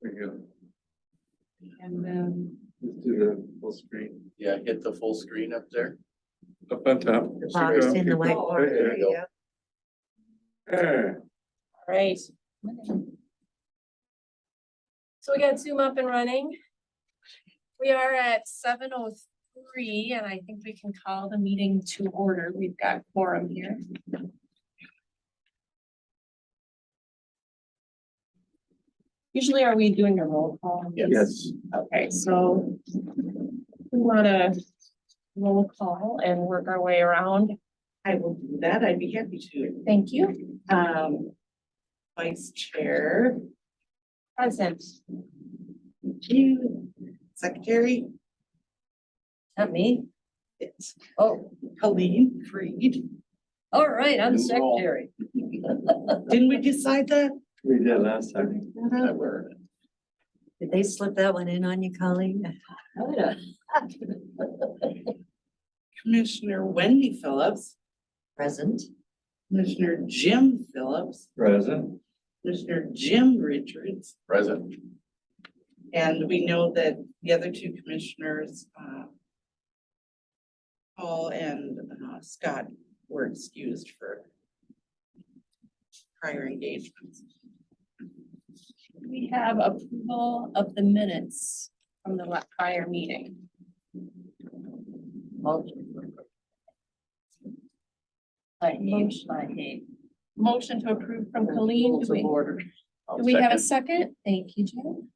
There you go. And then Let's do the full screen. Yeah, hit the full screen up there. Up on top. The box in the whiteboard. There you go. There. all right. So we got Zoom up and running. We are at 7:03 and I think we can call the meeting to order. We've got quorum here. Usually are we doing a roll call? Yes. Okay, so we want to roll call and work our way around. I will do that. I'd be happy to. Thank you. Vice Chair, Present. you, Secretary, Not me. it's Oh, Colleen Freed. all right, I'm the New role. secretary. Didn't we decide that? We did last time. I wear it. Did they slip that one in on you, Colleen? Commissioner Wendy Phillips, Present. Commissioner Jim Phillips, Present. Commissioner Jim Richards, Present. and we know that the other two commissioners, Paul and Scott, were excused for prior engagements. We have approval of the minutes from the prior meeting. I hate. Motion to approve from Colleen. Do we have a second? Thank you, Jim.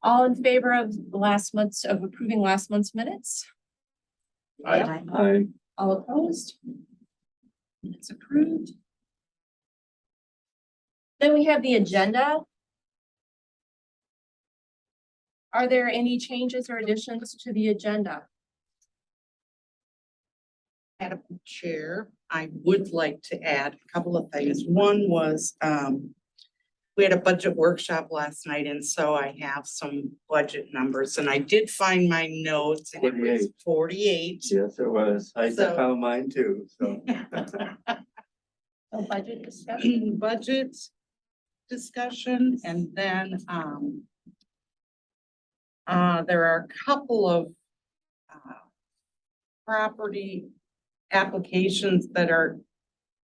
All in favor of approving last month's minutes? I, All opposed? It's approved. Then we have the agenda. Are there any changes or additions to the agenda? Madam Chair, I would like to add a couple of things. One was, we had a budget workshop last night, and so I have some budget numbers, and I did find my notes, and it was 48. yes, it was. I So- found mine too, so. No budget discussion? Budget discussion, and then, there are a couple of, property applications that are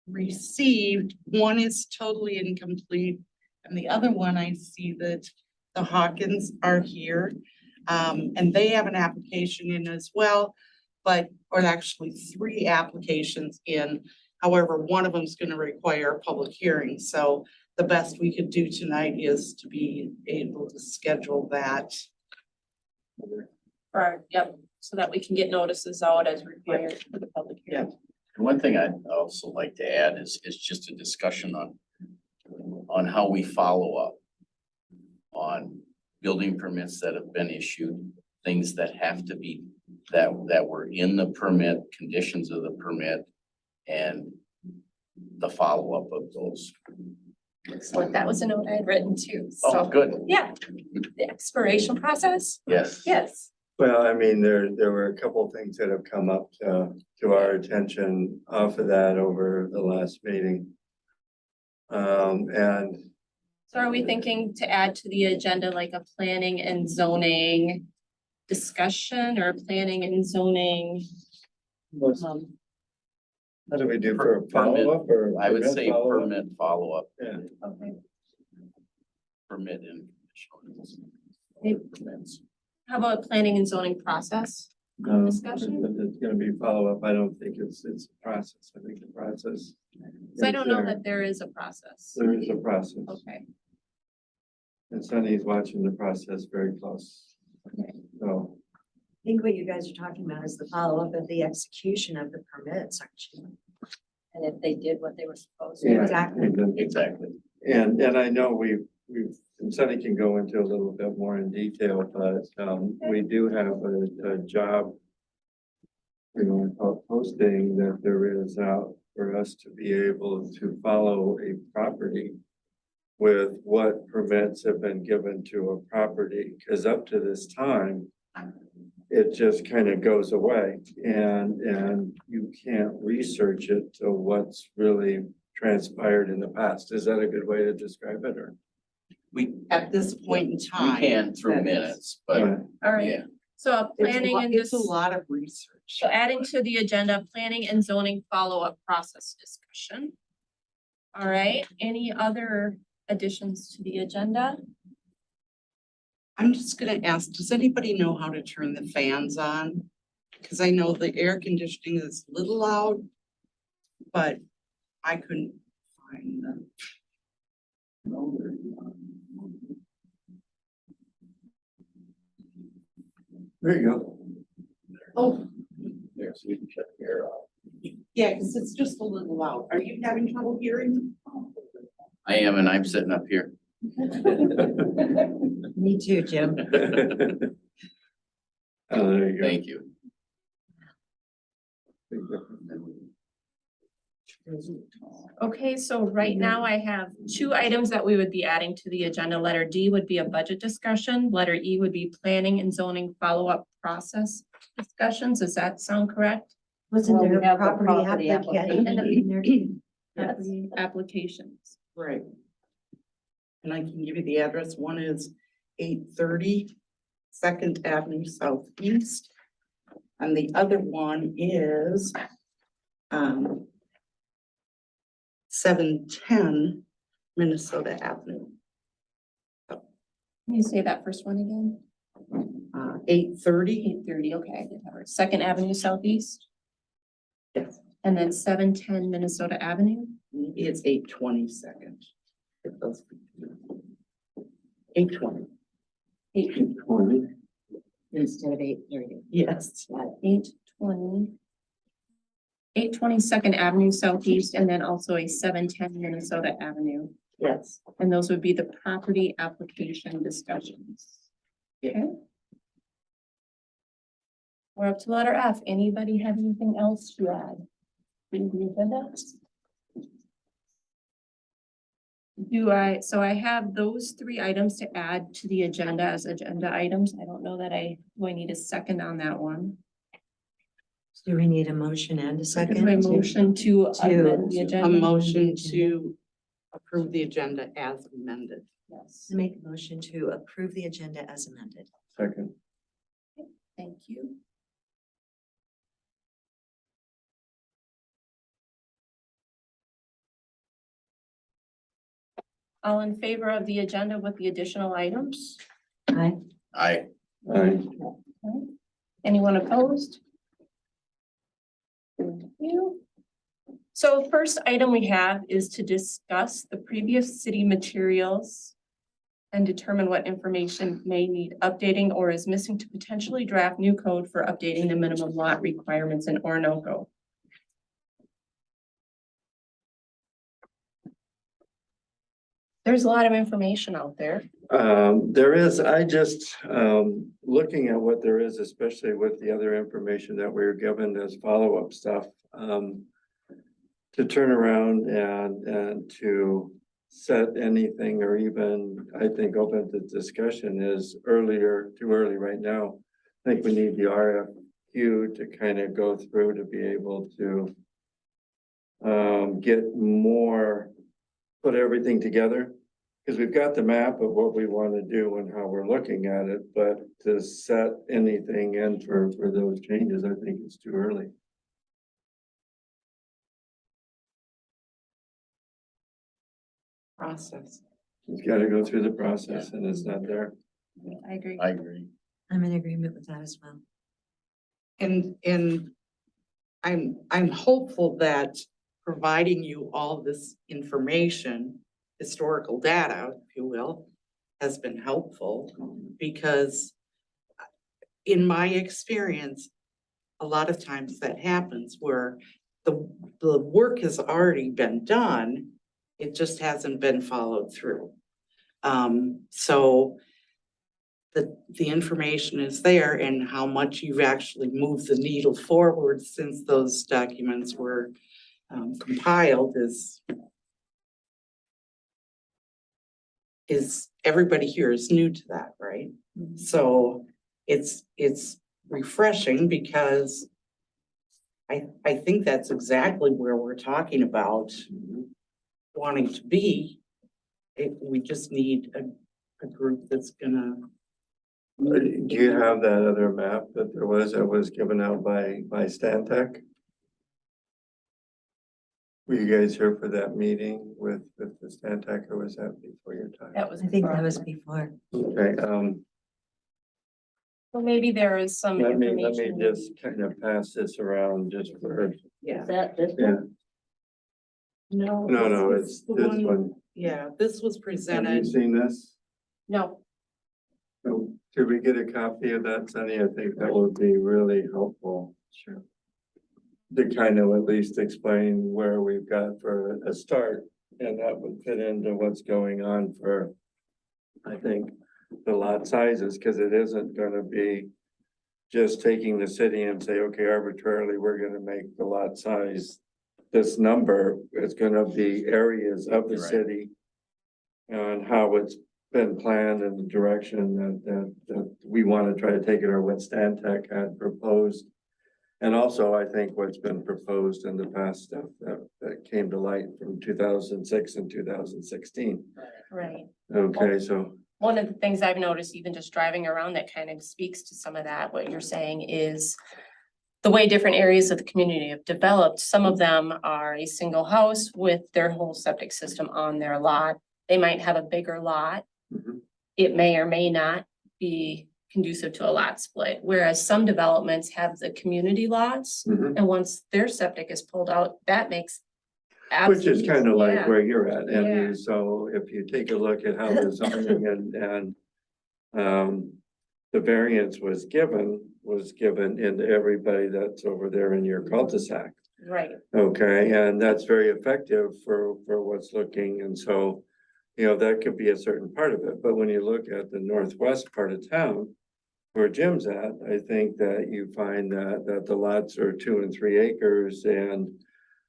received. One is totally incomplete, and the other one, I see that the Hawkins are here. And they have an application in as well, or actually 3 applications in. However, one of them is gonna require a public hearing, so the best we could do tonight is to be able to schedule that. Yep, so that we can get notices out as required for the public hearing. And one thing I'd also like to add is just a discussion on how we follow up on building permits that have been issued, things that have to be, that were in the permit, conditions of the permit, and the follow-up of those. Excellent, that was a note I had written too, Oh, so, good. yeah, the expiration process, Yes. yes. Well, I mean, there were a couple of things that have come up to our attention off of that over the last meeting. And So are we thinking to add to the agenda like a planning and zoning discussion or planning and zoning? what do we do for a Permit. follow-up or? I would permit say follow-up? permit follow-up, Yeah, Okay. permit and permits. How about planning and zoning process? no, Discussion? it's gonna be follow-up. I don't think it's a process. I think the process. So I don't know is that there is a process. There is a process. Okay, And Sunny's watching the process very close. okay. So, I think what you guys are talking about is the follow-up of the execution of the permits, actually. And if they did what they were supposed to. yeah. Exactly. Exactly. And I know we've, and Sunny can go into a little bit more in detail, but, we do have a job, posting that there is out for us to be able to follow a property with what permits have been given to a property, because up to this time, it just kind of goes away and you can't research it to what's really transpired in the past. Is that a good way to describe it, or? We, At this point in we time. can through that is- minutes, but All right, yeah, so planning and It's a just, lot of research. so adding to the agenda, planning and zoning follow-up process discussion. All right, any other additions to the agenda? I'm just gonna ask, does anybody know how to turn the fans on? Cause I know the air conditioning is a little loud, but I couldn't find them. There you go. Oh, there's, we can check here. yeah, cause it's just a little loud. Are you having trouble hearing? I am, and I'm sitting up here. Me too, Jim. Oh, there you go. Thank you. Okay, so right now I have two items that we would be adding to the agenda. Letter D would be a budget discussion. Letter E would be planning and zoning follow-up process discussions. Does that sound correct? Wasn't Well, we there a have the property property application in there too? Property applications. Right. And I can give you the address. One is 830 Second Avenue Southeast. And the other one is 710 Minnesota Avenue. Can you say that first one again? 830. 830, okay, I did have it. Second Avenue Southeast, Yes, and then 710 Minnesota Avenue. maybe it's 820 Second. 820. 820. Instead of 8:30. Yes. 820. 820 Second Avenue Southeast, and then also a 710 Minnesota Avenue. Yes. And those would be the property application discussions. Okay. We're up to letter F. Anybody have anything else to add? To the agenda? So I have those three items to add to the agenda as agenda items. I don't know that do I need a second on that one? Do we need a motion and a second? Do I motion to amend the A agenda? motion to approve the agenda as amended. Yes, To make a motion to approve the agenda as amended. Second. thank you. All in favor of the agenda with the additional items? Aye. I, Aye. Anyone opposed? Thank you. So first item we have is to discuss the previous city materials and determine what information may need updating or is missing to potentially draft new code for updating the minimum lot requirements in Orinoco. There's a lot of information out there. There is, I just, looking at what there is, especially with the other information that we were given as follow-up stuff, to turn around and to set anything or even, I think, open the discussion is too early right now. I think we need the RFQ to kind of go through to be able to get more, put everything together. Because we've got the map of what we want to do and how we're looking at it, but to set anything in for those changes, I think it's too early. Process. It's got to go through the process and it's not there. I agree. I agree. I'm in agreement with that as well. And I'm hopeful that providing you all this information, historical data, if you will, has been helpful because in my experience, a lot of times that happens where the work has already been done, it just hasn't been followed through. So the information is there and how much you've actually moved the needle forward since those documents were compiled is everybody here is new to that, right? So it's refreshing because I think that's exactly where we're talking about wanting to be. We just need a group that's gonna, Do you have that other map that that was given out by Stantec? Were you guys here for that meeting with the Stantec, or was that before your time? That was. I think that was before. Okay, Well, maybe there is some let me information. just kind of pass this around just for, yeah. That this yeah, No. no, this it's is the this one. Yeah, this was Have you presented. seen this? No, Oh, could we get a copy of that, Sunny? I think that would be really helpful. Sure. To kind of at least explain where we've got for a start, and that would fit into what's going on for, I think, the lot sizes, because it isn't gonna be just taking the city and say, okay, arbitrarily, we're gonna make the lot size this number. It's gonna be areas of the You're right. city and how it's been planned and the direction that we want to try to take it, or what Stantec had proposed. And also, I think what's been proposed in the past stuff that came to light from 2006 and 2016. right. Okay, so, One of the things I've noticed, even just driving around, that kind of speaks to some of that, what you're saying is the way different areas of the community have developed. Some of them are a single house with their whole septic system on their lot. They might have a bigger lot. mhm, It may or may not be conducive to a lot split, whereas some developments have the community lots. mhm. And once their septic is pulled out, that makes. Which is kind of like yeah. where you're at, Yeah. and so if you take a look at how the zoning and the variance was given into everybody that's over there in your cul-de-sac. Right, Okay, and that's very effective for what's looking, and so, you know, that could be a certain part of it, but when you look at the northwest part of town, where Jim's at, I think that you find that the lots are 2 and 3 acres and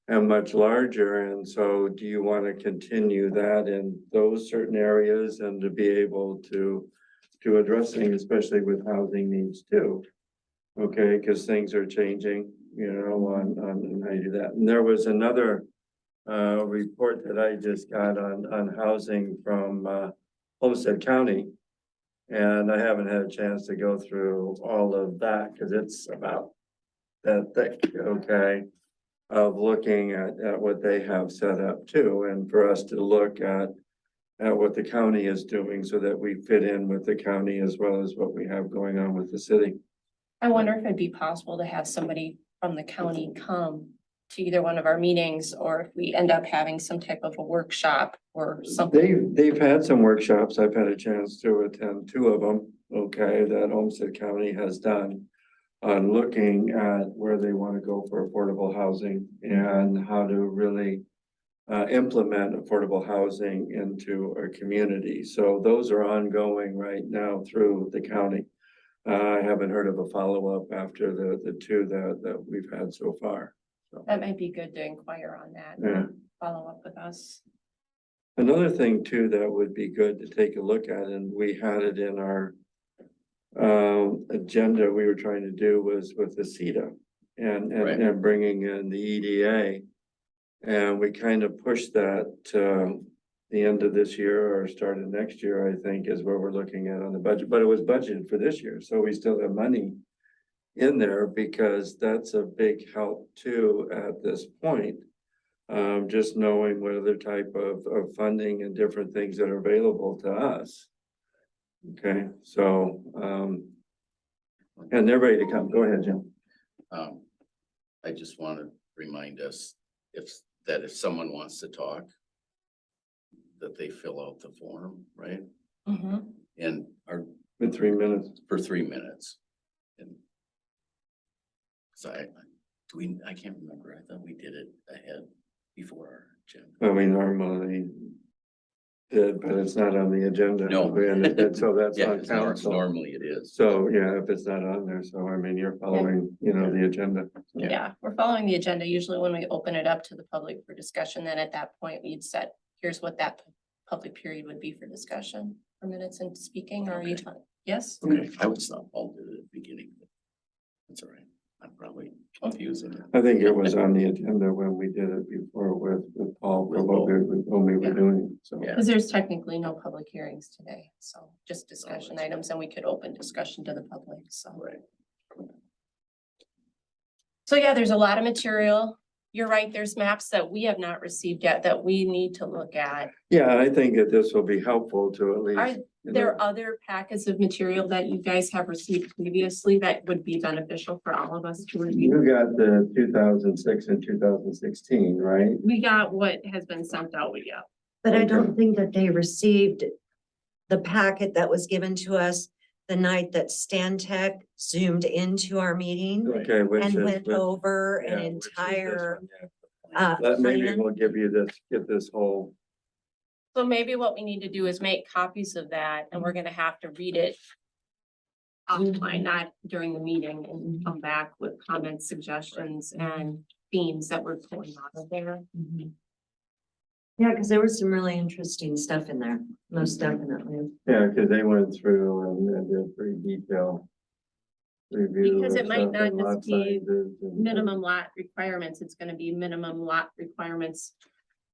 much larger, and so do you want to continue that in those certain areas and to be able to address things, especially with housing needs too? Okay, because things are changing, you know, on how you do that. And there was another report that I just got on housing from Homestead County. And I haven't had a chance to go through all of that because it's about that thick, okay? Of looking at what they have set up too, and for us to look at what the county is doing so that we fit in with the county as well as what we have going on with the city. I wonder if it'd be possible to have somebody from the county come to either one of our meetings, or if we end up having some type of a workshop or something. They've had some workshops. I've had a chance to attend 2 of them, okay, that Homestead County has done on looking at where they want to go for affordable housing and how to really implement affordable housing into our community. So those are ongoing right now through the county. I haven't heard of a follow-up after the 2 that we've had so far. So, That might be good to inquire on that, yeah. follow up with us. Another thing too that would be good to take a look at, and we had it in our agenda we were trying to do, was with the CETA Right. and bringing in the EDA. And we kind of pushed that to the end of this year or start of next year, I think, is where we're looking at on the budget, but it was budgeted for this year, so we still have money in there because that's a big help too at this point. Just knowing what other type of funding and different things that are available to us. Okay, so, and they're ready to come. Go ahead, Jim. I just want to remind us if someone wants to talk, that they fill out the form, right? Mhm. And are In 3 minutes. for 3 minutes. And so I can't remember. I thought we did it ahead before our agenda. Well, we normally did, but it's not on the agenda. No. So that's Yeah, on 'cause council. normally it is. So, yeah, if it's not on there, so I mean, you're following, you know, the agenda. So, Yeah, we're following the agenda. Usually when we open it up to the public for discussion, then at that point we'd set, here's what that public period would be for discussion, for minutes and speaking, or are you Okay. talking? Yes? Okay, I was not all at the beginning. But that's all right. I'm probably confusing it. I think it was on the agenda when we did it before with Paul, for what we were doing, so. Yeah. Because there's technically no public hearings today, so just discussion items, and we could open discussion to the public, so. Right. So yeah, there's a lot of material. You're right, there's maps that we have not received yet that we need to look at. Yeah, I think that this will be helpful to at Are least. you know, there other packets of material that you guys have received previously that would be beneficial for all of us to review? You got the 2006 and 2016, right? We got what has been sent out, yeah. But I Okay. don't think that they received the packet that was given to us the night that Stan Tech zoomed into our meeting Okay, which and is. went over an yeah, which is this entire one, yeah. Maybe plan. we'll give you this, get this whole, So maybe what we need to do is make copies of that, and we're gonna have to read it offline, not during the meeting, and come back with comments, suggestions, and themes that we're pulling out of there. Yeah, because there was some really interesting stuff in there, most definitely. yeah, because they went through and did pretty detailed review. Because it of might stuff not and just lot be sizes and- Minimum lot requirements, it's gonna be minimum lot requirements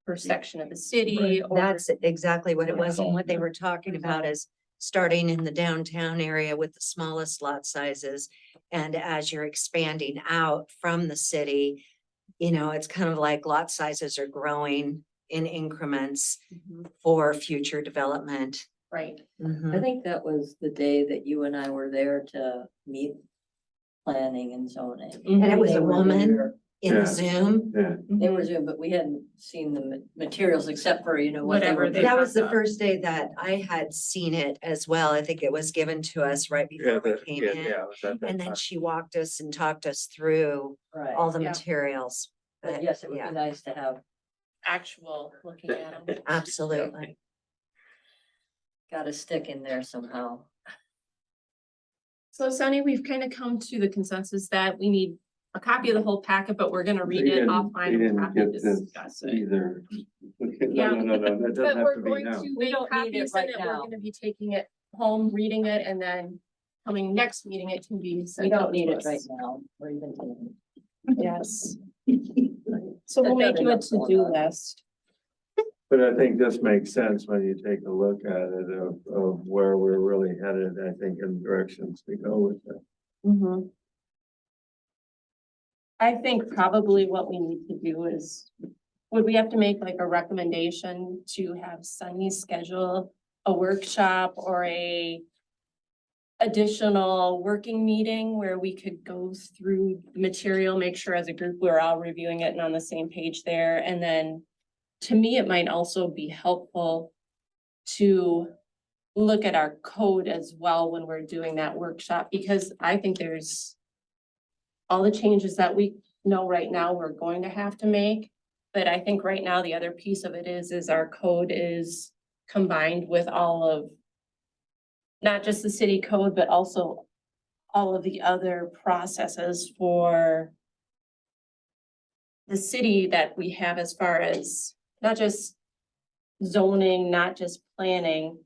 per section of the city, or That's exactly what it was. And what they Yeah. were talking about is starting in the downtown area with the smallest lot sizes. And as you're expanding out from the city, you know, it's kind of like lot sizes are growing in increments Mhm, for future development. right? I think that was the day that you and I were there to meet planning and zoning. And it was They a were woman there. in Yeah. the Zoom. Yeah, They were Mhm. Zoom, but we hadn't seen the materials except for, you know, what they Whatever were. they That was the popped up. first day that I had seen it as well. I think it was given to us right yeah, before we came in. yeah, it was at that And then time. she walked us and talked us through Right, all the Yeah. materials. but yes, it would Yeah. be nice to have, Actual looking at them. Absolutely. got a stick in there somehow. So Sunny, we've kind of come to the consensus that we need a copy of the whole packet, but we're gonna read We it didn't- offline we and didn't happy get to this discuss it. Either. Yeah. No, that But doesn't have we're to be going now. to We make don't need it copies right and then we're now. gonna be taking it home, reading it, and then coming next meeting, it can be We sent out don't need to it right us. now, or even. today. Yes. So we'll make you a to-do list. But I think this makes sense when you take a look at it of where we're really headed, I think, in directions to go with it. Mhm. I think probably what we need to do is, would we have to make like a recommendation to have Sunny schedule a workshop or a additional working meeting where we could go through the material, make sure as a group we're all reviewing it and on the same page there, and then to me, it might also be helpful to look at our code as well when we're doing that workshop, because I think there's all the changes that we know right now we're going to have to make. But I think right now the other piece of it is our code is combined with all of not just the city code, but also all of the other processes for the city that we have as far as not just zoning, not just planning,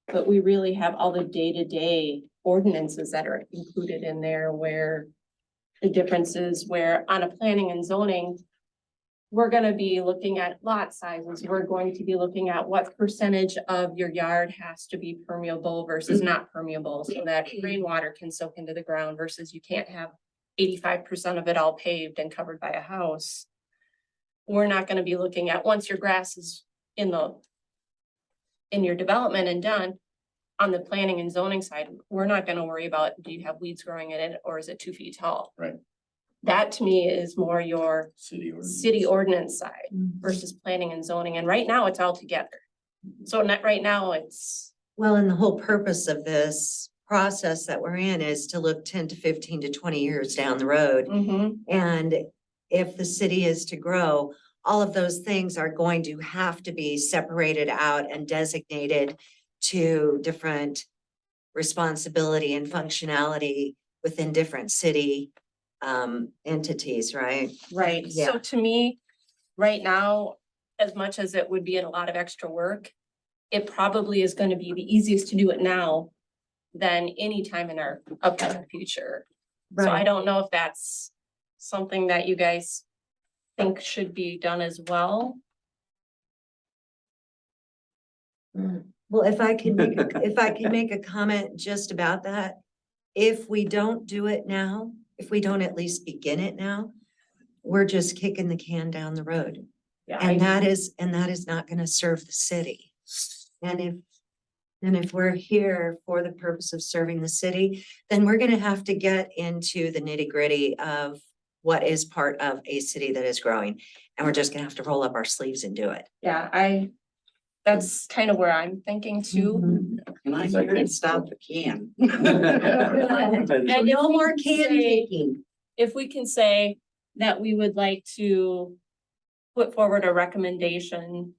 but we really have all the day-to-day ordinances that are included in there where the differences where on a planning and zoning, we're gonna be looking at lot sizes. We're going to be looking at what percentage of your yard has to be permeable versus not permeable, so that rainwater can soak into the ground versus you can't have 85% of it all paved and covered by a house. We're not gonna be looking at, once your grass is in your development and done, on the planning and zoning side, we're not gonna worry about, do you have weeds growing in it, or is it 2 feet tall? Right. That to me is more your city ordinance side Mm-hmm. versus planning and zoning, and right now it's all together. So not right now, it's, Well, and the whole purpose of this process that we're in is to look 10 to 15 to 20 years down the road. And if the city is to grow, all of those things are going to have to be separated out and designated to different responsibility and functionality within different city entities, right? right, Yeah. so to me, right now, as much as it would be a lot of extra work, it probably is gonna be the easiest to do it now than any time in our upcoming future. So I Right. don't know if that's something that you guys think should be done as well. Well, if I can make, if I can make a comment just about that, if we don't do it now, if we don't at least begin it now, we're just kicking the can down the road. Yeah, And that is not gonna serve the city. And if we're here for the purpose of serving the city, then we're gonna have to get into the nitty gritty of what is part of a city that is growing. And we're just gonna have to roll up our sleeves and do it. that's kind of where I'm thinking too. And I'm here to stop the can. And No more can can kicking. if we can say that we would like to put forward a recommendation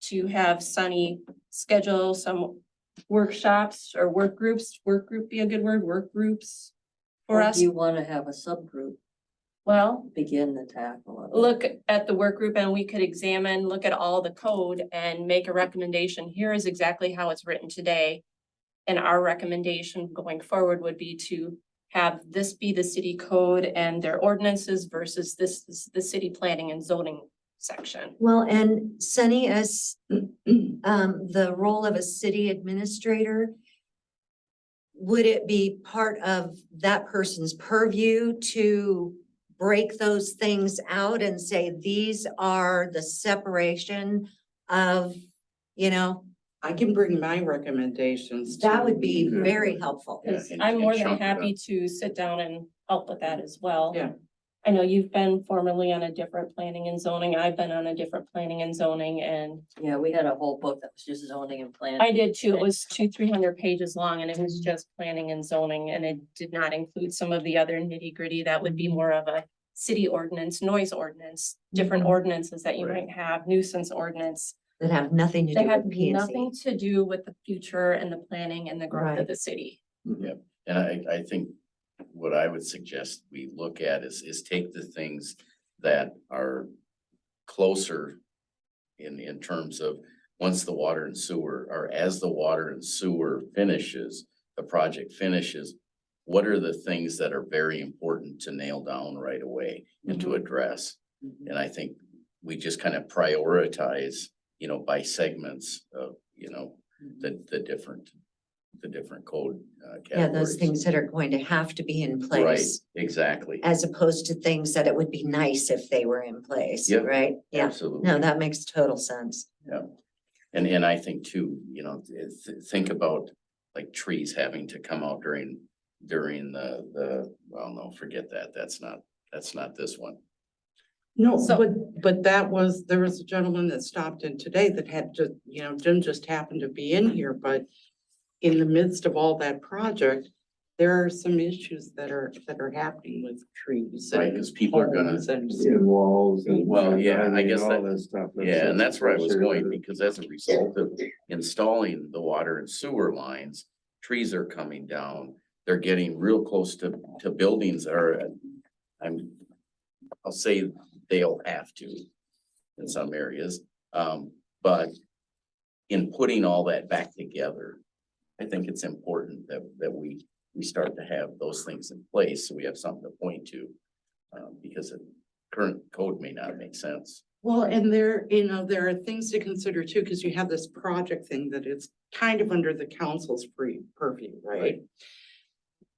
to have Sunny schedule some workshops or work group be a good word, work groups for Or us. do you wanna have a subgroup Well, begin the tackle of it? look at the work group and we could examine, look at all the code and make a recommendation. Here is exactly how it's written today. And our recommendation going forward would be to have this be the city code and their ordinances versus this is the city planning and zoning section. Well, and Sunny, as the role of a city administrator, would it be part of that person's purview to break those things out and say, these are the separation of, you know, I can bring my recommendations. that to would be you. very helpful. Yeah, Because and- I'm more and than chunk it happy up. to sit down and help with that as well. Yeah. I know you've been formerly on a different planning and zoning. I've been on a different planning and zoning and Yeah, we had a whole book that was just zoning and planning. I did too. It was 300 pages long and it was just planning and zoning and it did not include some of the other nitty gritty. That would be more of a city ordinance, noise ordinance, different Mhm. ordinances that you Right. might have, nuisance ordinance. That have nothing to They do have with P and nothing Z. to do with the future and the planning and the growth Right. of the city. And I think what I would suggest we look at is take the things that are closer in terms of once the water and sewer, or as the water and sewer finishes, the project finishes, what are the things that are very important to nail down right away and to address? Mhm. And I think we just kind of prioritize, by segments of, the different code categories. Yeah, those things that are going to have to be in Right, place, exactly. as opposed to things that it would be nice if they were in place, Yep. right? Yeah, Absolutely. no, that makes total sense. And I think too, think about like trees having to come out during well, no, forget that. That's not this one. No, So- but there was a gentleman that stopped in today that had to, Jim just happened to be in here, but in the midst of all that project, there are some issues that are happening with trees. Right, and 'cause people are gonna- homes and- In walls and. Well, yeah, I mean, guess all that- this stuff. Yeah, and that's where I was associated going, with it. because as a result of installing the water and sewer lines, trees are coming down. They're getting real close to buildings that are, I'll say they'll have to in some areas. But in putting all that back together, I think it's important that we start to have those things in place, so we have something to point to. Because the current code may not make sense. Well, and there are things to consider too, because you have this project thing that is kind of under the council's purview, right? Right.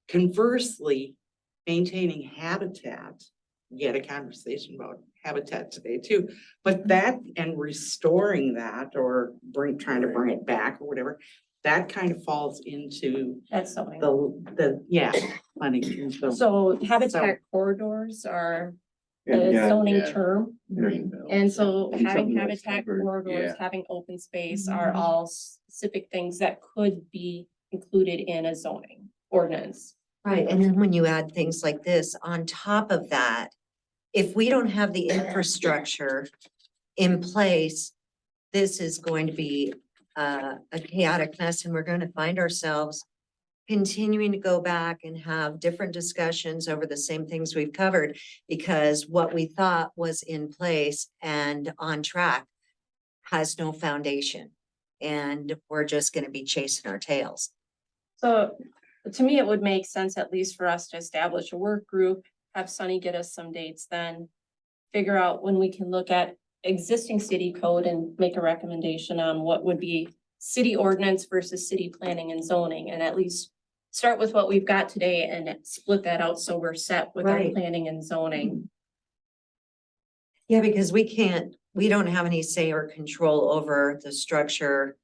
Conversely, maintaining habitat, we had a conversation about habitat today too, but that and restoring that or trying to bring it back or whatever, that kind of falls into That's something. planning. So habitat corridors are a Yeah, zoning yeah. term. Greenbelt. And so And having something that's habitat covered. corridors, Yeah. having open space are Mhm. all specific things that could be included in a zoning ordinance. Right, and then when you add things like this on top of that, if we don't have the infrastructure in place, this is going to be a chaotic mess, and we're going to find ourselves continuing to go back and have different discussions over the same things we've covered, because what we thought was in place and on track has no foundation, and we're just gonna be chasing our tails. So But to me, it would make sense at least for us to establish a work group, have Sunny get us some dates then. Figure out when we can look at existing city code and make a recommendation on what would be city ordinance versus city planning and zoning, and at least start with what we've got today and split that out so we're set with our Right. planning and zoning. Yeah, because we don't have any say or control over the structure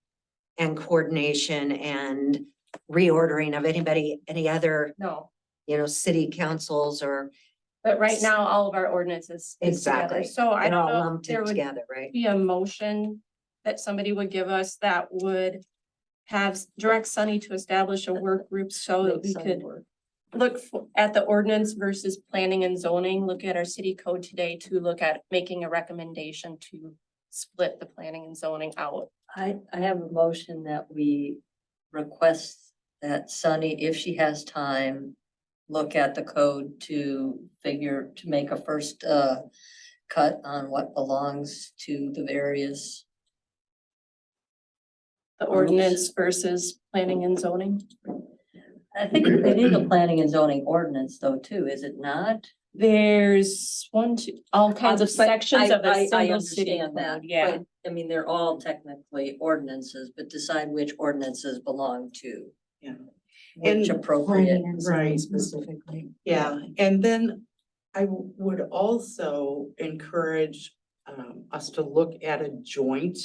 and coordination and reordering of any other, No, city councils or but right now, all of our ordinances is together. Exactly. So I they're all don't know if lumped there in would together, right? be a motion that somebody would give us that would have direct Sunny to establish a work group so that we could look at the ordinance versus planning and zoning, look at our city code today to look at making a recommendation to split the planning and zoning out. I have a motion that we request that Sunny, if she has time, look at the code to make a first cut on what belongs to the various. The ordinance versus planning and zoning. I think it is a planning and zoning ordinance though, too, is it not? There's all kinds of But sections of I the single city understand that, code, yeah. but, I mean, they're all technically ordinances, but decide which ordinances belong to. Yeah. Which And- appropriate. Planning and zoning Right. specifically. Yeah, and then I would also encourage us to look at a joint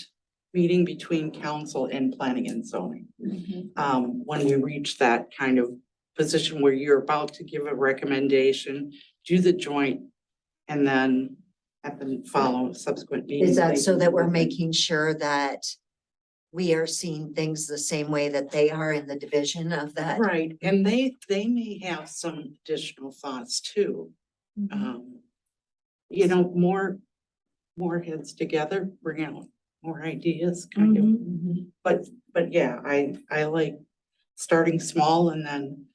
meeting between council and planning and zoning. When we reach that kind of position where you're about to give a recommendation, do the joint and then at the follow subsequent meetings. Is that they so can that we're look at- making sure that we are seeing things the same way that they are in the division of that? Right, and they may have some additional thoughts too. You know, more heads together, bring out more ideas, kind of. But yeah, I like starting small and then,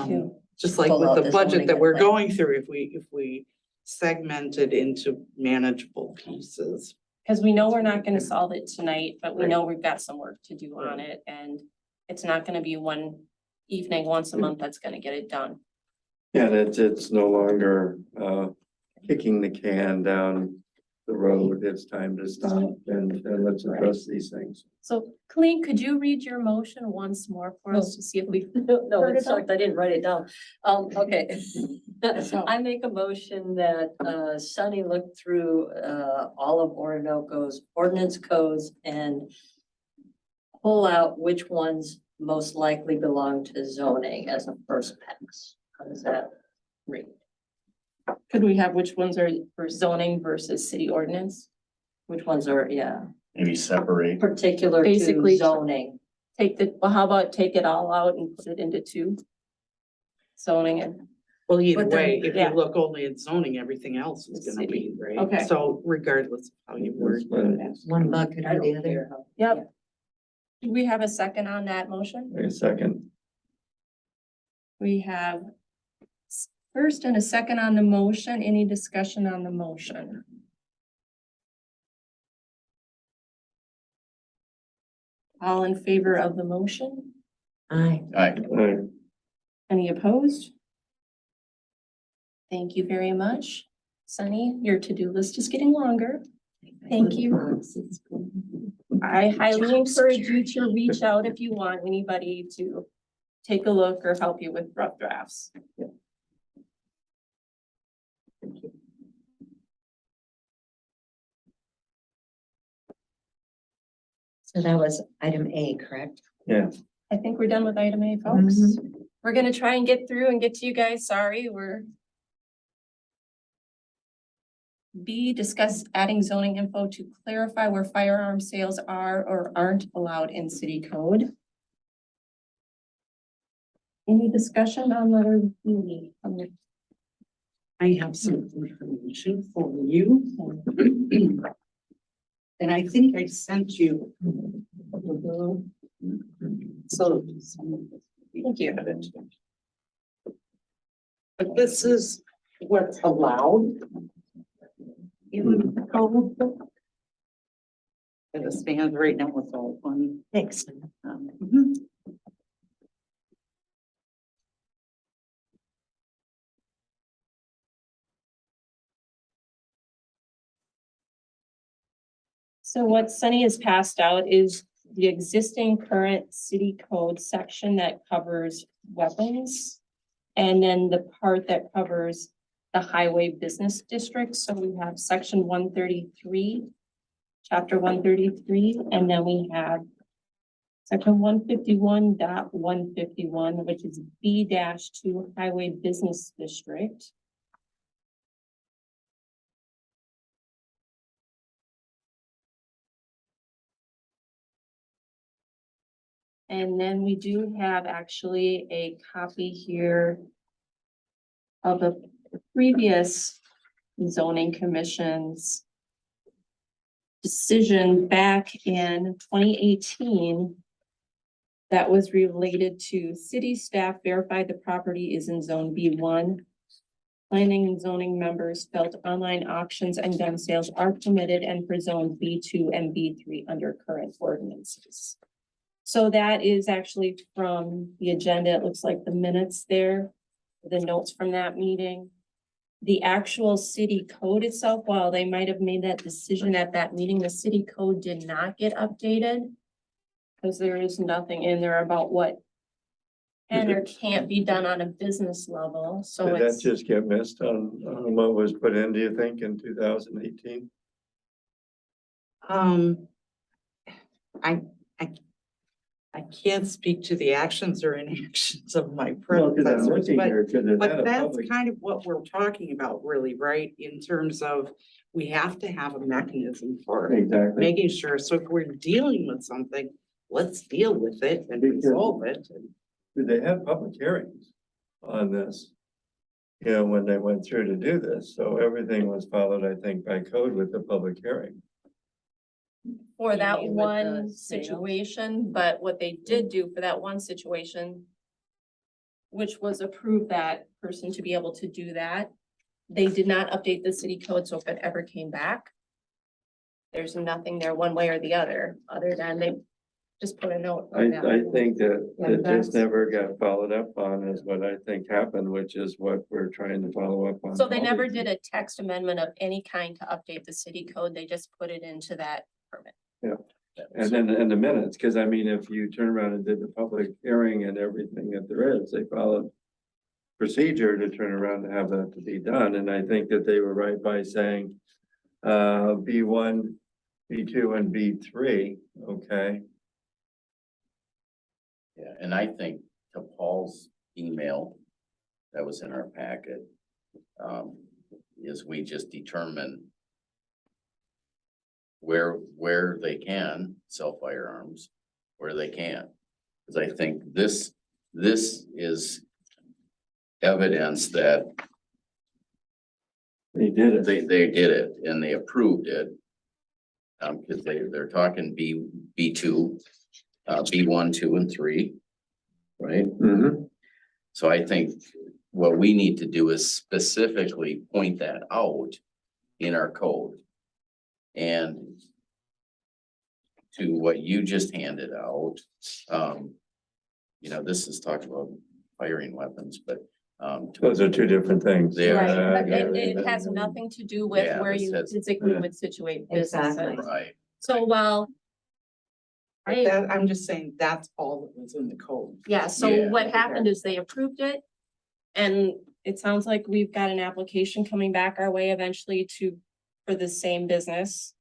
too. just like Pull with out the this budget zoning that and we're planning. going through, if we segment it into manageable pieces. Cause we know we're not gonna solve it tonight, but we Right. know we've got some work to do on it, and it's not gonna be one evening once a month that's gonna get it done. Yeah, it's no longer kicking the can down the road. It's time to stop and let's address these things. So Colleen, could you read your motion once more for us to see if we, No, Heard it it all? sucked, I didn't write it down. Okay. So- I make a motion that Sunny look through all of Orinoco's ordinance codes and pull out which ones most likely belong to zoning as a first pass. How does that read? could we have which ones are for zoning versus city ordinance? Which ones are, yeah, Maybe separate. particular to Basically- zoning? Well, how about take it all out and put it into two? Zoning and, Well, either But then- way, if yeah. you look only at zoning, everything else is gonna be, right? Okay. So regardless of how you word it. One bucket I or the don't other. care how. yep. Do we have a second on that motion? Wait a second. We have first and a second on the motion. Any discussion on the motion? All in favor of the motion? Aye. Aye. Any opposed? Thank you very much. Sunny, your to-do list is getting longer. Thank you. I highly encourage you to reach out if you want anybody to take a look or help you with rough drafts. So that was item A, correct? Yeah, I think we're done with item A, folks. We're gonna try and get through and get to you guys. Sorry, we're B, discuss adding zoning info to clarify where firearm sales are or aren't allowed in city code. Any discussion on letter B? I have some information for you. And I think I sent you. So. Thank you. But this is what's allowed. In the code. As it stands right now, it's all one. Thanks. Mhm. So what Sunny has passed out is the existing current city code section that covers weapons. And then the part that covers the highway business district. So we have section 133, chapter 133, and then we have section 151.151, which is B-2 highway business district. And then we do have actually a copy here of a previous zoning commission's decision back in 2018 that was related to city staff verified the property is in zone B1. Planning and zoning members felt online auctions and gun sales are permitted and for zone B2 and B3 under current ordinances. So that is actually from the agenda. It looks like the minutes there, the notes from that meeting. The actual city code itself, while they might have made that decision at that meeting, the city code did not get updated. Because there is nothing in there about what can or can't be done on a business level, so Did that it's. just get missed on what was put in, do you think, in 2018? I can't speak to the actions or inactions of my Well, 'cause I'm predecessors, looking but here, 'cause it had but a that's public- kind of what we're talking about really, right? In terms of, we have to have a mechanism for it, Exactly. making sure, so if we're dealing with something, let's deal with it and Because- resolve it. They had public hearings on this. You know, when they went through to do this, so everything was followed, I think, by code with the public hearing. For You that mean with the one sales? situation, but what they did do for that one situation, which was approve that person to be able to do that, they did not update the city code, so if it ever came back, there's nothing there one way or the other than they just put a note on that. I think that Yeah, it that's- just never got followed up on is what I think happened, which is what we're trying to follow up on. So they never did a text amendment of any kind to update the city code, they just put it into that permit. And then in the minutes, because I mean, if you turn around and did the public hearing and everything that there is, they followed procedure to turn around to have that to be done, and I think that they were right by saying B1, B2, and B3, okay? Yeah, and I think to Paul's email that was in our packet, is we just determine where they can sell firearms, where they can't. Because I think this is evidence that They did it. they did it and they approved it. Because they're talking B2, B1, 2, and 3, right? Mhm. So I think what we need to do is specifically point that out in our code. And to what you just handed out, you know, this is talking about firing weapons, but Those are two different things. They are. Right, but Yeah, it has nothing to do with Yeah, where this you has- physically Yeah. would situate Exactly. businesses. right, So while. But that, I'm just saying, that's all that was in the code. Yeah, so Yeah. what happened is they approved it. And it sounds like we've got an application coming back our way eventually for the same business.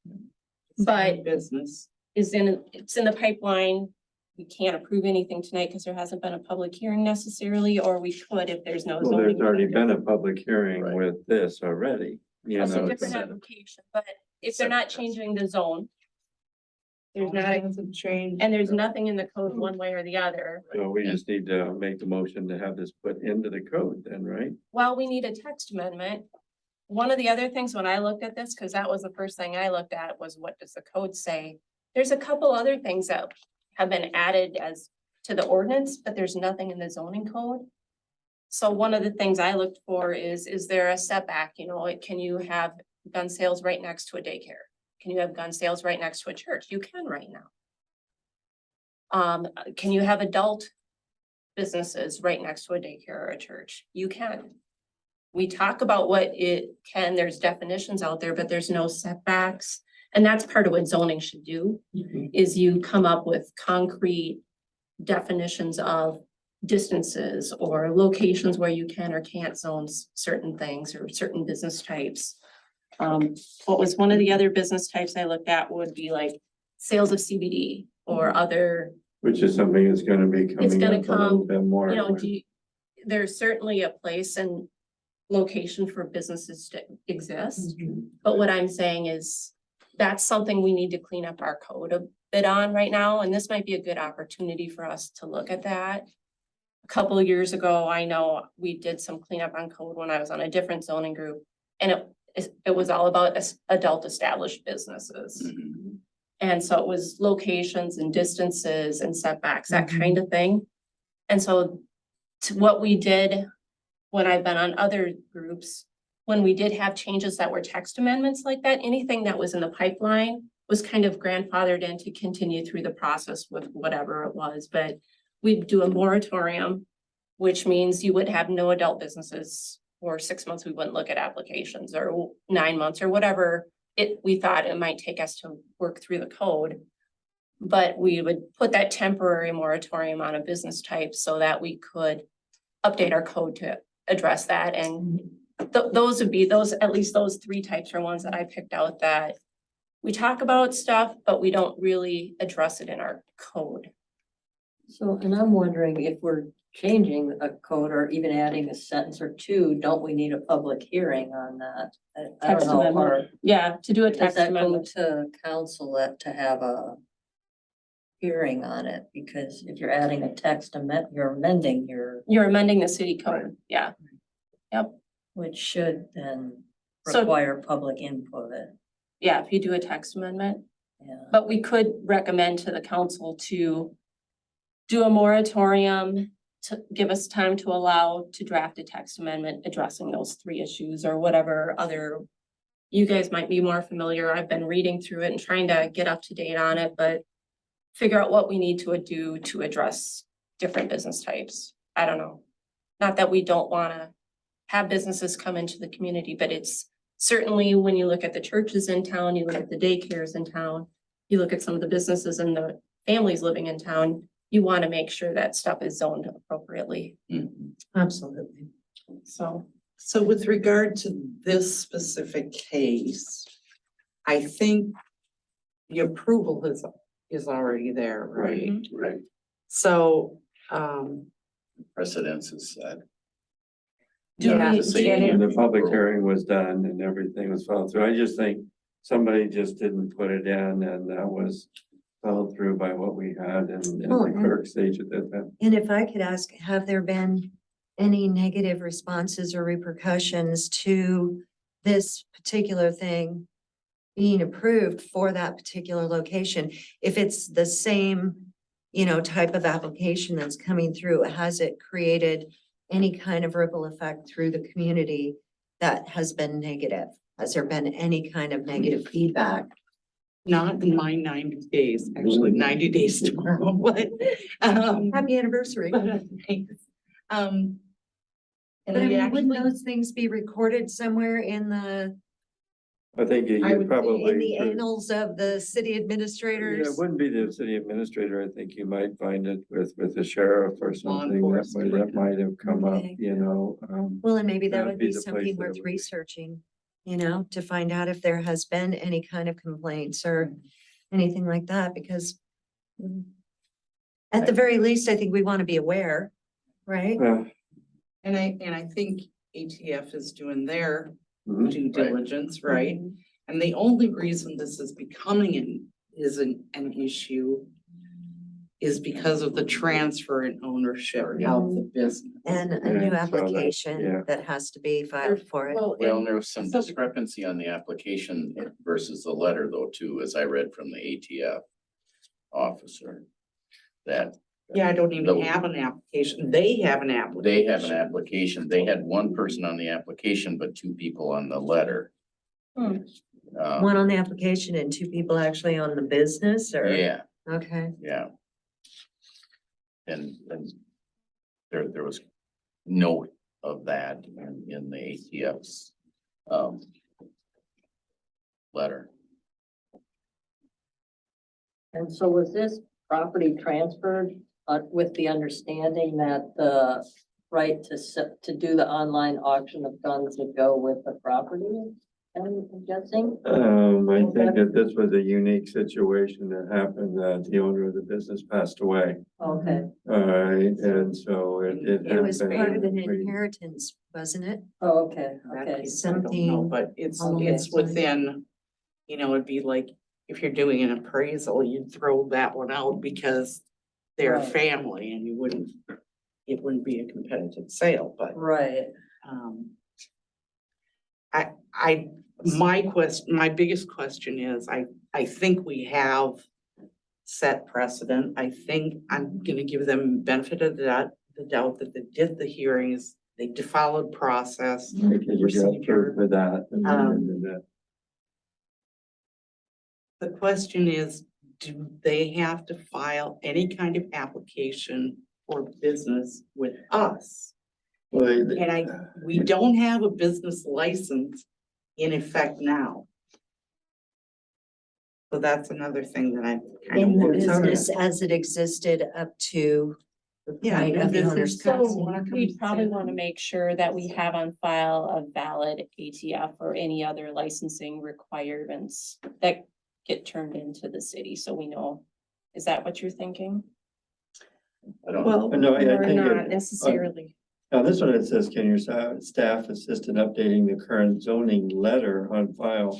But Business. it's in the pipeline. We can't approve anything tonight because there hasn't been a public hearing necessarily, or we could if there's no Well, zoning. there's already been a public hearing Right. with this already, you That's a know. different it's- application, but if they're not changing the zone. There's not, Hasn't changed. and there's nothing in the code one way or the other. So we just need to make the motion to have this put into the code then, right? Well, we need a text amendment. One of the other things when I looked at this, because that was the first thing I looked at, was what does the code say? There's a couple other things that have been added as to the ordinance, but there's nothing in the zoning code. So one of the things I looked for is there a setback, you know, like, can you have gun sales right next to a daycare? Can you have gun sales right next to a church? You can right now. Can you have adult businesses right next to a daycare or a church? You can. We talk about what it can, there's definitions out there, but there's no setbacks. And that's part of what zoning should do, is you come up with concrete definitions of distances or locations where you can or can't zone certain things or certain business types. What was one of the other business types I looked at would be like sales of CBD or other, Which is something that's gonna be coming gonna up a little come, bit more. you know, there's certainly a place and location for businesses to exist. But what I'm saying is, that's something we need to clean up our code a bit on right now, and this might be a good opportunity for us to look at that. A couple of years ago, I know we did some cleanup on code when I was on a different zoning group, and it was all about adult established businesses. Mhm. And so it was locations and distances and setbacks, that kind of thing. And so to what we did when I've been on other groups, when we did have changes that were text amendments like that, anything that was in the pipeline was kind of grandfathered in to continue through the process with whatever it was, but we'd do a moratorium, which means you would have no adult businesses for 6 months. We wouldn't look at applications, or 9 months, or whatever we thought it might take us to work through the code. But we would put that temporary moratorium on a business type so that we could update our code to address that. And those would be at least those 3 types are ones that I picked out that we talk about stuff, but we don't really address it in our code. So, and I'm wondering if we're changing a code or even adding a sentence or two, don't we need a public hearing on that? I don't Text know, amendment. or Yeah, to do a does text that go amendment. to council to have a hearing on it? Because if you're adding a text amendment, you're amending You're amending the city code, yeah. which should then So- require public input. Yeah, if you do a text amendment, Yeah. but we could recommend to the council to do a moratorium, to give us time to allow to draft a text amendment addressing those 3 issues or whatever other. You guys might be more familiar. I've been reading through it and trying to get up to date on it, but figure out what we need to do to address different business types. I don't know. Not that we don't wanna have businesses come into the community, but it's certainly when you look at the churches in town, you look at the daycares in town, you look at some of the businesses and the families living in town, you wanna make sure that stuff is zoned appropriately, Mhm. Absolutely. so. So with regard to this specific case, I think the approval is already there, right? Right, So, precedence is set. Do Yeah, we- The same do you- And the public hearing was done and everything was followed through. I just think somebody just didn't put it in, and that was followed through by what we had and Oh, the and- clerk stage at that time. And if I could ask, have there been any negative responses or repercussions to this particular thing being approved for that particular location? If it's the same, type of application that's coming through, has it created any kind of ripple effect through the community that has been negative? Has there been any kind of negative feedback? not in my 90 days, actually 90 days tomorrow, but, Happy anniversary. thanks. And But I we mean, wouldn't actually, those things be recorded somewhere in the, I think you I would say probably. in the annals of the city Yeah, administrators? it wouldn't be the city administrator. I think you might find it with the sheriff or something that enforcement. might have come up, Okay. Well, and maybe that That'd would be be the place something that it worth would be. researching, to find out if there has been any kind of complaints or anything like that, because at the very least, I think we want to be aware, right? Yeah. and I think ATF is doing their Mhm. due diligence, right? Mm-hmm. And the only reason this is becoming an issue is because of the transfer in ownership of the business. And a Yeah, new so that- application yeah. that has to be filed for it. Well, Well, and there was some so- discrepancy on the application versus the letter though, too, as I read from the ATF officer. That yeah, I don't even the- have an application. They have an application. they have an application, they had 1 person on the application, but 2 people on the letter. Hmm. One on the application and 2 people actually on the business, or? Yeah, Okay. yeah. And there was note of that in the ATF's letter. And so was this property transferred with the understanding that the right to do the online auction of guns would go with the property? I'm guessing. I think that this was a unique situation that happened, that the owner of the business passed away. Okay. And so It was happened. part of an We- inheritance, wasn't it? Oh, okay, That okay. piece I don't know, Something but it's along those lines. within, it'd be like, if you're doing an appraisal, you'd throw that one out because they're Right. family and it wouldn't be a competitive sale, but, Right. my biggest question is, I think we have set precedent. I think I'm gonna give them benefit of the doubt that they did the hearings, they followed process. Because you got procedure. proof for that. The question is, do they have to file any kind of application for business with us? Well, And we don't have a business license in effect now. So that's another thing that I kind of In the want to. business as it existed up to the Yeah, point new of the owner's business. So passing. we probably want to make sure that we have on file a valid ATF or any other licensing requirements that get turned into the city, so we know. Is that what you're thinking? I don't, Well, No, I Or think not it, necessarily? now this one, it says, can your staff assist in updating the current zoning letter on file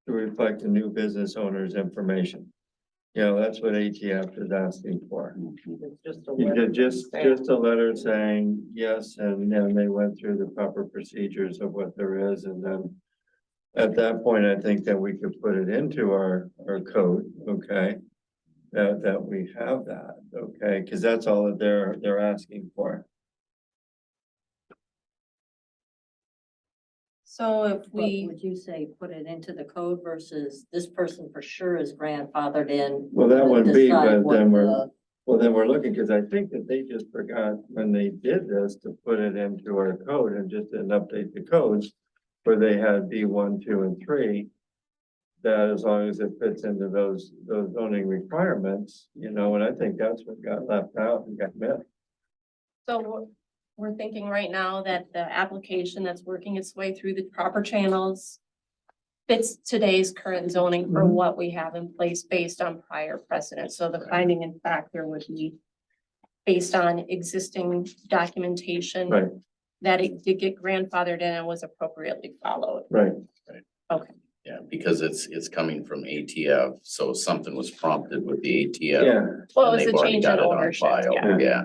to reflect the new business owner's information? You know, that's what ATF is asking for. Just a You letter did just saying- a letter saying yes, and then they went through the proper procedures of what there is, and then at that point, I think that we could put it into our code, okay? That we have that, okay, because that's all that they're asking for. So if What we, would you say, put it into the code versus this person for sure is grandfathered in? Well, that would be, decide but what then we're, the- well, then we're looking, because I think that they just forgot when they did this to put it into our code and just didn't update the codes where they had B1, 2, and 3. That as long as it fits into those zoning requirements, you know, and I think that's what got left out and got missed. so we're thinking right now that the application that's working its way through the proper channels fits today's current zoning for Mhm. what we have in place based on prior precedent. So the finding in fact there would be based on existing documentation Right, that it did get grandfathered in and was appropriately followed. right. yeah, because it's coming from ATF, so something was prompted with the ATF. Yeah, Well, and it they've was a already change got in it on ownership, file. yeah. Yeah,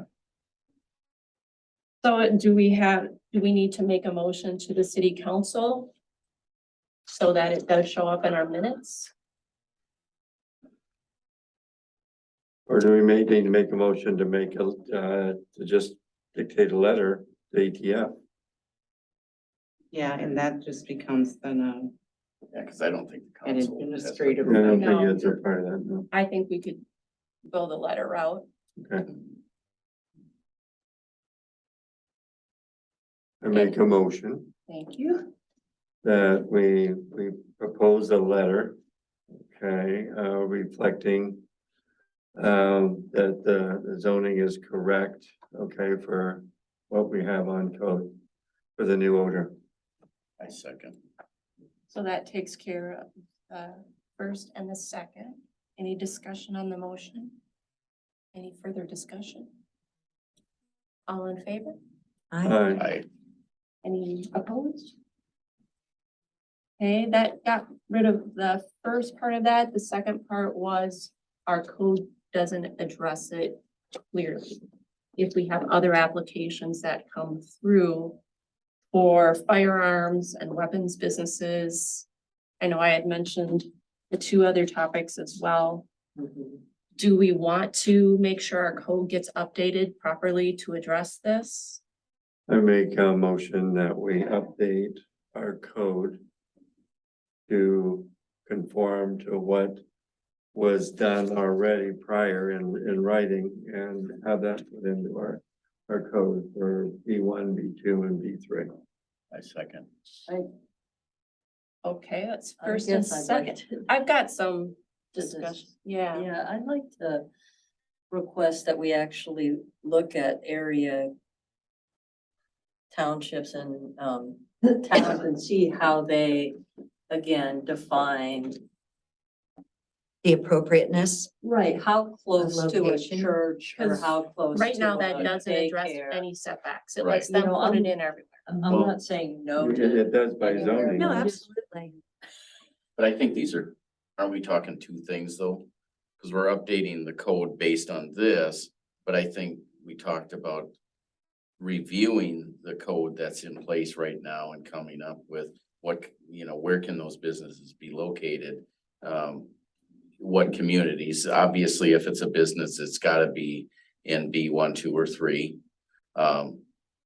So do we need to make a motion to the city council so that it does show up in our minutes? or do we need to make a motion to to just dictate a letter to ATF? Yeah, and that just becomes then yeah, because I don't think the an council. has- administrative. I don't think No. it's a part of that, no. I think we could go the letter route. Okay. I make a motion Thank you. that we propose a letter, okay, reflecting that the zoning is correct, okay, for what we have on code for the new owner. I second. So that takes care of the first and the second. Any discussion on the motion? Any further discussion? All in favor? I, Any opposed? Okay, that got rid of the first part of that. The second part was our code doesn't address it clearly. If we have other applications that come through for firearms and weapons businesses, I know I had mentioned the two other topics as well. Mhm. Do we want to make sure our code gets updated properly to address this? I make a motion that we update our code to conform to what was done already prior in writing and have that put into our code for B1, B2, and B3. I second. Okay, that's I first and guess I'd like second. I've got some discussion. Yeah. Yeah, I'd like to request that we actually look at area townships and towns and see how they, again, define. The appropriateness. Right, how close to a location. church or 'Cause how close Right to now, that a doesn't address daycare. any setbacks. It Right. lets them You know, put it I'm- in everywhere. I'm Well, not saying no It to. does by anywhere, zoning. No, but just- absolutely. But I think these aren't we talking two things though? Cause we're updating the code based on this, but I think we talked about reviewing the code that's in place right now and coming up with what, where can those businesses be located? What communities? Obviously, if it's a business, it's gotta be in B1, 2, or 3.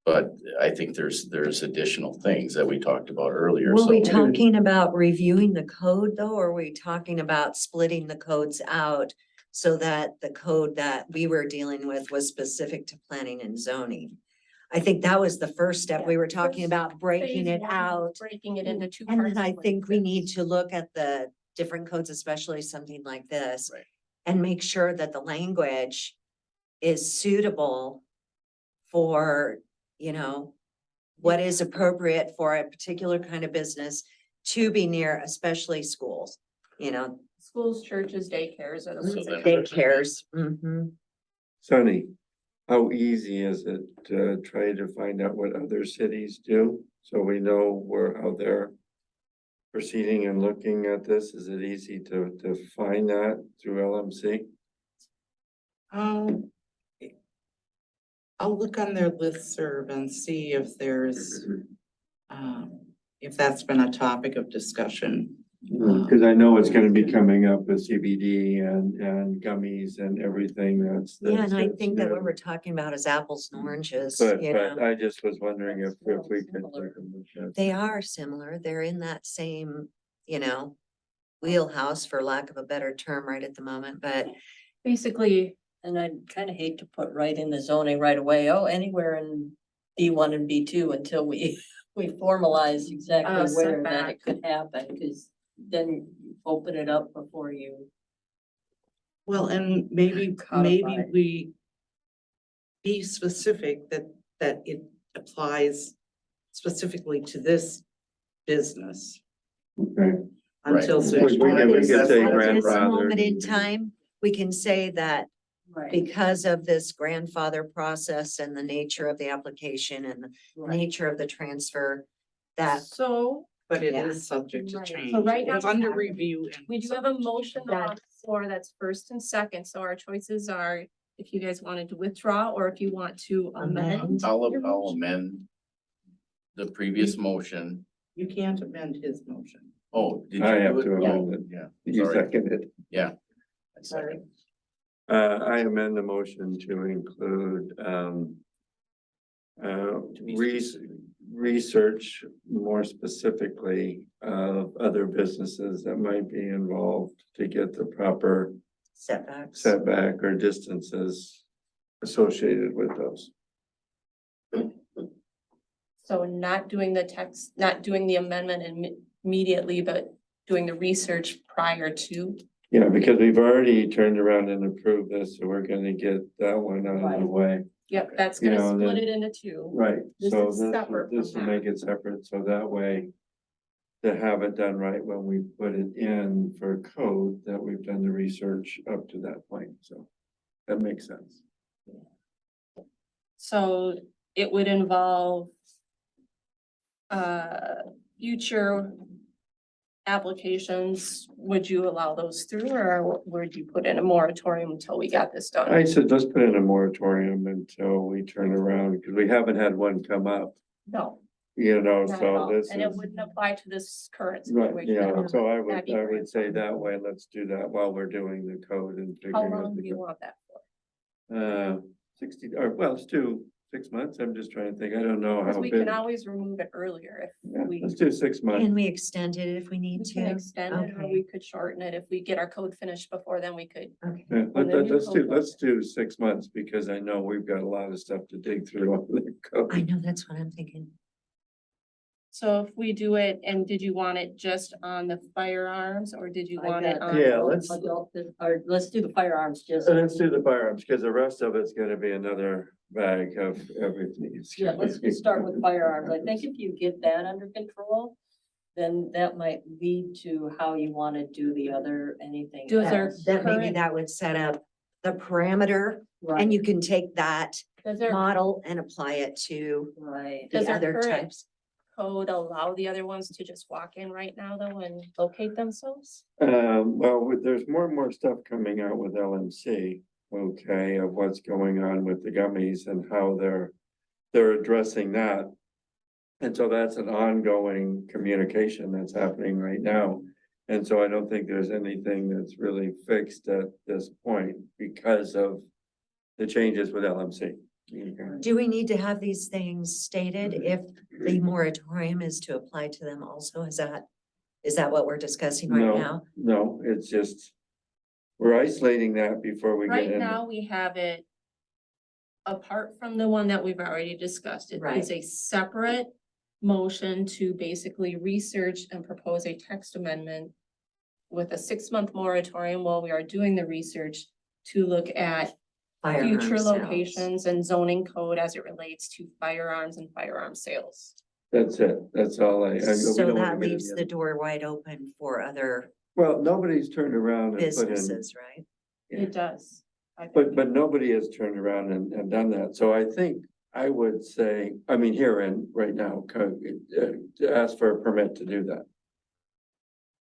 But I think there's additional things that we talked about earlier, Were so. we talking about reviewing the code though, or were we talking about splitting the codes out? So that the code that we were dealing with was specific to planning and zoning? I think that was the first step. We were talking about breaking Phase it one, out. Breaking it into two And parts. then I of what think we exists. need to look at the different codes, especially something like this. Right. And make sure that the language is suitable for, what is appropriate for a particular kind of business to be near, especially schools, Schools, churches, daycares are the So ones then- that. daycares. Mhm. Sonny, how easy is it to try to find out what other cities do? So we know how they're proceeding and looking at this. Is it easy to find that through LMC? I'll look on their listserv and see if there's, if that's been a topic of discussion. Cause I know it's gonna be coming up with CBD and gummies and everything Yeah, and I that's think that what new. we're talking about is apples and oranges, But I just was wondering if we could. They are similar. They're in that same, wheelhouse, for lack of a better term, right at the moment, but Basically, And I'd kind of hate to put right in the zoning right away, anywhere in B1 and B2 until we formalize exactly where that it could happen, because then you open it up before you. Well, and maybe Codified. we be specific that it applies specifically to this business Okay, until Right. such We can- time. we can say at this grandfather. moment in time, we can say that Right. because of this grandfather process and the nature of the application and the nature of the transfer, that so But it Yeah. is subject to Right. So change. right now It's we under have- review. and we do have a motion on the floor that's first and second, so our choices are if you guys wanted to withdraw or if you want to amend. I'll your motion. amend the previous motion. You can't amend his motion. Oh, did you? I have do it? to amend it. Yeah. You Sorry. seconded. Yeah. I second. I amend the motion to include, research more specifically of other businesses that might be involved to get the proper setbacks. setback or distances associated with those. So not doing the text, not doing the amendment immediately, but doing the research prior to. Yeah, because we've already turned around and approved this, so we're gonna get that one out of the Right. way. Yep, that's You gonna know, split then- it into two. Right, This so is separate from this will that. make it separate, so that way to have it done right when we put it in for code, that we've done the research up to that point, so that makes sense. So it would involve future applications. Would you allow those through, or would you put in a moratorium until we got this done? I said, let's put in a moratorium until we turn around, because we haven't had one come up, No, so not at all. this And it is. wouldn't apply to this current Right, situation. yeah, so I That'd be would great. say that way, let's do that while we're doing the code and How figuring out long do the you code. want that for? 60, or well, let's do 6 months, I'm just trying to think, I don't know Because how we big. can always remove it earlier Yeah, if we. let's do 6 months. Can we extend it if we need We can to? extend it, or Okay. we could shorten it. If we get our code finished before then, we could. Okay. Yeah, when the new let's code let's goes do 6 months, because I know we've got a lot of stuff to dig through on the I code. know, that's what I'm thinking. So if we do it, and did you want it just on the firearms or did you I want it got on? that. Yeah, let's- Or let's do the firearms just. Let's do the firearms, because the rest of it's gonna be another bag of everything. Yeah, let's just start with firearms. I think if you get that under control, then that might lead to how you want to do the other, anything Does our- else. That maybe Current- that would set up the parameter Right, and you can take that Does our model and apply it to right. Does the our other current- types. code allow the other ones to just walk in right now though and locate themselves? There's more and more stuff coming out with LMC, okay, of what's going on with the gummies and how they're addressing that. And so that's an ongoing communication that's happening right now. And so I don't think there's anything that's really fixed at this point because of the changes with LMC. Okay. Do we need to have these things stated if the moratorium is to apply to them also? Is that what we're discussing right No, now? no, it's just, we're isolating that before we get Right in. now, we have it apart from the one that we've already discussed. It Right. is a separate motion to basically research and propose a text amendment with a 6-month moratorium while we are doing the research to look at Firearm future sales. locations and zoning code as it relates to firearms and firearm sales. That's it, that's all we So don't wanna that get in leaves the other- door wide open for other Well, nobody's turned around and put in, businesses, right? Yeah. It does. I but, think. but nobody has turned around and done that. So I think I would say, I mean, here and right now, to ask for a permit to do that.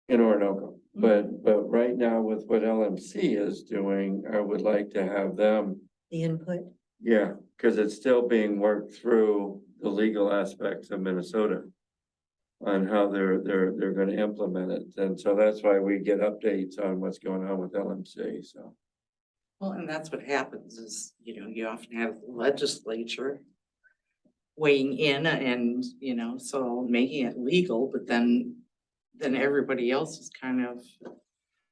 In Orinoco, but right now with what LMC is doing, I would like to have them, The input. yeah, because it's still being worked through the legal aspects of Minnesota. On how they're gonna implement it, and so that's why we get updates on what's going on with LMC, so. Well, and that's what happens is, you often have the legislature weighing in and, so making it legal, but then everybody else is kind of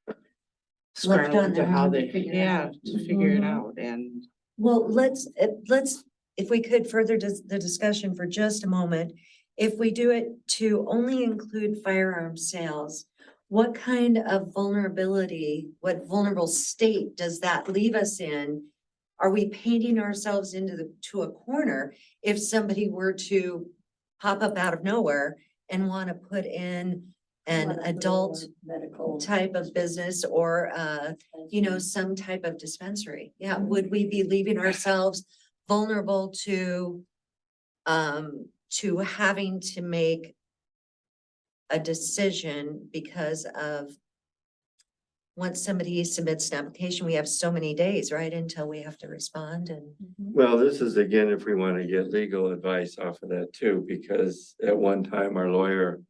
Left scrambling on to their how own to they, figure it yeah, out. to figure it Mhm. out and. Well, let's, if we could further the discussion for just a moment. If we do it to only include firearm sales, what kind of vulnerability, what vulnerable state does that leave us in? Are we painting ourselves to a corner if somebody were to pop up out of nowhere and want to put in an Wanna put adult more medical. type of business or, some type of dispensary? Yeah, Mhm. would we be leaving ourselves vulnerable to having to make a decision because of once somebody submits an application, we have so many days, right, until we have to respond and. Well, this is again, if we want to get legal advice off of that too, because at one time our lawyer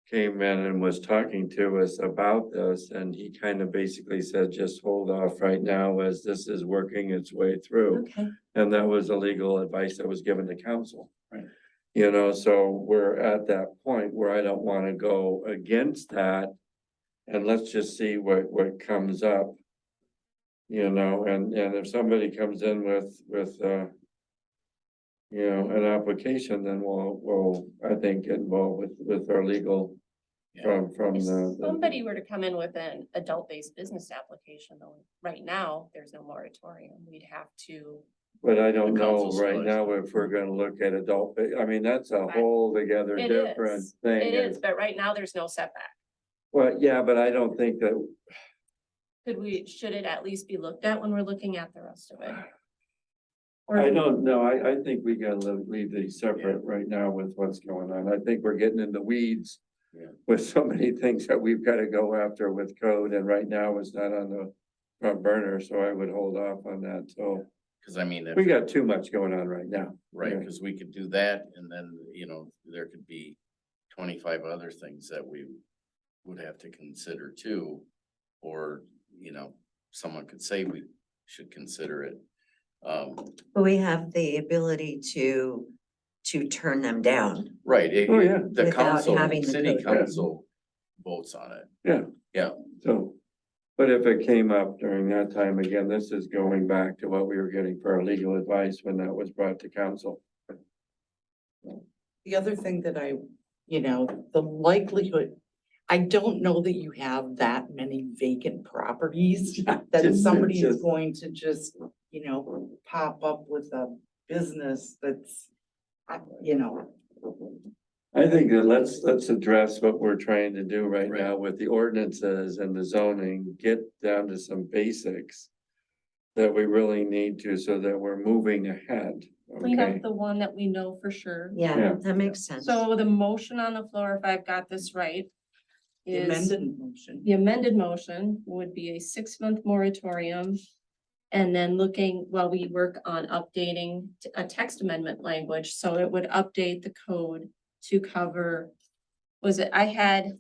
came in and was talking to us about this, and he kind of basically said, just hold off right now as this is working its way through. Okay. And that was the legal advice that was given to council. Right. So we're at that point where I don't want to go against that. And let's just see what comes up. And if somebody comes in with an application, then we'll, I think, get involved with our legal Yeah. from If the. somebody were to come in with an adult-based business application, though, right now, there's no moratorium. We'd have to. But I don't The know council right still now has- if we're gonna look at adult, I mean, that's a whole together It different is. thing. It is, but right now, there's no setback. Well, yeah, but I don't think that, Should it at least be looked at when we're looking at the rest of it? I don't know, I think we gotta leave these separate right now with what's going on. I think we're getting in the weeds. Yeah. With so many things that we've gotta go after with code, and right now it's not on the front burner, so I would hold off on that, so. Cause I mean, We if, got too much going on right now. right, yeah. cause we could do that and then, there could be 25 other things that we would have to consider too. Or, someone could say we should consider it. But we have the ability to turn them down. Right, Oh, yeah. the Without council, having the city code. council votes on it. So, but if it came up during that time, again, this is going back to what we were getting for our legal advice when that was brought to council. The other thing that the likelihood, I don't know that you have that many vacant properties that Just- somebody is just- going to just, pop up with a business that's, you know. I think that let's address what we're trying to do right Right. now with the ordinances and the zoning, get down to some basics that we really need to, so that we're moving ahead, Clean okay? up the one that we know for sure. Yeah. Yeah, that makes sense. So the motion on the floor, if I've got this right, The is amended motion. the amended motion would be a 6-month moratorium. And then looking while we work on updating a text amendment language, so it would update the code to cover. I had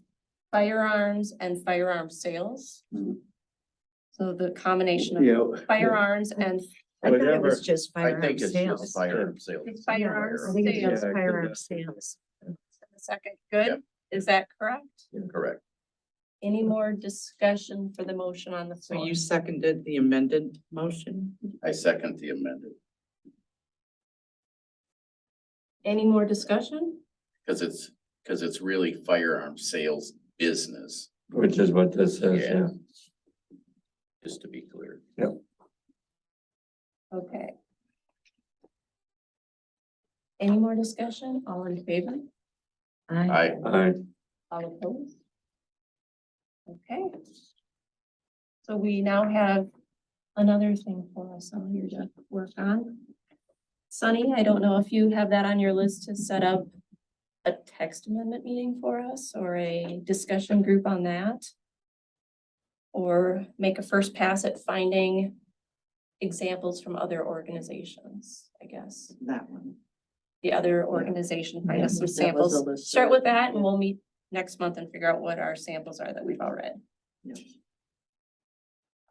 firearms and firearm sales. Mhm. So the combination of Yeah. firearms and I thought it whatever. was just I firearm think it's just sales. firearm sales. It's firearms I think it's sales. just Yeah, 'cause firearm that's- sales. A second, good, is that correct? Correct. Any more discussion for the motion on the So floor? you seconded the amended motion? I second the amended, Any more discussion? because it's really firearm sales business, Which is what this says, yeah. just to be clear. Okay. Any more discussion? All in favor? I, All opposed? Okay. So we now have another thing for us on here to work on. Sunny, I don't know if you have that on your list to set up a text amendment meeting for us or a discussion group on that. Or make a first pass at finding examples from other organizations, I guess. That one. The other organization, find us some That was a samples. list. Start with that and we'll meet next month and figure out what our samples are that we've all read. Yeah.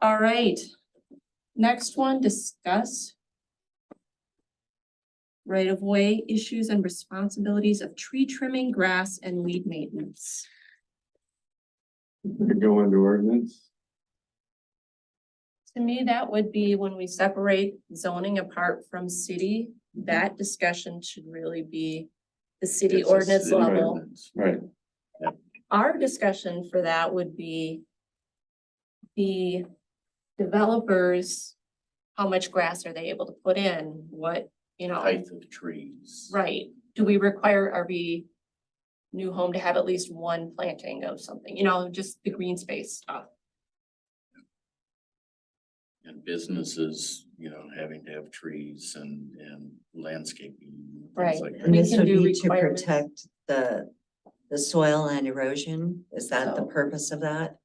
All right. Next one, discuss right-of-way issues and responsibilities of tree trimming, grass, and weed maintenance. We go into ordinance. To me, that would be when we separate zoning apart from city, that discussion should really be the city It's a ordinance city level. ordinance. Right. Our discussion for that would be the developers, how much grass are they able to put in? What, Height of trees. right? Do we require every new home to have at least one planting of something, just the green space stuff? And businesses, having to have trees and landscaping. Right. Things like And We that. this can would do be to requirements. protect the soil and erosion. Is that the So- purpose of that?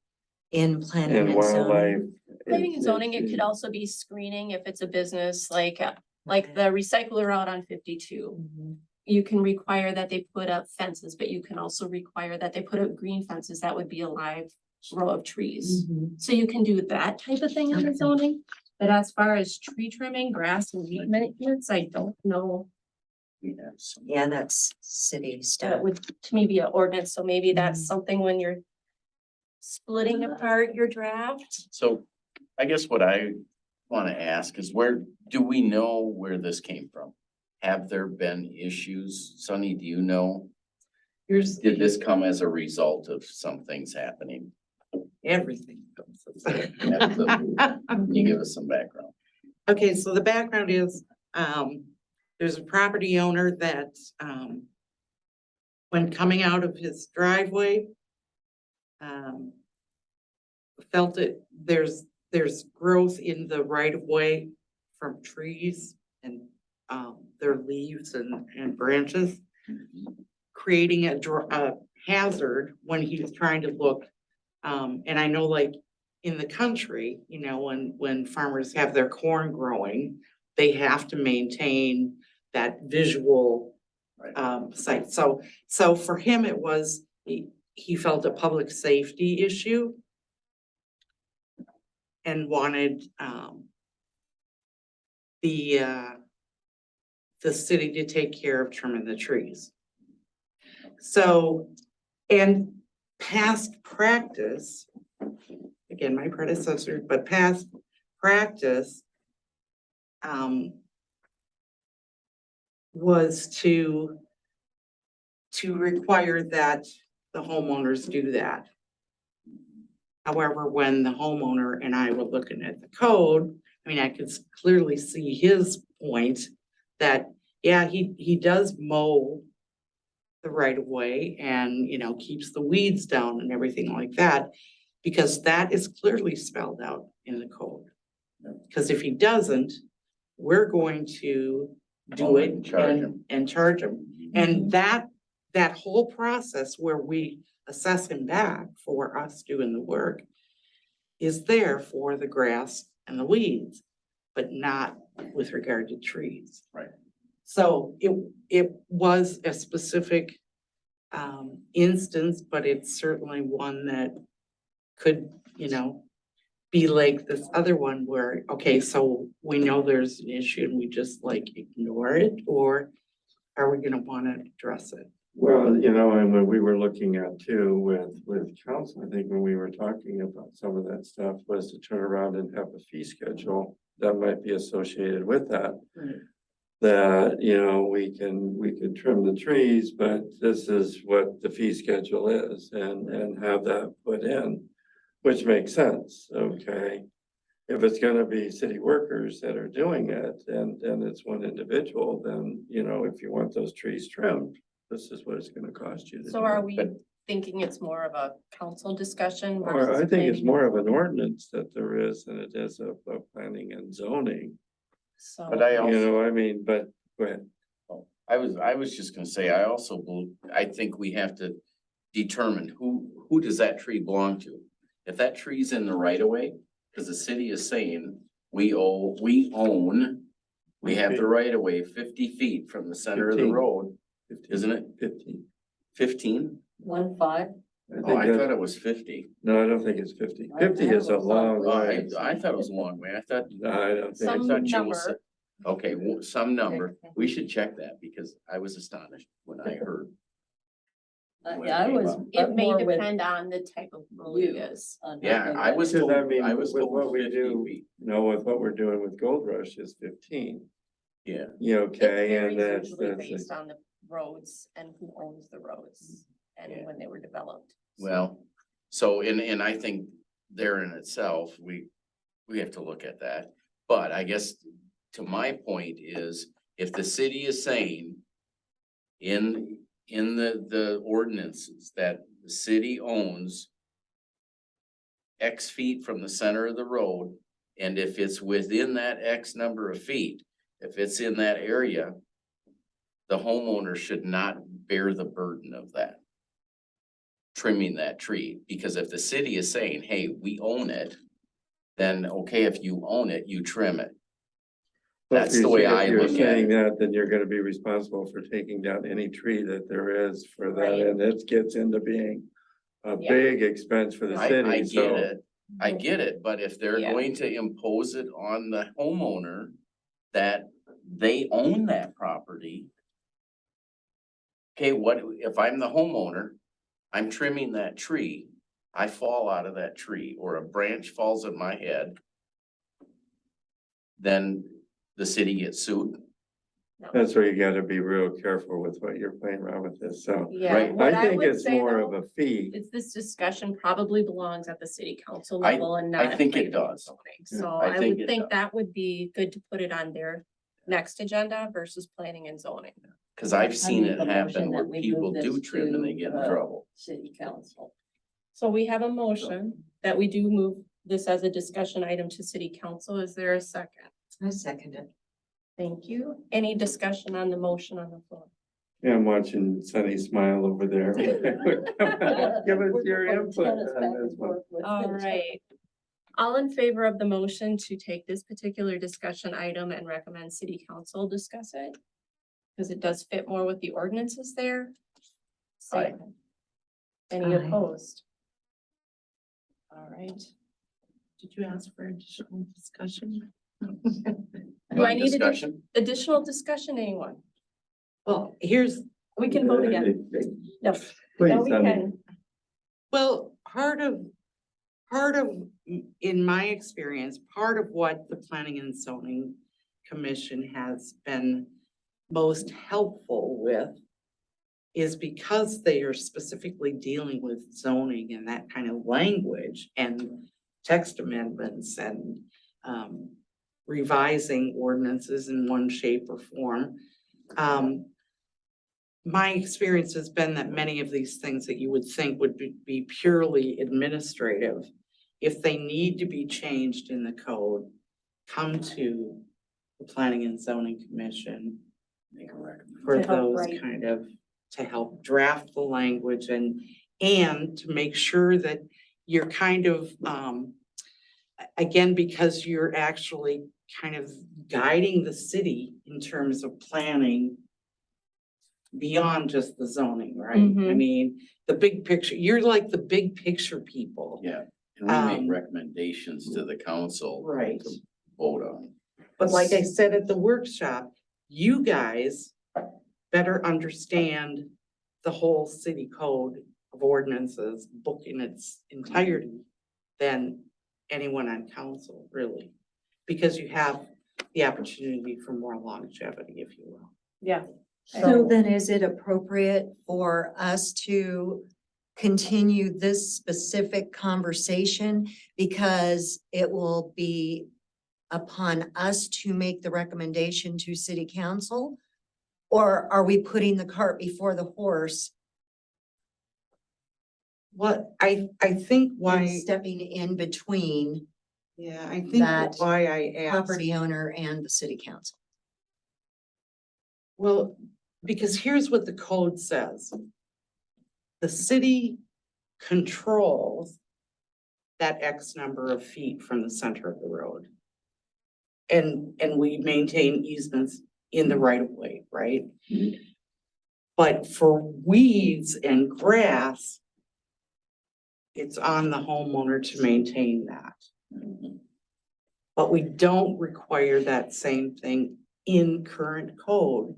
In planning And and wildlife. zoning? Planning and zoning, it could also be screening if it's a business, like the recycler out on 52. Mhm. You can require that they put up fences, but you can also require that they put up green fences. That would be a live row of trees. Mhm. So you can do that type of thing in the Okay. zoning. But as far as tree trimming, grass and weed maintenance, I don't know. We have some. Yeah, that's city That stuff. would, to me, be an ordinance. So maybe that's Mhm. something when you're splitting apart your draft. So I guess what I want to ask is do we know where this came from? Have there been issues? Sunny, do you know? Here's Did this come as a result of some things happening? everything. Can you give us some background? Okay, so the background is, there's a property owner that, when coming out of his driveway, felt it, there's growth in the right of way from trees and, their leaves and branches, creating a hazard when he was trying to look. And I know like in the country, when farmers have their corn growing, they have to maintain that visual site. So for him, it was, he felt a public safety issue and wanted the city to take care of trimming the trees. So, and past practice, again, my predecessor, but past practice was to to require that the homeowners do that. However, when the homeowner and I were looking at the code, I mean, I could clearly see his point that, yeah, he does mow the right of way and, you know, keeps the weeds down and everything like that, because that is clearly spelled out in the code. Because if he doesn't, we're going to do Oh, it and charge him. and charge him. And that whole process where we assess him back for us doing the work is there for the grass and the weeds, but not with regard to trees. Right. So it was a specific instance, but it's certainly one that could, you know, be like this other one where, okay, so we know there's an issue and we just like ignore it, or are we gonna wanna address it? Well, you know, and when we were looking at too with council, I think when we were talking about some of that stuff was to turn around and have a fee schedule that might be associated with that. Right. That, you know, we could trim the trees, but this is what the fee schedule is and have that put in, which makes sense, okay? If it's gonna be city workers that are doing it and it's one individual, then, you know, if you want those trees trimmed, this is what it's gonna cost you to do. So are we But- thinking it's more of a council discussion? Or versus I think it's planning more and of an zoning? ordinance that there is than it is of planning and zoning, So. But I you also, know, I mean, but, go ahead. I was just gonna say, I think we have to determine who does that tree belong to? If that tree's in the right of way, because the city is saying, we have the right of way 50 feet from the center of the 15. road, 15, isn't it? 15. 15? 1-5. I Oh, think I that's, thought it was 50. no, I don't think it's 50. I 50 is a thought it was long Oh, way. I thought it was a long way. I thought. No, I don't think. I Some thought Jill number. said- Okay, some number. We should check that because I was astonished when I heard. when Yeah, I came was. up. It may more with depend on the type of road it you. is. Yeah, I was Because told, I mean, I was with told what we 50 do- feet. You know, with what we're doing with Gold Rush is 15. Yeah, You It okay, and varies that's, usually that's, based on the roads and who owns the roads Yeah. and when they were developed. well, so, and I think there in itself, we have to look at that. But I guess to my point is, if the city is saying in the ordinances that the city owns X feet from the center of the road, and if it's within that X number of feet, if it's in that area, the homeowner should not bear the burden of that. Trimming that tree, because if the city is saying, hey, we own it, then okay, if you own it, you trim it. That's the way I if you're look at saying it. that, then you're gonna be responsible for taking down any tree that there is for that, Right. and it gets into being a Yeah. big expense for the I city, get so. it, I get it, but if they're Yeah. going to impose it on the homeowner that they own that property. Okay, what, if I'm the homeowner, I'm trimming that tree, I fall out of that tree, or a branch falls on my head. Then the city gets sued, That's where you gotta be real careful with what you're playing around with this, so. Yeah, Right. what I I think would it's say more though, of a fee. is this discussion probably belongs at the city council I- level and I not. at think it planning and does. zoning. Yeah, So I I think would it think does. that would be good to put it on their next agenda versus planning and zoning. cause I've seen make it a motion happen where that we people move do this trim and they to, get in trouble. City council. So we have a motion that we do move this as a discussion item to city council. Is there a second? I second it. Thank you. Any discussion on the motion on the floor? Yeah, I'm watching Sunny smile over there. Give us your input on this one. All right. All in favor of the motion to take this particular discussion item and recommend city council discuss it? Because it does fit more with the ordinances there. Say Aye. aye. Any Aye. opposed? All right. Did you ask for additional discussion? Do I need Discussion? additional discussion, anyone? Well, here's, We can vote again. No, no, Please, we Sunny. can. well, in my experience, part of what the Planning and Zoning Commission has been most helpful with is because they are specifically dealing with zoning and that kind of language and text amendments and revising ordinances in one shape or form. My experience has been that many of these things that you would think would be purely administrative, if they need to be changed in the code, come to the Planning and Zoning Commission Make a recommendation. for To help those write. kind of, to help draft the language and to make sure that you're kind of, again, because you're actually kind of guiding the city in terms of planning beyond just the zoning, right? I Mhm. mean, the big picture, you're like the big picture people. Yeah, and we Um, make recommendations to the council Right. to vote on. But like I said at the workshop, you guys better understand the whole city code of ordinances book in its entirety than anyone on council, really. Because you have the opportunity for more longevity, if you will. Yeah. So then is it appropriate for us to continue this specific conversation? Because it will be upon us to make the recommendation to city council? Or are we putting the cart before the horse What I think and why, stepping in between yeah, I think that why I asked. property owner and the city council? Well, because here's what the code says. The city controls that X number of feet from the center of the road. And we maintain easements in the right of way, right? But for weeds and grass, it's on the homeowner to maintain that. But we don't require that same thing in current code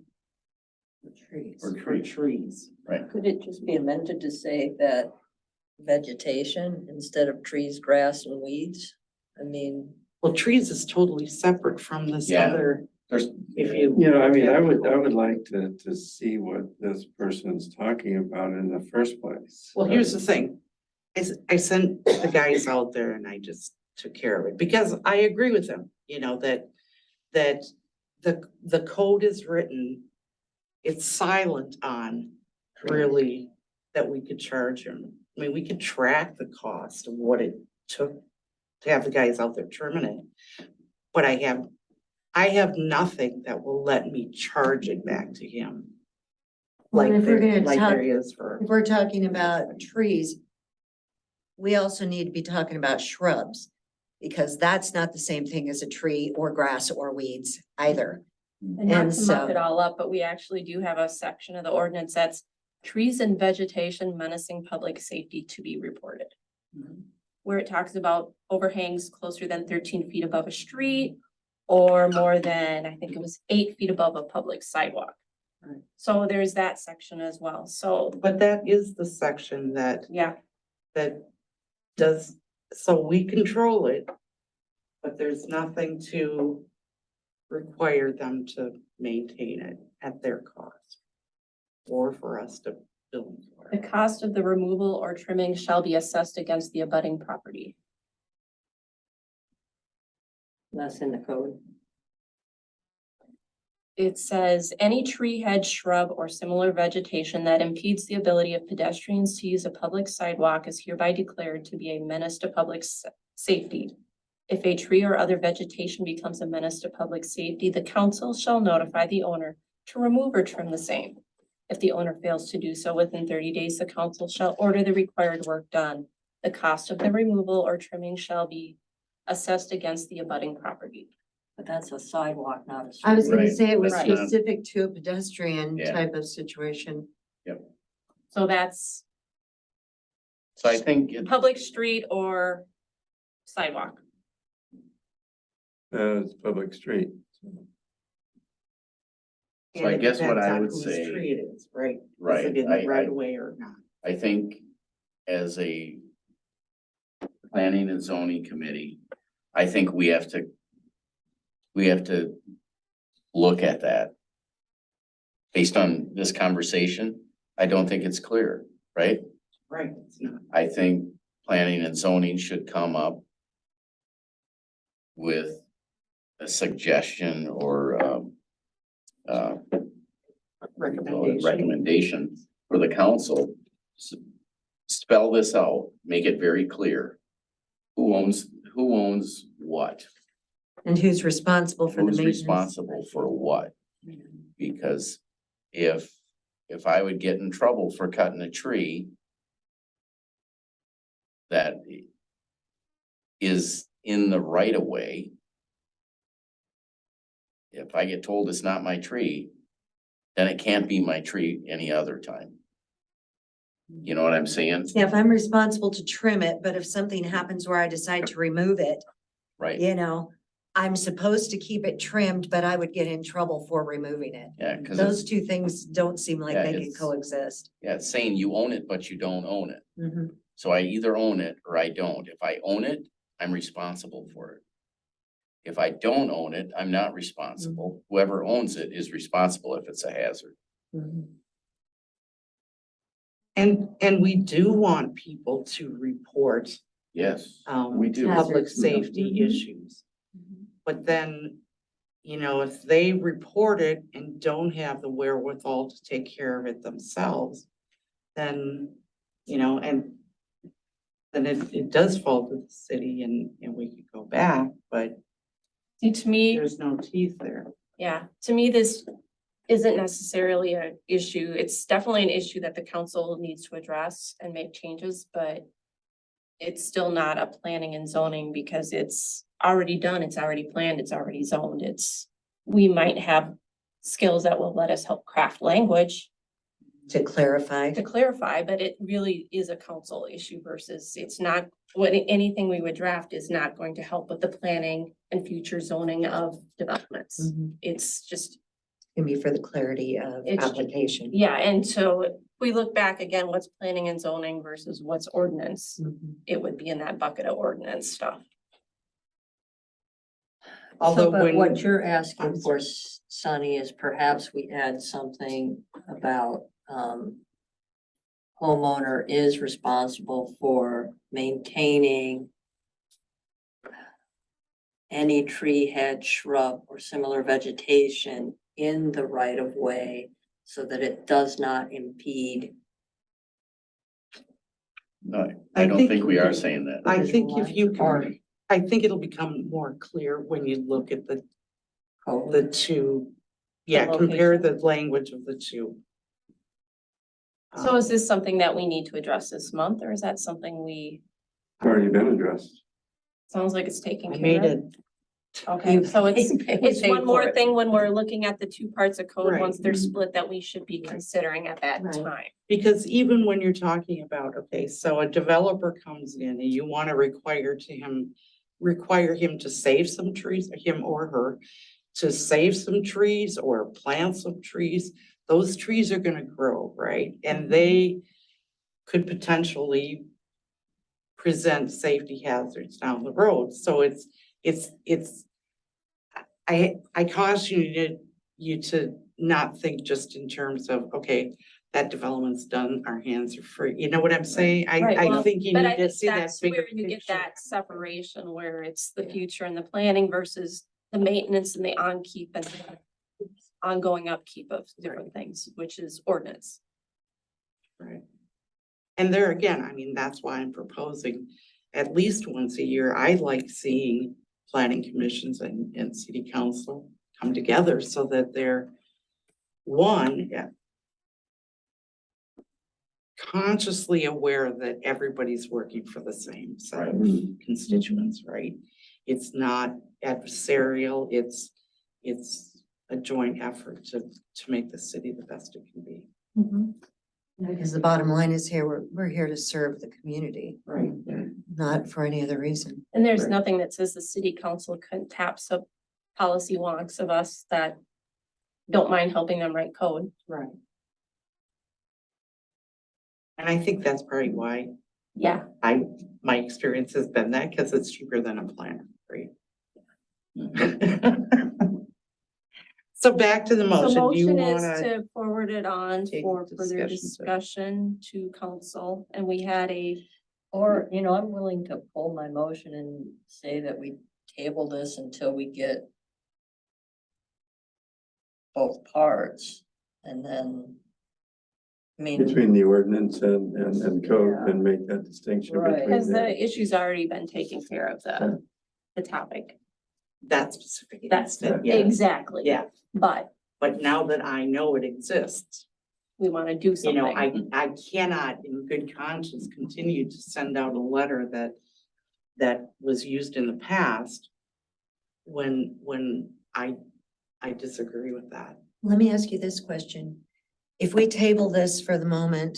Trees. Or for trees. Could it just be amended to say that vegetation instead of trees, grass and weeds? I mean, Well, trees is totally separate from this Yeah. other, There's, if you. You know, I mean, I would like to see what this person's talking about in the first place. Well, here's the thing. I sent the guys out there and I just took care of it because I agree with them, you know, that the code is written. It's silent on really that we could charge him. I mean, we could track the cost of what it took to have the guys out there trimming it. But I have nothing that will let me charge it back to him. Well, Like if we're there, gonna like talk- there is for. If we're talking about trees, we also need to be talking about shrubs, because that's not the same thing as a tree or grass or weeds either. And not And to muck it so- all up, but we actually do have a section of the ordinance that's trees and vegetation menacing public safety to be reported. Where it talks about overhangs closer than 13 feet above a street or more than, I think it was 8 feet above a public sidewalk. Right. So there's that section as well. So, But that is the section that yeah, does, so we control it. But there's nothing to require them to maintain it at their cost. Or for us to bill them for the it. cost of the removal or trimming shall be assessed against the abutting property. that's in the code. It says, any tree, hedge, shrub, or similar vegetation that impedes the ability of pedestrians to use a public sidewalk is hereby declared to be a menace to public safety. If a tree or other vegetation becomes a menace to public safety, the council shall notify the owner to remove or trim the same. If the owner fails to do so within 30 days, the council shall order the required work done. The cost of the removal or trimming shall be assessed against the abutting property. But that's a sidewalk, not a street. I was gonna Right, say it was that's not- specific to a pedestrian Yeah. type of situation. So that's so I think it, public street or sidewalk. It's public street. So I And it guess what depends I on would whose say- tree it is, right? Is right, it in the right of way or not? I think as a planning and zoning committee, I think we have to look at that based on this conversation I don't think it's clear, right? Right. It's not. I think planning and zoning should come up with a suggestion or, recommendation for the council. Spell this out, make it very clear. Who owns what? And who's responsible for the Who's maintenance? responsible for what? Because if I would get in trouble for cutting a tree that is in the right of way, if I get told it's not my tree, then it can't be my tree any other time. You know what I'm saying? Yeah, if I'm responsible to trim it, but if something happens where I decide to remove it, Right, you know, I'm supposed to keep it trimmed, but I would get in trouble for removing it. yeah, cause Those it's, two things don't seem like Yeah, they can it's- coexist. yeah, it's saying you own it, but you don't own it. Mhm. So I either own it or I don't. If I own it, I'm responsible for it. If I don't own it, I'm not responsible. Whoever owns it is responsible if it's a hazard. Mhm. And we do want people to report, Yes, we do. public Hazards. safety Mhm. issues. But then, you know, if they report it and don't have the wherewithal to take care of it themselves, then, you know, and then it does fall to the city and we could go back, but See, to me, there's no teeth there. yeah, to me, this isn't necessarily an issue. It's definitely an issue that the council needs to address and make changes, but it's still not a planning and zoning because it's already done, it's already planned, it's already zoned. We might have skills that will let us help craft language To clarify. to clarify, but it really is a council issue versus it's not, anything we would draft is not going to help with the planning and future zoning of developments. Mhm. It's just, Can be for the clarity of It's- application. yeah, and so if we look back again, what's planning and zoning versus what's ordinance? Mhm. It would be in that bucket of ordinance stuff. Although But when- what you're asking I'm for, Sonny, is perhaps we add something about, homeowner is responsible for maintaining any tree, hedge, shrub, or similar vegetation in the right of way so that it does not impede. No, I I don't think think we we are can- saying that. I think if you Or can, I think it'll become more clear when you look at the two. Yeah, compare the language of the two. So is this something that we need to address this month, or is that something It's already been addressed. sounds like it's taken I care made of? it, Okay, so it's paid one for more it. thing when we're looking at the two parts of code, Right. once they're split, that we should be considering at that Right. time. because even when you're talking about, okay, so a developer comes in and you want to require him to save some trees, him or her, to save some trees or plant some trees, those trees are gonna grow, right? And they could potentially present safety hazards down the road. So I caution you to not think just in terms of, okay, that development's done, our hands are free. You know what I'm saying? Right, I well, think you But need I to think see that that's bigger where you get picture. that separation, where it's the future and the planning versus the maintenance and the onkeep and the ongoing upkeep of different things, which is ordinance. Right. And there again, I mean, that's why I'm proposing at least once a year. I like seeing planning commissions and city council come together so that they're consciously aware that everybody's working for the same set of constituents, right? It's not adversarial, it's a joint effort to make the city the best it can be. Because the bottom line is we're here to serve the community, Right. not for any other reason. And there's Right. nothing that says the city council couldn't tap some policy wonks of us that don't mind helping them write code. Right. And I think that's probably why Yeah. my experience has been that, because it's cheaper than a planner, right? So back to the So motion. Do you motion is wanna, to forward it on take for further discussion discussion to council, and we had a, Or, you know, I'm willing to pull my motion and say that we table this until we get both parts, and then, I mean, Between the ordinance and code Yeah. and make that distinction Right. between because the. the issue's already been taken care of, the topic. that specific That's instance, yeah, exactly. yeah, But but now that I know it exists, we want to do you something. know, I cannot in good conscience continue to send out a letter that was used in the past when I disagree with that. Let me ask you this question. If we table this for the moment,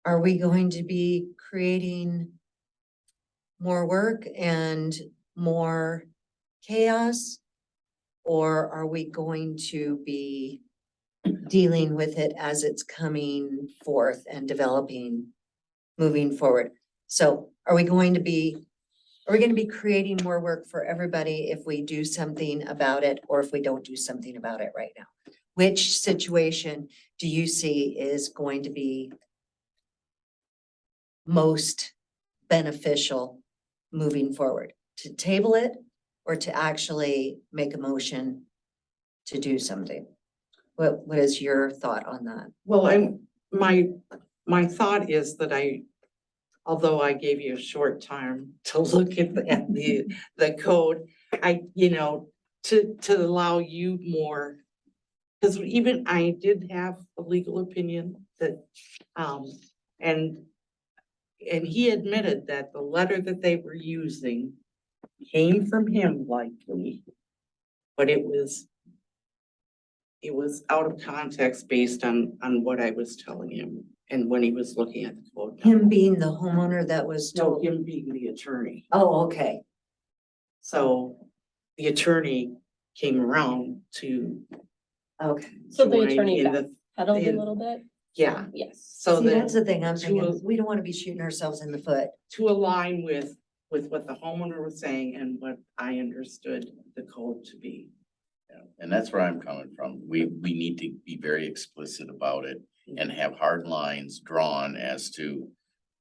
are we going to be creating more work and more chaos? Or are we going to be dealing with it as it's coming forth and developing, moving forward? So are we going to be creating more work for everybody if we do something about it, or if we don't do something about it right now? Which situation do you see is going to be most beneficial moving forward? To table it or to actually make a motion to do something? What is your thought on that? Well, my thought is that although I gave you a short time to look at the code, to allow you more. Because even I did have a legal opinion that, and he admitted that the letter that they were using came from him likely, but it was out of context based on what I was telling him and when he was looking at the code. Him being the homeowner that was No, told? him being the attorney. Oh, okay. So the attorney came around to Okay. So the join attorney in pedaled a in- little bit? yeah, Yes. so See, that's that the thing I'm to thinking, a- we don't want to be shooting ourselves in the foot. to align with what the homeowner was saying and what I understood the code to be. Yeah, and that's where I'm coming from. We need to be very explicit about it and have hard lines drawn as to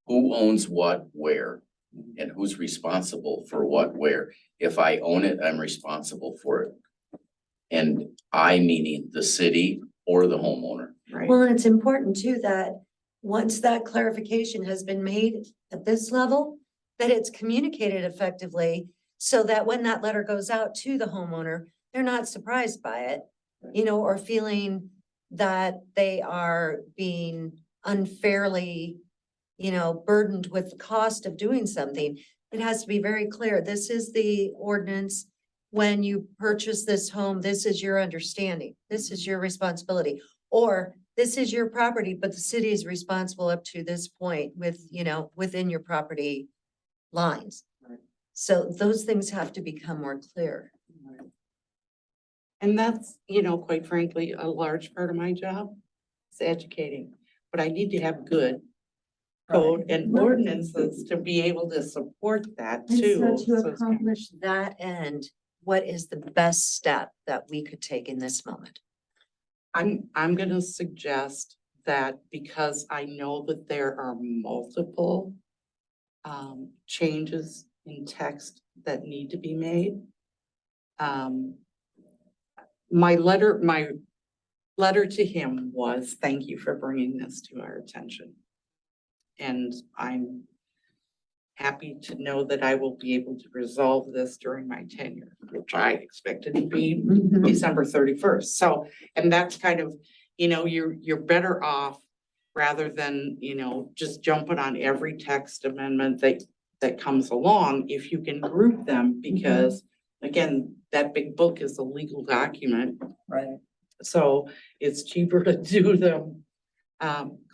who owns what, where, and who's responsible for what, where. If I own it, I'm responsible for it. And I meaning the city or the homeowner. Right. Well, and it's important too that once that clarification has been made at this level, that it's communicated effectively so that when that letter goes out to the homeowner, they're not surprised by it, or feeling that they are being unfairly, burdened with the cost of doing something. It has to be very clear. This is the ordinance. When you purchase this home, this is your understanding. This is your responsibility. Or this is your property, but the city is responsible up to this point with, within your property lines. Right. So those things have to become more clear. And that's, quite frankly, a large part of my job is educating, but I need to have good code and Right. ordinances to be able to support that And too. so to So it's kind of- accomplish that end, what is the best step that we could take in this moment? I'm gonna suggest that because I know that there are multiple changes in text that need to be made. My letter to him was, thank you for bringing this to our attention. And I'm happy to know that I will be able to resolve this during my tenure, which I expected to be December 31st. So, and that's kind of, you're better off rather than, just jumping on every text amendment that comes along, if you can group them, because again, that big book is a legal document. right, So it's cheaper to do them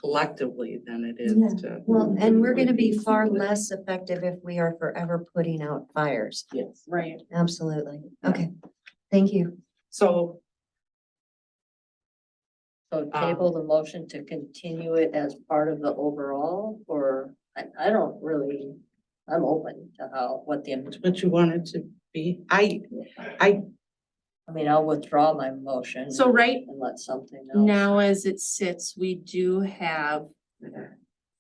collectively than it is to. Well, and we're gonna be far less effective if we are forever putting out fires. Yes. Right. Absolutely. Okay, thank you. So so table the motion to continue it as part of the overall, or I don't really, I'm open to what the. what you want it to be, I I mean, I'll withdraw my motion. So right And let something else. now, as it sits, we do have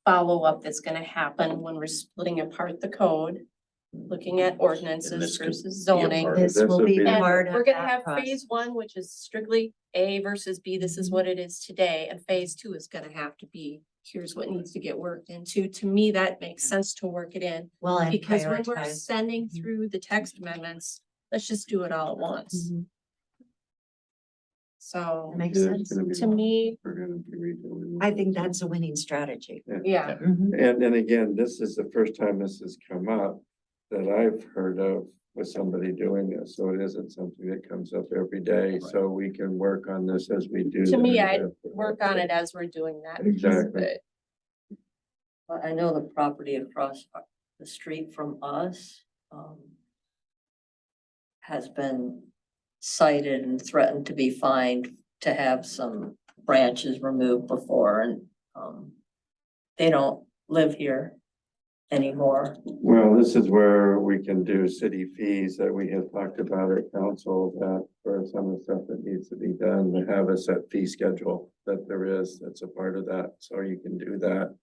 follow-up that's gonna happen when we're splitting apart the code, looking at And ordinances this could versus be a zoning. part of This This will would be be- And part of we're gonna that have process. phase one, which is strictly A versus B. This is what it is today, and phase two is gonna have to be, here's what needs to get worked into. To me, that makes sense to work it in. Well, and Because when we're prioritize. sending through the text amendments, let's just do it all at once. Mhm. So That makes Yeah, sense. it's gonna be- to me, We're gonna be redoing. I think that's a winning strategy. yeah, Mhm. And again, this is the first time this has come up that I've heard of with somebody doing this, so it isn't something that comes up every day, so we can work on this as we do. to me, that. I'd work on it as we're doing that. piece of Exactly. it. Well, I know the property across the street from us, has been cited and threatened to be fined to have some branches removed before and, they don't live here anymore. Well, this is where we can do city fees that we had talked about at council, that for some of the stuff that needs to be done, to have a set fee schedule that there is, that's a part of that, so you can do that.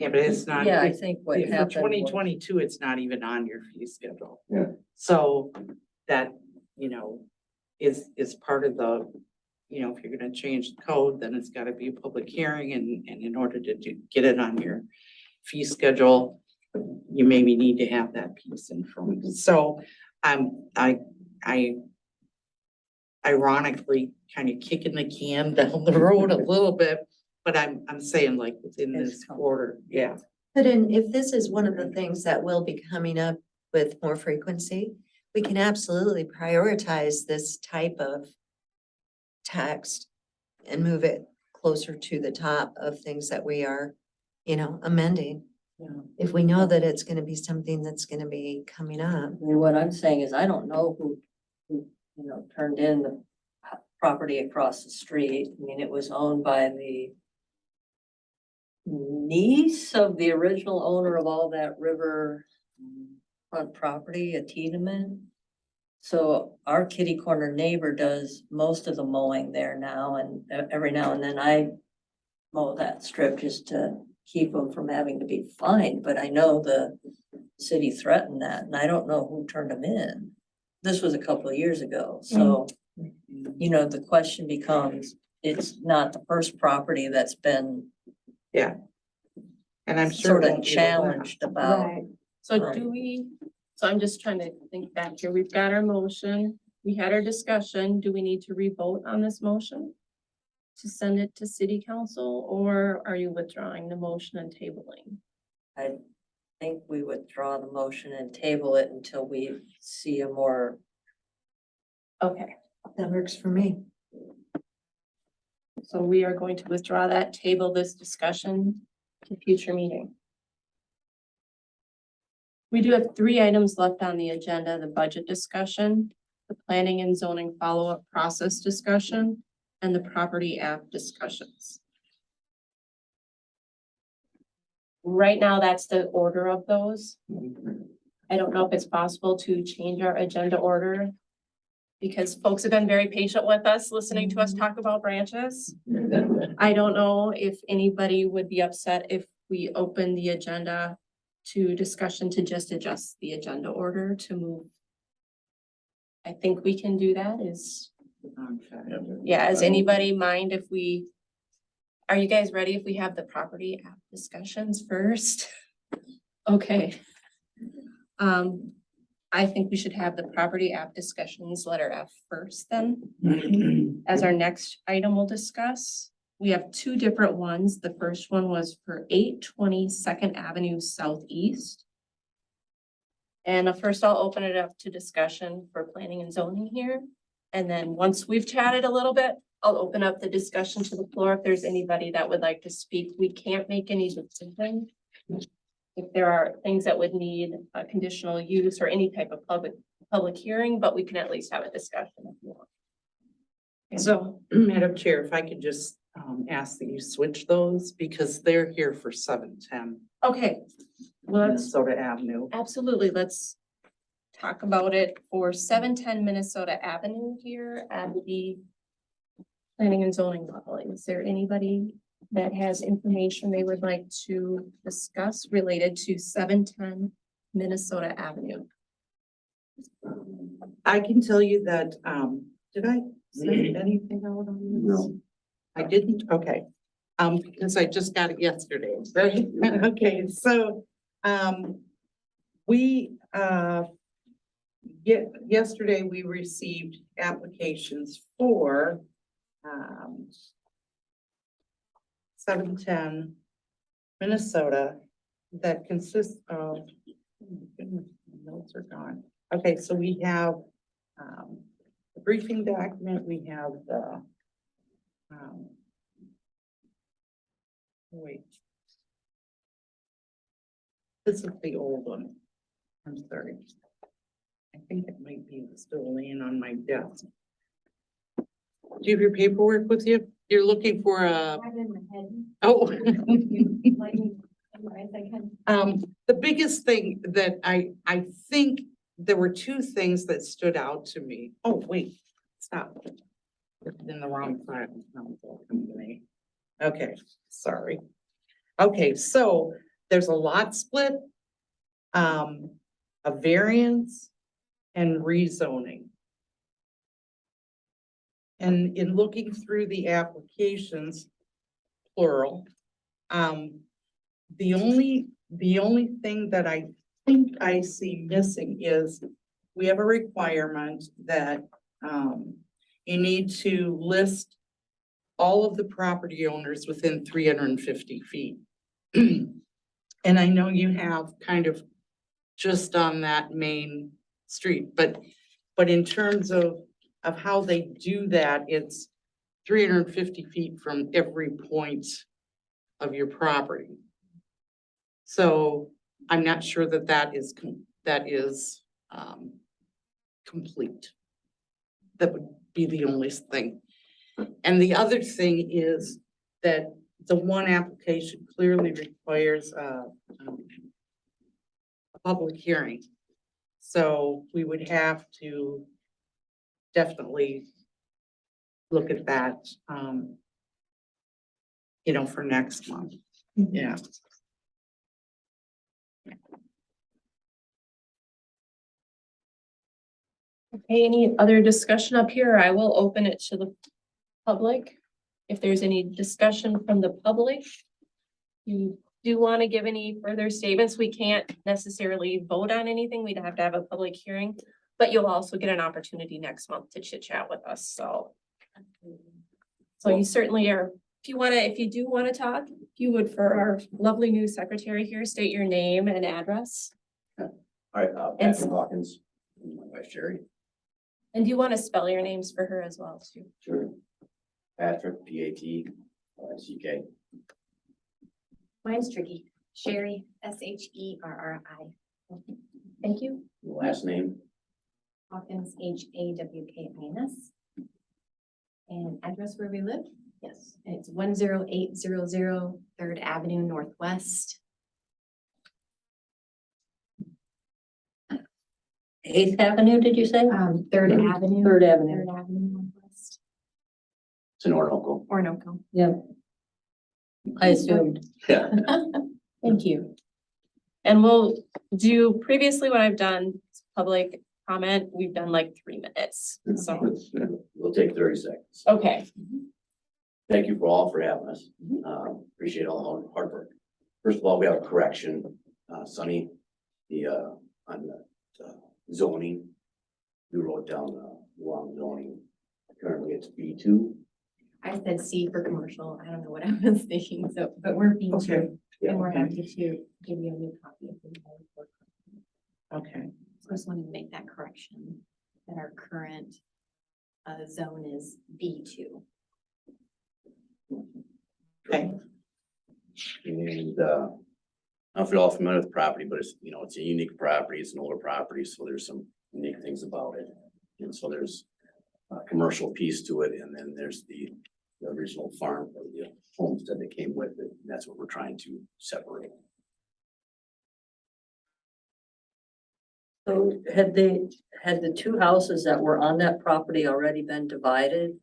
Yeah, but it's not. Yeah, I it's- think what For happened twenty was, twenty-two, it's not even on your fee schedule. Yeah. So that, is part of the, if you're gonna change the code, then it's gotta be a public hearing and in order to get it on your fee schedule, you maybe need to have that piece in front. So, I ironically kind of kicking the can down the road a little bit, but I'm saying like within It's this coming. quarter, yeah. But if this is one of the things that will be coming up with more frequency, we can absolutely prioritize this type of text and move it closer to the top of things that we are, amending. Yeah. If we know that it's gonna be something that's gonna be coming up. I mean, what I'm saying is I don't know who, turned in the property across the street. I mean, it was owned by the niece of the original owner of all that river front property, a Tiedemann. So our kitty corner neighbor does most of the mowing there now, and every now and then I mow that strip just to keep them from having to be fined, but I know the city threatened that, and I don't know who turned them in. This was a couple of years ago, so, the question becomes, it's not the first property that's been Yeah. And I'm sure. sort it of won't be the last. challenged about. So Right. do we, so I'm just trying to think back here. We've got our motion. We had our discussion. Do we need to re-vote on this motion? To send it to city council, or are you withdrawing the motion and tabling? I think we withdraw the motion and table it until we see a more, Okay, That works for me. so we are going to withdraw that, table this discussion to future meeting. We do have 3 items left on the agenda: the budget discussion, the planning and zoning follow-up process discussion, and the property app discussions. Right now, that's the order of those. I don't know if it's possible to change our agenda order, because folks have been very patient with us, listening to us talk about branches. I don't know if anybody would be upset if we open the agenda to discussion to just adjust the agenda order to move. I think we can do that. Is anybody mind if are you guys ready if we have the property app discussions first? Okay. I think we should have the property app discussions, letter F first then. As our next item we'll discuss. We have 2 different ones. The first one was for 820 Second Avenue Southeast. And first I'll open it up to discussion for planning and zoning here. And then once we've chatted a little bit, I'll open up the discussion to the floor if there's anybody that would like to speak. We can't make any decision. If there are things that would need a conditional use or any type of public hearing, but we can at least have a discussion if you want. So, Madam Chair, if I could just ask that you switch those because they're here for 710 Okay, well, Minnesota Avenue. absolutely, let's talk about it for 710 Minnesota Avenue here at the planning and zoning level. Is there anybody that has information they would like to discuss related to 710 Minnesota Avenue? I can tell you that, did I send anything out on this? No. I didn't, okay. Because I just got it yesterday, right? Okay, so, we, yesterday we received applications for, 710 Minnesota that consists of, oh my goodness, my notes are gone. Okay, so we have, the briefing document, we have the, wait. This is the old one. I'm sorry. I think it might be still laying on my desk. Do you have your paperwork with you? You're looking for a, oh. The biggest thing that I think there were two things that stood out to me. Oh, wait, stop. It's in the wrong file. No, it's all coming to me. Okay, sorry. Okay, so there's a lot split, a variance and rezoning. And in looking through the applications, plural, the only thing that I think I see missing is we have a requirement that, you need to list all of the property owners within 350 feet. And I know you have kind of just on that main street, but in terms of how they do that, it's 350 feet from every point of your property. So I'm not sure that that is complete. That would be the only thing. And the other thing is that the one application clearly requires a public hearing. So we would have to definitely look at that, for next month. Yeah. Okay, any other discussion up here? I will open it to the public. If there's any discussion from the public, you do want to give any further statements, we can't necessarily vote on anything. We'd have to have a public hearing, but you'll also get an opportunity next month to chit chat with us, so. So you certainly are, if you do want to talk, if you would, for our lovely new secretary here, state your name and address. All right, And- Patrick Hawkins, and my wife Sherry. And do you want to spell your names for her as well too? Sure. Patrick, P-A-T-R-I-C-K. Mine's tricky. Sherry, S-H-E-R-R-I. Thank you. Last name, Hawkins, H-A-W-K-I-N-S. And address where we live? Yes. It's 10800 3rd Avenue Northwest. 8th Avenue, did you say? 3rd Avenue. 3rd Avenue. 3rd Avenue Northwest. it's in Orinoco. Orinoco. Yep. I assumed. Yeah. Thank you. And we'll do previously what I've done, public comment, we've done like 3 minutes, so, We'll take 30 seconds. okay. Thank you for having us. Appreciate all the hard work. First of all, we have a correction, Sunny, on the zoning. We wrote down the wrong zoning. Currently it's B2. I said C for commercial. I don't know what I was thinking, so, but we're B2. Okay. Yeah. And we're happy to give you a new copy of the. Okay. So I just wanted to make that correction, that our current zone is B2. Okay. And, I don't know if you're all familiar with the property, but it's a unique property. It's an older property, so there's some unique things about it. And so there's a commercial piece to it, and then there's the original farm or the homestead that came with it. And that's what we're trying to separate. So had the two houses that were on that property already been divided?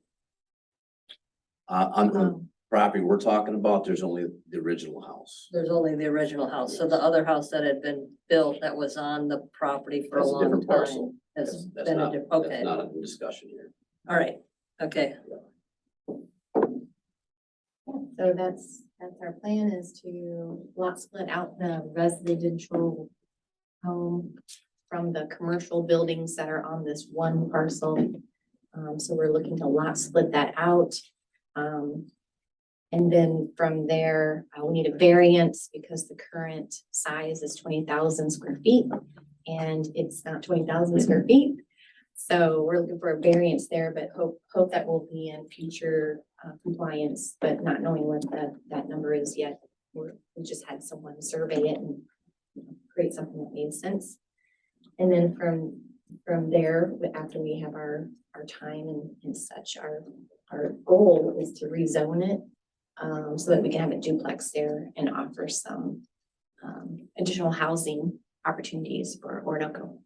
On the property we're talking about, there's only the original house. There's only the original house, so the other house that had been built that was on the property for a That's a long different time. parcel. Has That's been a not, different, that's okay, not a discussion here. all right, okay. So that's our plan is to lot split out the residential home from the commercial buildings that are on this one parcel. So we're looking to lot split that out. And then from there, we need a variance because the current size is 20,000 square feet. And it's not 20,000 square feet. So we're looking for a variance there, but hope that will be in future compliance, but not knowing what that number is yet. We just had someone survey it and create something that made sense. And then from there, after we have our time and such, our goal is to rezone it so that we can have a duplex there and offer some additional housing opportunities for Orinoco.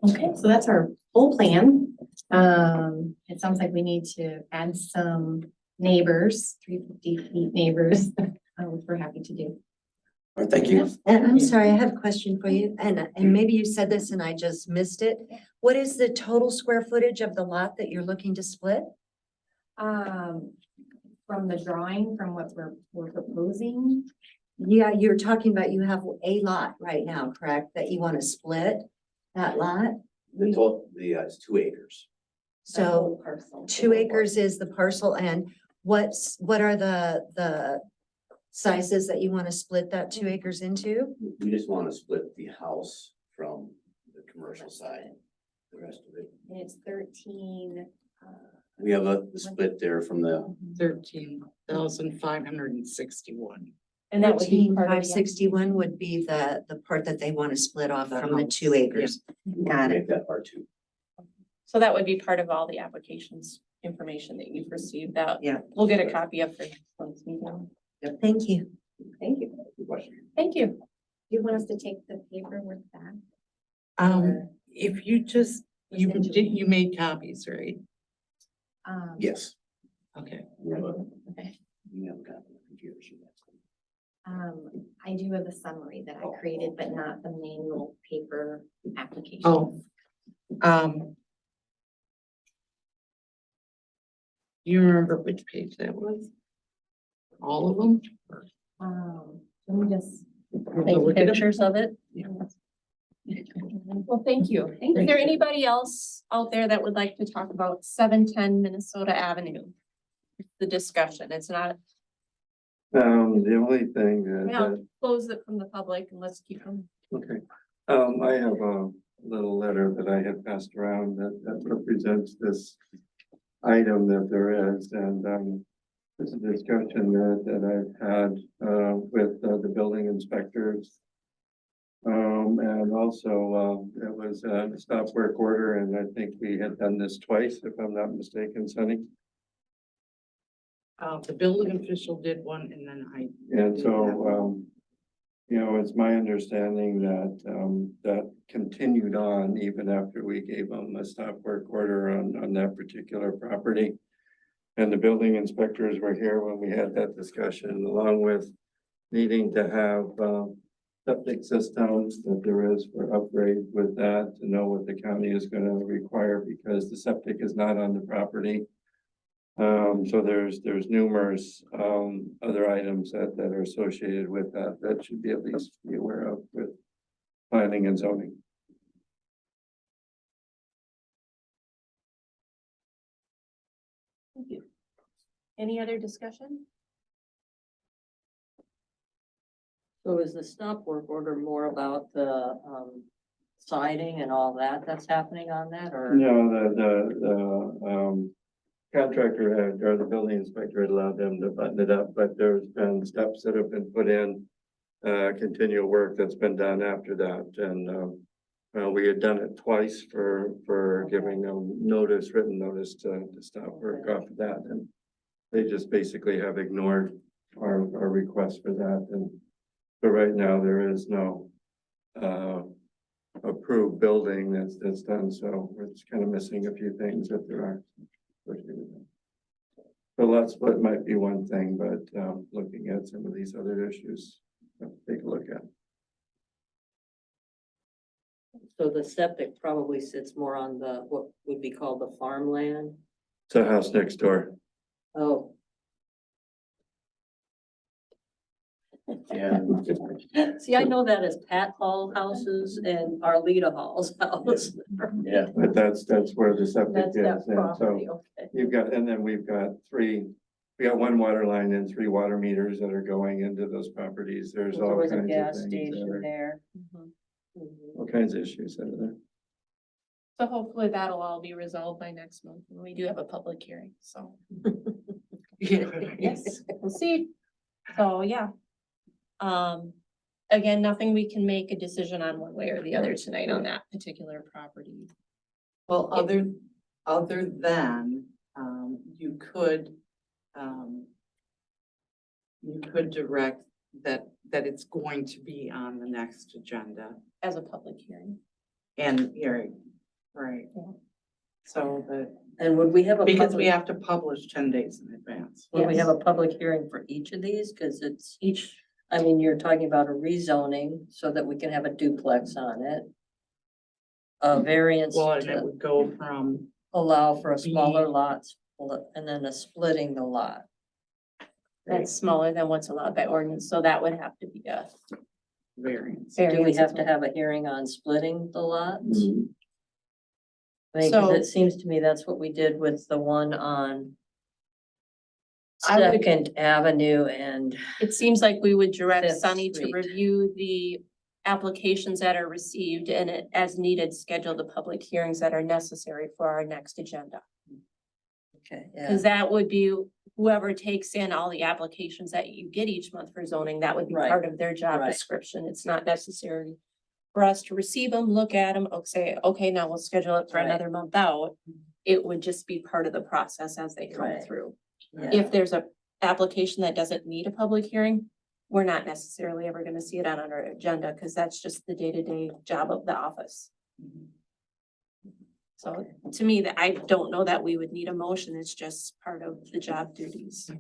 Okay, so that's our whole plan. It sounds like we need to add some neighbors, 350 feet neighbors, which we're happy to do. All right, thank you. And I'm sorry, I have a question for you, and maybe you said this and I just missed it. What is the total square footage of the lot that you're looking to split? From the drawing, from what we're proposing, Yeah, you're talking about you have a lot right now, correct, that you want to split that lot? The total, it's 2 acres. the So whole parcel. 2 acres is the parcel, and what are the sizes that you want to split that 2 acres into? We just want to split the house from the commercial side. The rest of it. And it's 13, We have a split there from the, 13,561. and that would be part of the 561 would be the part that they want to split off from the 2 acres. Got it. make that part 2. So that would be part of all the applications information that you've received that. Yeah. We'll get a copy of for next month's meeting. Thank you. Thank you. Good question. Thank you. Do you want us to take the paperwork back? If you just, you made copies, right? Yes. Okay. We have a, Okay. we have a copy of the computer. so that's good. I do have a summary that I created, but not the manual paper application. Oh. You remember which page that was? All of them? Let me just, Take Look at 'em. pictures of it. Well, thank you. Is there anybody else out there that would like to talk about 710 Minnesota Avenue? The discussion, it's not, The only thing well, close it from the public and let's keep them. okay, I have a little letter that I had passed around that represents this item that there is, and, it's a discussion that I've had, with, the building inspectors. And also, it was a stop work order, and I think we had done this twice, if I'm not mistaken, Sunny. The building official did one and then I. And so, it's my understanding that, that continued on even after we gave them a stop work order on that particular property. And the building inspectors were here when we had that discussion, along with needing to have, septic systems that there is for upgrade with that, to know what the county is gonna require, because the septic is not on the property. So there's numerous, other items that are associated with that should be at least be aware of with planning and zoning. Thank you. Any other discussion? So is the stop work order more about the siding and all that that's happening on that, or? No, the contractor had, or the building inspector had allowed them to button it up, but there's been steps that have been put in. Continual work that's been done after that, and we had done it twice for giving them notice, written notice to stop work off of that, and they just basically have ignored our request for that, and so right now there is no approved building that's done, so it's kind of missing a few things that there are. The lot split might be one thing, but looking at some of these other issues, take a look at. So the septic probably sits more on the, what would be called the farmland. It's a house next door. Oh, Yeah. see, I know that as Pat Hall houses and Arleta Hall's house. Yeah, But that's where the septic That's is, that and so property, okay. you've got, and then we've got we got one water line and 3 water meters that are going into those properties. There's There all was kinds a of gas things that station are, there. Mhm. Mhm. all kinds of issues that are there. So hopefully that'll all be resolved by next month. And we do have a public hearing, so. Yes, we'll see. So, yeah. Again, nothing we can make a decision on one way or the other tonight on that particular property. Well, other than, you could direct that it's going to be on the next agenda As a public hearing. and hearing, right? Yeah. So that, And would we have a because we public, have to publish 10 days in advance. would we Yes. have a public hearing for each of these? Cause it's each, I mean, you're talking about a rezoning so that we can have a duplex on it. A variance Well, and it to would go from allow for a smaller B- lot, and then a splitting the lot. That's smaller than what's allowed by ordinance, so that would have to be a variance. Do we variance. have to have a hearing on splitting the lots? Mhm. I mean, 'cause So- it seems to me that's what we did with the one on I would- Second Avenue and It seems like we would direct Fifth Sunny to Street. review the applications that are received and as needed, schedule the public hearings that are necessary for our next agenda. okay, yeah, Cause that would be whoever takes in all the applications that you get each month for zoning, that would be Right. part of their job Right. description. It's not necessary for us to receive them, look at them, say, okay, now we'll schedule it for Right. another month out. It would just be part of the process as they come Right. through. yeah. If there's a application that doesn't need a public hearing, we're not necessarily ever gonna see it on our agenda, cause that's just the day-to-day job of the office. So to me, that I don't know that we would need a motion, it's just part of the job duties.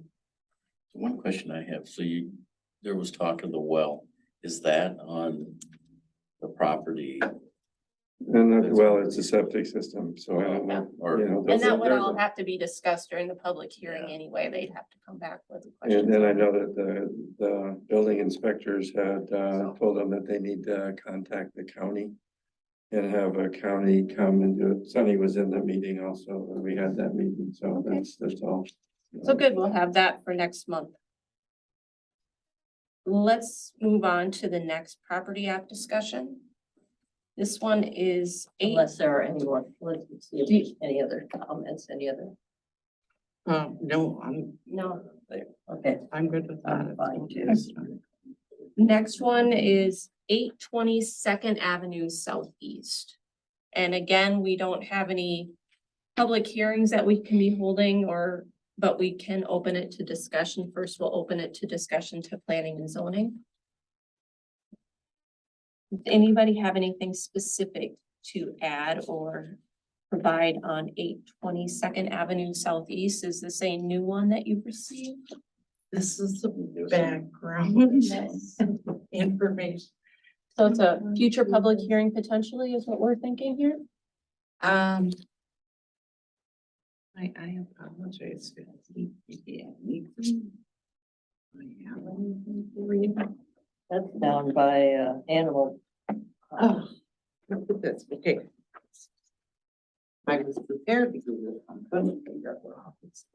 one question I have, so there was talk of the well, is that on the property? And well, it's a septic system, so I don't know, Or- you know. And there's a- that would there's all a- have to be discussed during the public hearing Yeah. anyway, they'd have to come back with the And questions. then I on know that. that the building inspectors had told them that they need to contact the county and have a county come and do it. Sunny was in the meeting also, when we had that meeting, so Okay. that's all. So good, we'll have that for next month. Let's move on to the next property app discussion. This one is Unless there are any more, let's see if there's any other comments, any other, No, no, okay. I'm good with that. I'm fine too. next one is 820 Second Avenue Southeast. And again, we don't have any public hearings that we can be holding but we can open it to discussion. First, we'll open it to discussion to planning and zoning. Does anybody have anything specific to add or provide on 820 Second Avenue Southeast? Is this a new one that you've received? This is the background information. So it's a future public hearing potentially is what we're thinking here? I apologize. That's down by animal. Oh, look at this, okay. I was prepared to do this. I'm gonna figure out what happens.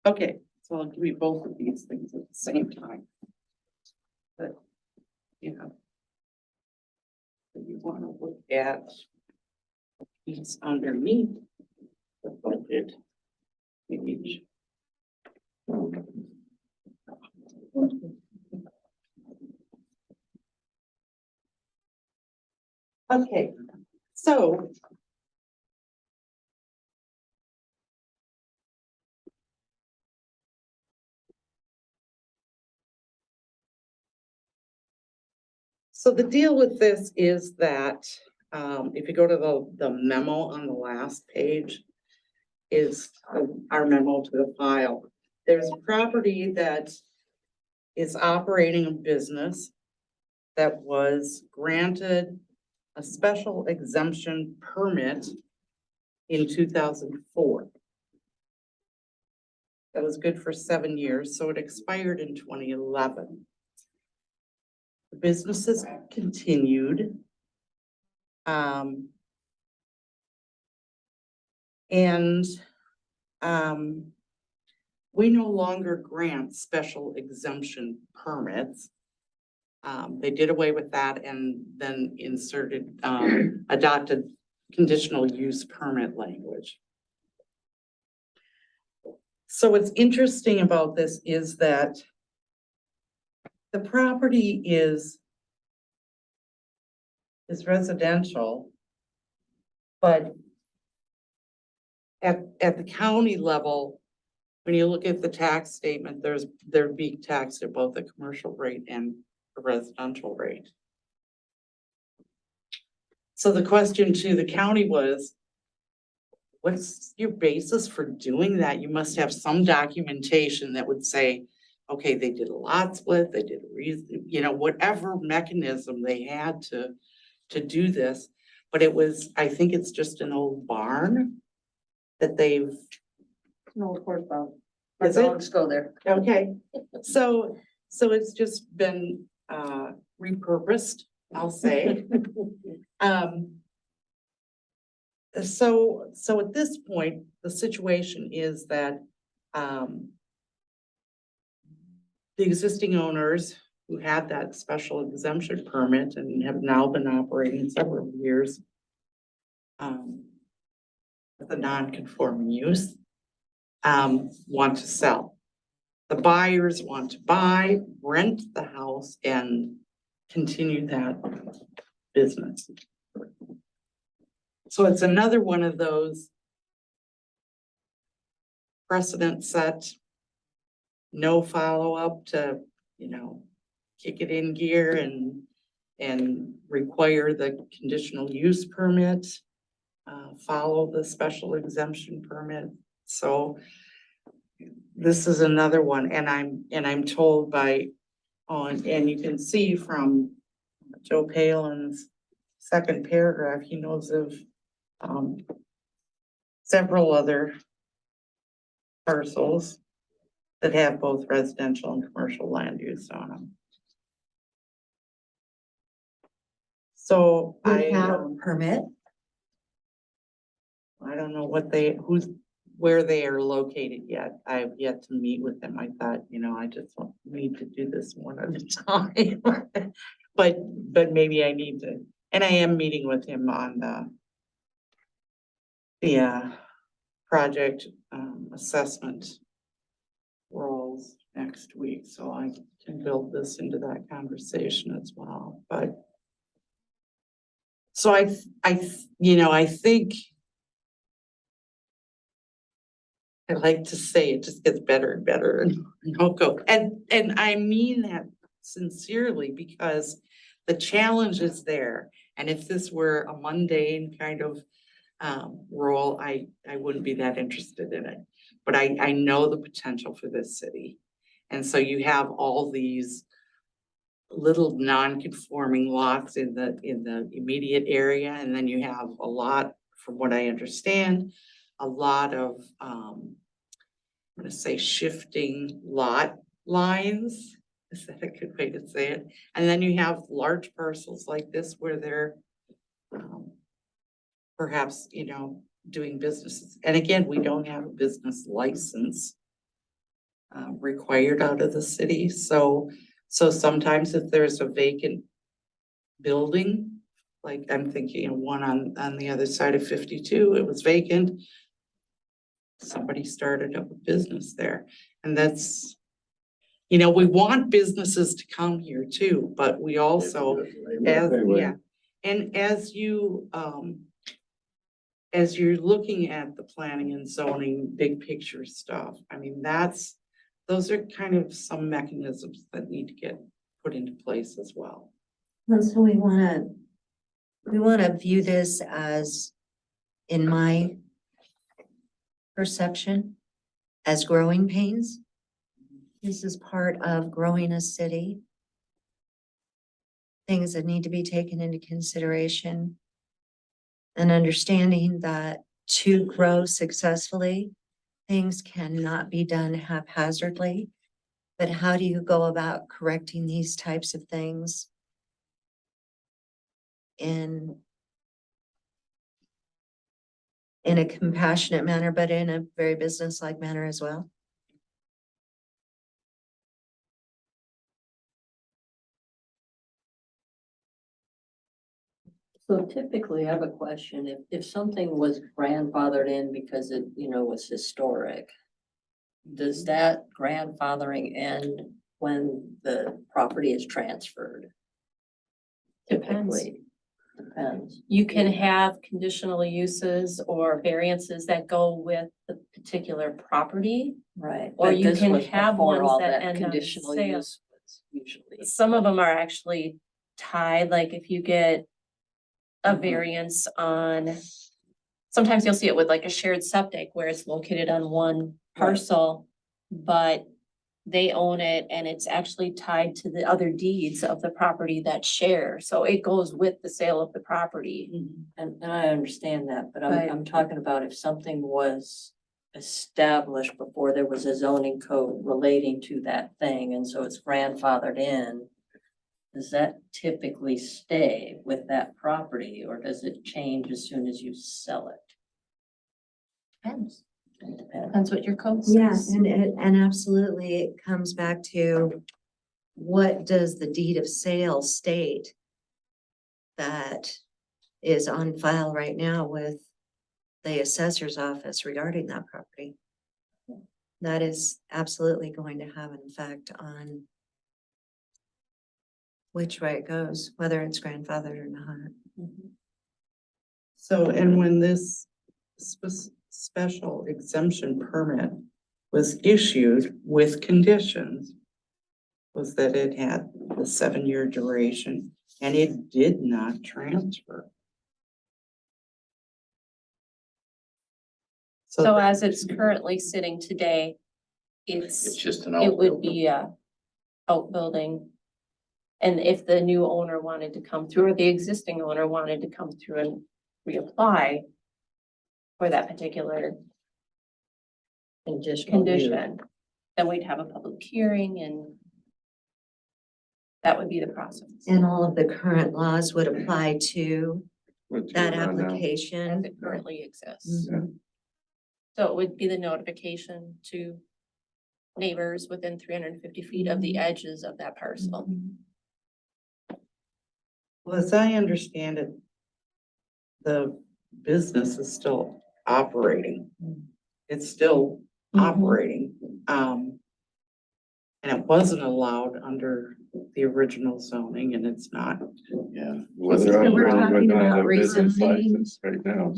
Okay, so I'll give you both of these things at the same time. But, you know. So you wanna look at these underneath the budget page. Okay, so So the deal with this is that, if you go to the memo on the last page, is our memo to the file. There's a property that is operating a business that was granted a special exemption permit in 2004. That was good for 7 years, so it expired in 2011. The business has continued. And we no longer grant special exemption permits. They did away with that and then inserted, adopted conditional use permit language. So what's interesting about this is that the property is residential, but at the county level, when you look at the tax statement, they're being taxed at both the commercial rate and the residential rate. So the question to the county was, what's your basis for doing that? You must have some documentation that would say, okay, they did a lot split, they did a reason, you know, whatever mechanism they had to do this. But it was, I think it's just an old barn that they've. No, of course, Bob. Our Is it? dogs go there. Okay, so it's just been repurposed, I'll say. So at this point, the situation is that the existing owners who had that special exemption permit and have now been operating several years with a non-conforming use want to sell. The buyers want to buy, rent the house and continue that business. So it's another one of those precedent set, no follow-up to, you know, kick it in gear and require the conditional use permit, follow the special exemption permit. So this is another one, and I'm told by, and you can see from Joe Palin's second paragraph, he knows of several other parcels that have both residential and commercial land use on them. So Without a permit. I don't know where they are located yet. I've yet to meet with them. I thought, you know, I just need to do this one at a time. But maybe I need to, and I am meeting with him on the project assessment roles next week, so I can build this into that conversation as well. But so I think I like to say it just gets better and better and go. And I mean that sincerely, because the challenge is there. And if this were a mundane kind of role, I wouldn't be that interested in it. But I know the potential for this city. And so you have all these little non-conforming lots in the immediate area, and then you have a lot, from what I understand, a lot of I'm gonna say shifting lot lines. Is that a good way to say it? And then you have large parcels like this where they're perhaps, you know, doing businesses. And again, we don't have a business license required out of the city. So sometimes if there's a vacant building, like I'm thinking of one on the other side of 52, it was vacant. Somebody started up a business there. And that's, you know, we want businesses to come here too, but we also, and as you're looking at the planning and zoning big picture stuff, I mean, those are kind of some mechanisms that need to get put into place as well. And so we wanna view this as, in my perception, as growing pains. This is part of growing a city. Things that need to be taken into consideration. And understanding that to grow successfully, things cannot be done haphazardly. But how do you go about correcting these types of things in a compassionate manner, but in a very businesslike manner as well? So typically, I have a question, if something was grandfathered in because it, was historic, does that grandfathering end when the property is transferred? Depends. Typically, depends. You can have conditional uses or variances that go with the particular property. Right. Or But you this can was have before ones all that end on conditional sale. use was usually. Some of them are actually tied, like if you get a Mhm. variance on, sometimes you'll see it with like a shared septic where it's located on one parcel, but they own it and it's actually tied to the other deeds of the property that share. So it goes with the sale of the property. And I understand that, but Right. I'm talking about if something was established before there was a zoning code relating to that thing, and so it's grandfathered in. Does that typically stay with that property, or does it change as soon as you sell it? Depends. It depends. Depends what your code says. Yes, and absolutely, it comes back to what does the deed of sale state that is on file right now with the assessor's office regarding that property? That is absolutely going to have an effect on which way it goes, whether it's grandfathered or not. So, and when this special exemption permit was issued with conditions, was that it had the 7-year duration and it did not transfer. So as it's currently sitting today, It's just an it would outbuilding. be a outbuilding. And if the new owner wanted to come through, or the existing owner wanted to come through and reapply for that particular Conditional use. condition, then we'd have a public hearing and that would be the process. And all of the current laws would apply to What's that going on now? As application. it currently exists. Yeah. So it would be the notification to neighbors within 350 feet of the edges of that parcel. Well, as I understand it, the business is still operating. It's still operating. And it wasn't allowed under the original zoning and it's not. Yeah. Well, Was they're it- we're operating talking without about a business recently. license right now.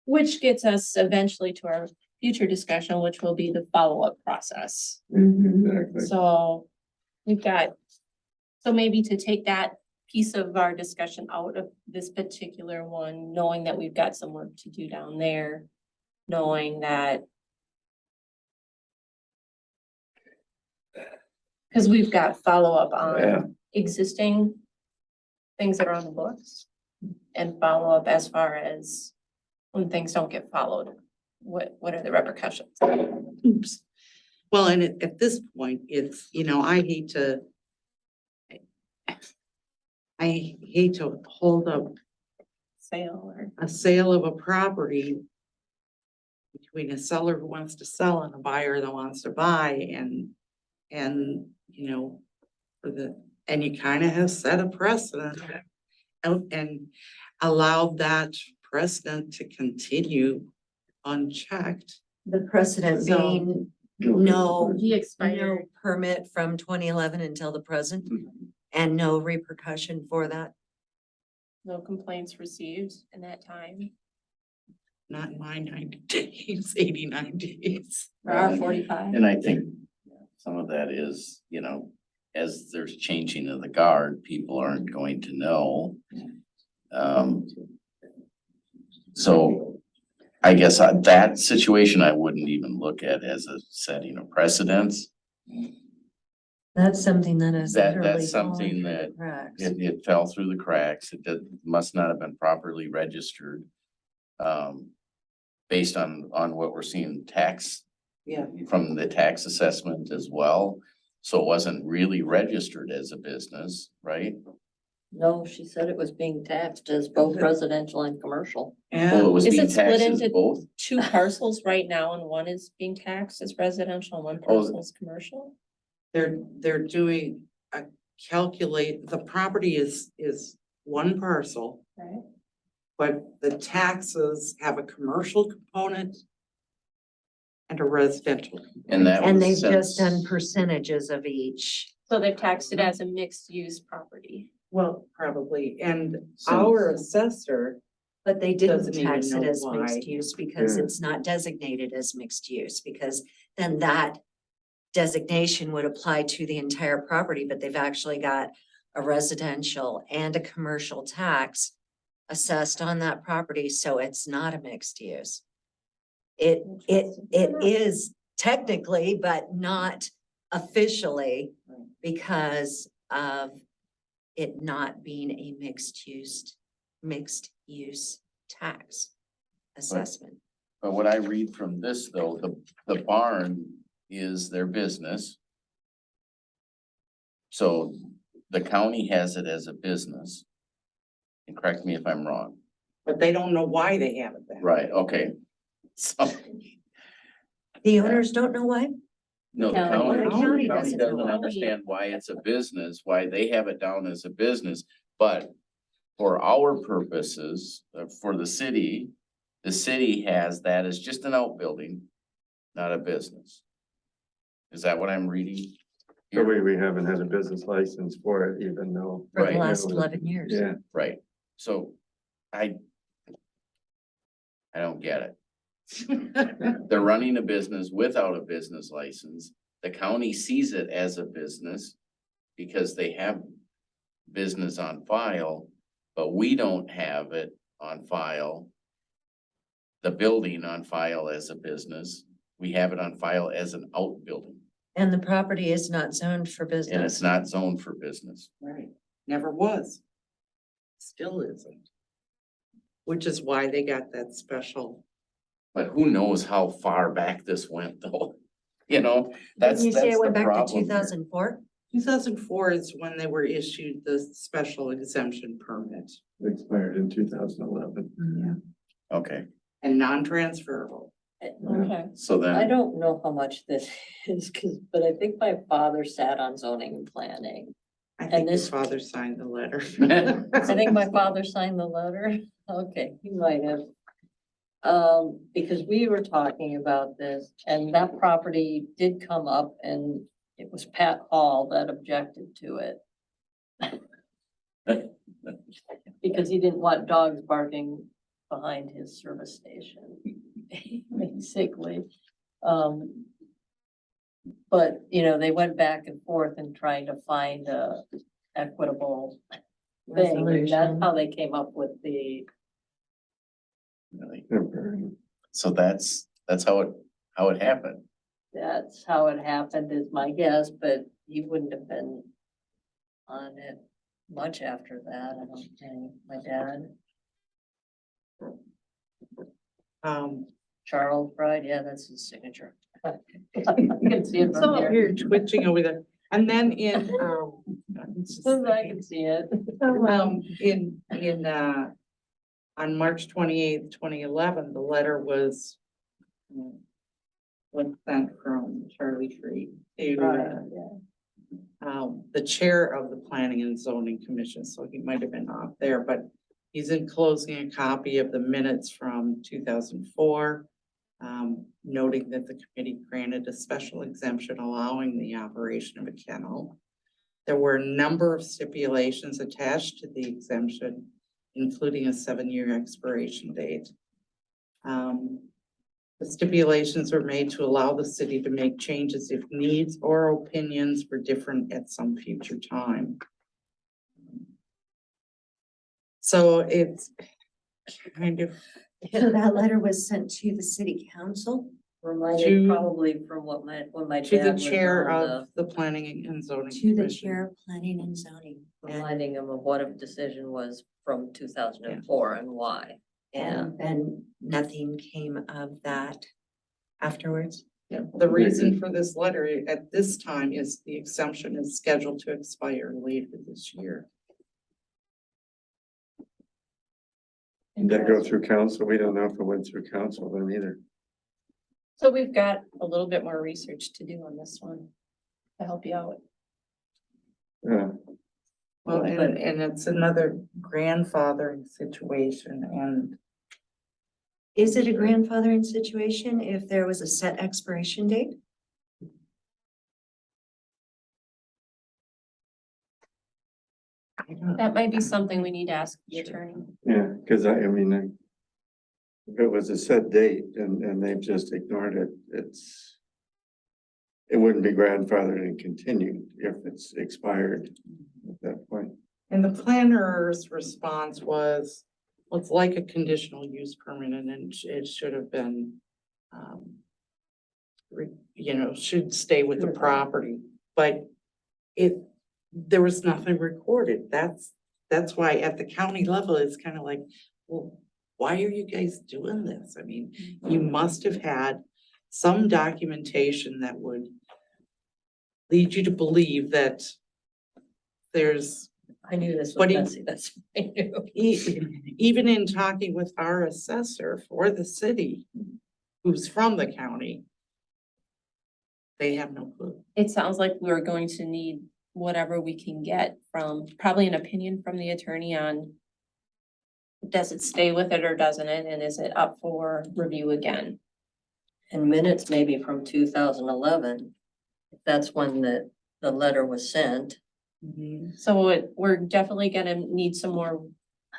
Which gets us eventually to our future discussion, which will be the follow-up process. Exactly. So we've got, so maybe to take that piece of our discussion out of this particular one, knowing that we've got some work to do down there, knowing that because we've got follow-up Yeah. on existing things that are on the books and follow-up as far as when things don't get followed. What are the repercussions? Oops. Well, and at this point, it's, I hate to hold up Sale or, a sale of a property between a seller who wants to sell and a buyer that wants to buy and, and you kind of have set a precedent and allowed that precedent to continue unchecked. The precedent So- being no, he no expired. permit from 2011 until the present and no repercussion for that. No complaints received in that time. Not in my 90 days, 89 days. For our 45. And I think some of that is, as there's changing of the guard, people aren't going to know. So I guess that situation I wouldn't even look at as a setting of precedence. That's something that is That's literally something falling through the that cracks. It fell through the cracks. It must not have been properly registered. Based on what we're seeing tax. Yeah. From the tax assessment as well. So it wasn't really registered as a business, right? No, she said it was being taxed as both residential and commercial. Oh, it And was Is being it split taxed as into both? 2 parcels right now, and one is being taxed as residential and one Oh. parcel is commercial? they're doing a the property is one parcel, Right. but the taxes have a commercial component and a residential. And that And was they've just done since- percentages of each. So they've taxed it as a mixed use property. Well, probably, and our assessor, But they didn't Doesn't even tax it know as why. mixed use because Yeah. it's not designated as mixed use, because then that designation would apply to the entire property, but they've actually got a residential and a commercial tax assessed on that property, so it's not a mixed use. It is technically, but not officially because of it not being a mixed use tax assessment. But what I read from this though, the barn is their business. So the county has it as a business. And correct me if I'm wrong. but they don't know why they have it then. Right, okay. So, The owners don't know why? no, the County. county, The county doesn't know. doesn't understand why it's a business, why they have it down as a business, but for our purposes, for the city has that as just an outbuilding, not a business. Is that what I'm reading? So we haven't had a business license for it, even though. For the Right. last 11 years. Yeah, Right, so I don't get it. They're running a business without a business license. The county sees it as a business because they have business on file, but we don't have it on file. The building on file as a business. We have it on file as an outbuilding, And the property is not zoned for and it's business. not zoned for business. Right, never was. Still isn't. Which is why they got that special. But who knows how far back this went though? You know, that's Didn't you say it the went back to problem here. 2004? 2004 is when they were issued the special exemption permit it expired in 2011. Okay, and non-transferable. Okay. so I then, don't know how much this is, but I think my father sat on zoning and planning. I think his this- father signed the letter. I think my father signed the letter. Okay, he might have. Because we were talking about this and that property did come up and it was Pat Hall that objected to it. Because he didn't want dogs barking behind his service station, basically. But, you know, they went back and forth and trying to find a equitable thing. And that's Resolution. how they came up with the, really, Temporary. so that's how it happened. that's how it happened is my guess, but he wouldn't have been on it much after that, I don't think, my dad. Charles Bride, yeah, that's his signature. I can see it from So here. you're twitching over there. And then in, I can see it. on March 28th, 2011, the letter was sent from Charlie Tree to the chair of the Planning and Zoning Commission, so he might have been off there, but he's enclosing a copy of the minutes from 2004, noting that the committee granted a special exemption allowing the operation of a kennel. There were a number of stipulations attached to the exemption, including a 7-year expiration date. The stipulations were made to allow the city to make changes if needs or opinions were different at some future time. So it's kind of, So that letter was sent to the city council? Reminded To- probably from when my to dad the was chair on of the planning and zoning. To the Commission. chair of planning and zoning. reminding him of what a decision was from 2004 and why. And then nothing came of that afterwards? Yeah, the reason for this letter at this time is the exemption is scheduled to expire later this year. Did that go through council? We don't know if it went through council then either. So we've got a little bit more research to do on this one to help you out. Yeah, Well, and it's another grandfathering situation and Is it a grandfathering situation if there was a set expiration date? I don't, That might be something we need to ask the attorney. yeah, because I mean, if it was a set date and they've just ignored it, it wouldn't be grandfathered and continued if it's expired at that point. and the planner's response was, well, it's like a conditional use permit and it should have been, should stay with the property, but there was nothing recorded. That's why at the county level, it's kind of like, well, why are you guys doing this? I mean, you must have had some documentation that would lead you to believe that there's, I knew this was What do you- messy, that's what I knew. even in talking with our assessor for the city, who's from the county, they have no clue. It sounds like we're going to need whatever we can get from, probably an opinion from the attorney on does it stay with it or doesn't it, and is it up for review again? And minutes maybe from 2011, if that's when the letter was sent. So we're definitely gonna need some more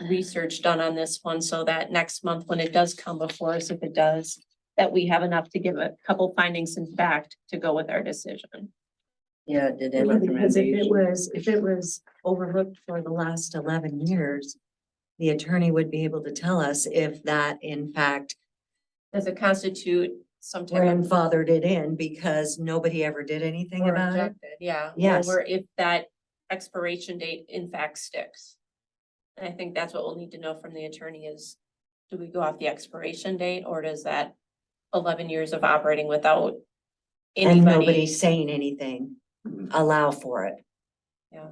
research done on this one, so that next month when it does come before us, if it does, that we have enough to give a couple findings in fact to go with our decision. Yeah, did Yeah, it? because if it was overlooked for the last 11 years, the attorney would be able to tell us if that in fact Does it constitute some type of grandfathered it in because nobody ever did anything or about it? objected? Yeah. Yes. Or if that expiration date in fact sticks. And I think that's what we'll need to know from the attorney is, do we go off the expiration date or does that 11 years of operating without And anybody? nobody's saying anything, allow for it. Yeah,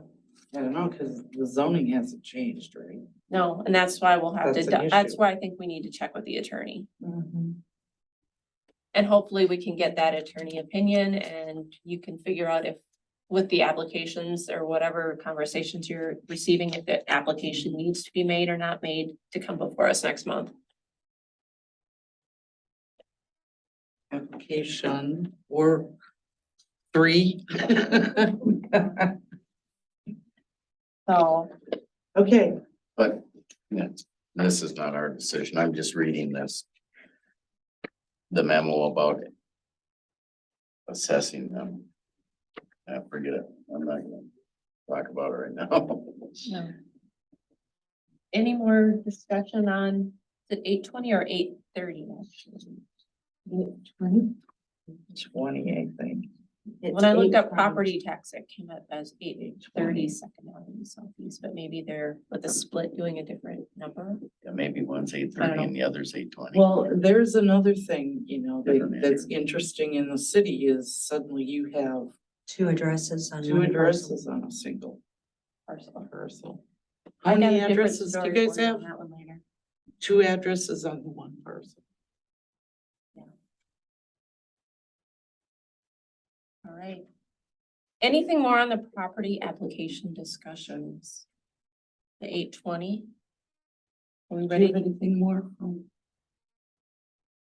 I don't know, because the zoning hasn't changed, right? no, and that's why we'll have to, That's an that's issue. why I think we need to check with the attorney. And hopefully we can get that attorney opinion and you can figure out if with the applications or whatever conversations you're receiving, if the application needs to be made or not made to come before us next month. Application or 3. So, Okay, But this is not our decision. I'm just reading this. The memo about assessing them. Forget it. I'm not gonna talk about it right now. no. Any more discussion on, is it 8:20 or 8:30 actually? 20, I think. When I looked up property tax, it came up as 8:30 second out in the southeast, but maybe they're with a split doing a different number. Yeah, maybe one's 8:30 and the other's 8:20. Well, there's another thing, Different that's issue. interesting in the city is suddenly you have 2 addresses on 2 one parcel. addresses on a single Parcel. parcel. I How got many a different addresses do you story guys for you on have? that one later. 2 addresses on the one parcel. All right. Anything more on the property application discussions? The 8:20? Are we Do you ready? have anything more?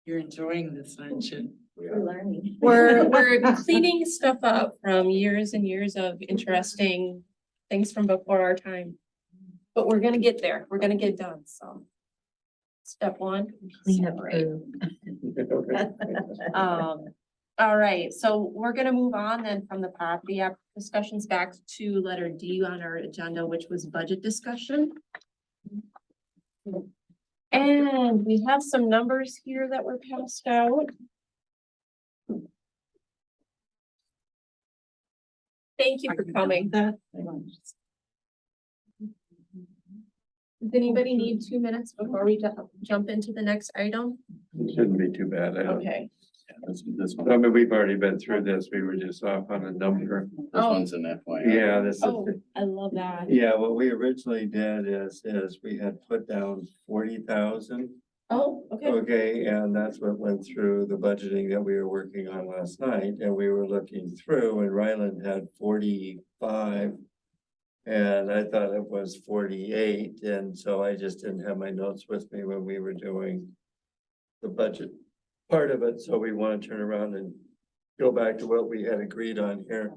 You're enjoying this, aren't you? We're learning. We're cleaning stuff up from years and years of interesting things from before our time. But we're gonna get there. We're gonna get done, so. Step one. Clean up Right. crew. All right, so we're gonna move on then from the property app discussions back to letter D on our agenda, which was budget discussion. And we have some numbers here that were passed out. Thank you for coming. Does anybody need 2 minutes before we jump into the next item? It shouldn't be too bad. I don't. Okay, This I mean, we've already been through this. We were just off on a number. one's an FYI. Yeah, this is. oh, I love that. Yeah, what we originally did is we had put down 40,000. Oh, okay, Okay, and that's what went through the budgeting that we were working on last night, and we were looking through, and Ryland had 45. And I thought it was 48, and so I just didn't have my notes with me when we were doing the budget part of it, so we want to turn around and go back to what we had agreed on here.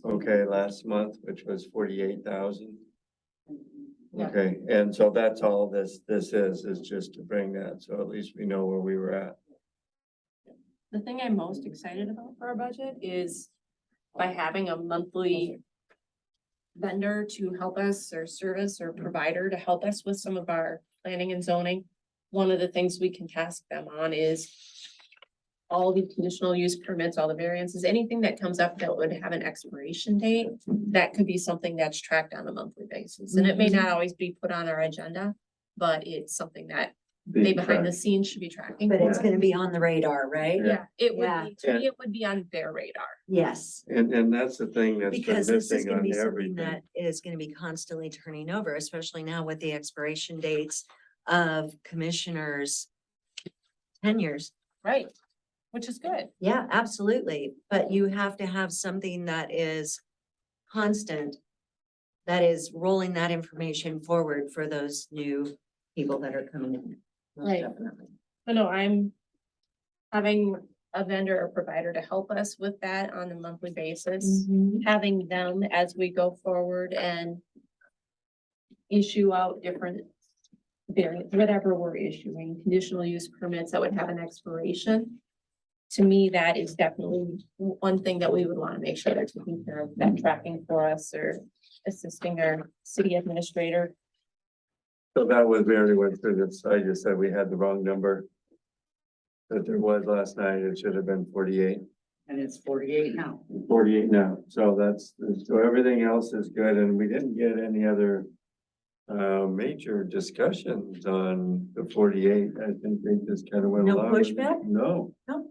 Okay, last month, which was 48,000. Yeah. Okay, and so that's all this is just to bring that, so at least we know where we were at. the thing I'm most excited about for our budget is by having a monthly vendor to help us, or service or provider to help us with some of our planning and zoning. One of the things we can task them on is all the conditional use permits, all the variances, anything that comes up that would have an expiration date, that could be something that's tracked on a monthly basis. And it may not always be put on our agenda, but it's something that they behind the scenes should be tracking. But it's for. gonna be on the radar, right? Yeah, it would Yeah. be, to me, it would be on their radar. Yes. And that's the thing that's been Because this is missing gonna on be something everything. that is gonna be constantly turning over, especially now with the expiration dates of commissioners' tenures. Right, which is good. Yeah, absolutely. But you have to have something that is constant, that is rolling that information forward for those new people that are coming in. Most Right. definitely. I know I'm having a vendor or provider to help us with that on a monthly basis. Having them as we go forward and issue out different variants, whatever we're issuing, conditional use permits that would have an expiration. To me, that is definitely one thing that we would want to make sure they're taking care of, that tracking for us or assisting our city administrator. So that was, we already went through this, I just said we had the wrong number. That there was last night, it should have been 48. And it's 48 now. 48 now, so so everything else is good, and we didn't get any other. Major discussions on the 48, I think they just kind of went No along. with it. pushback? No, so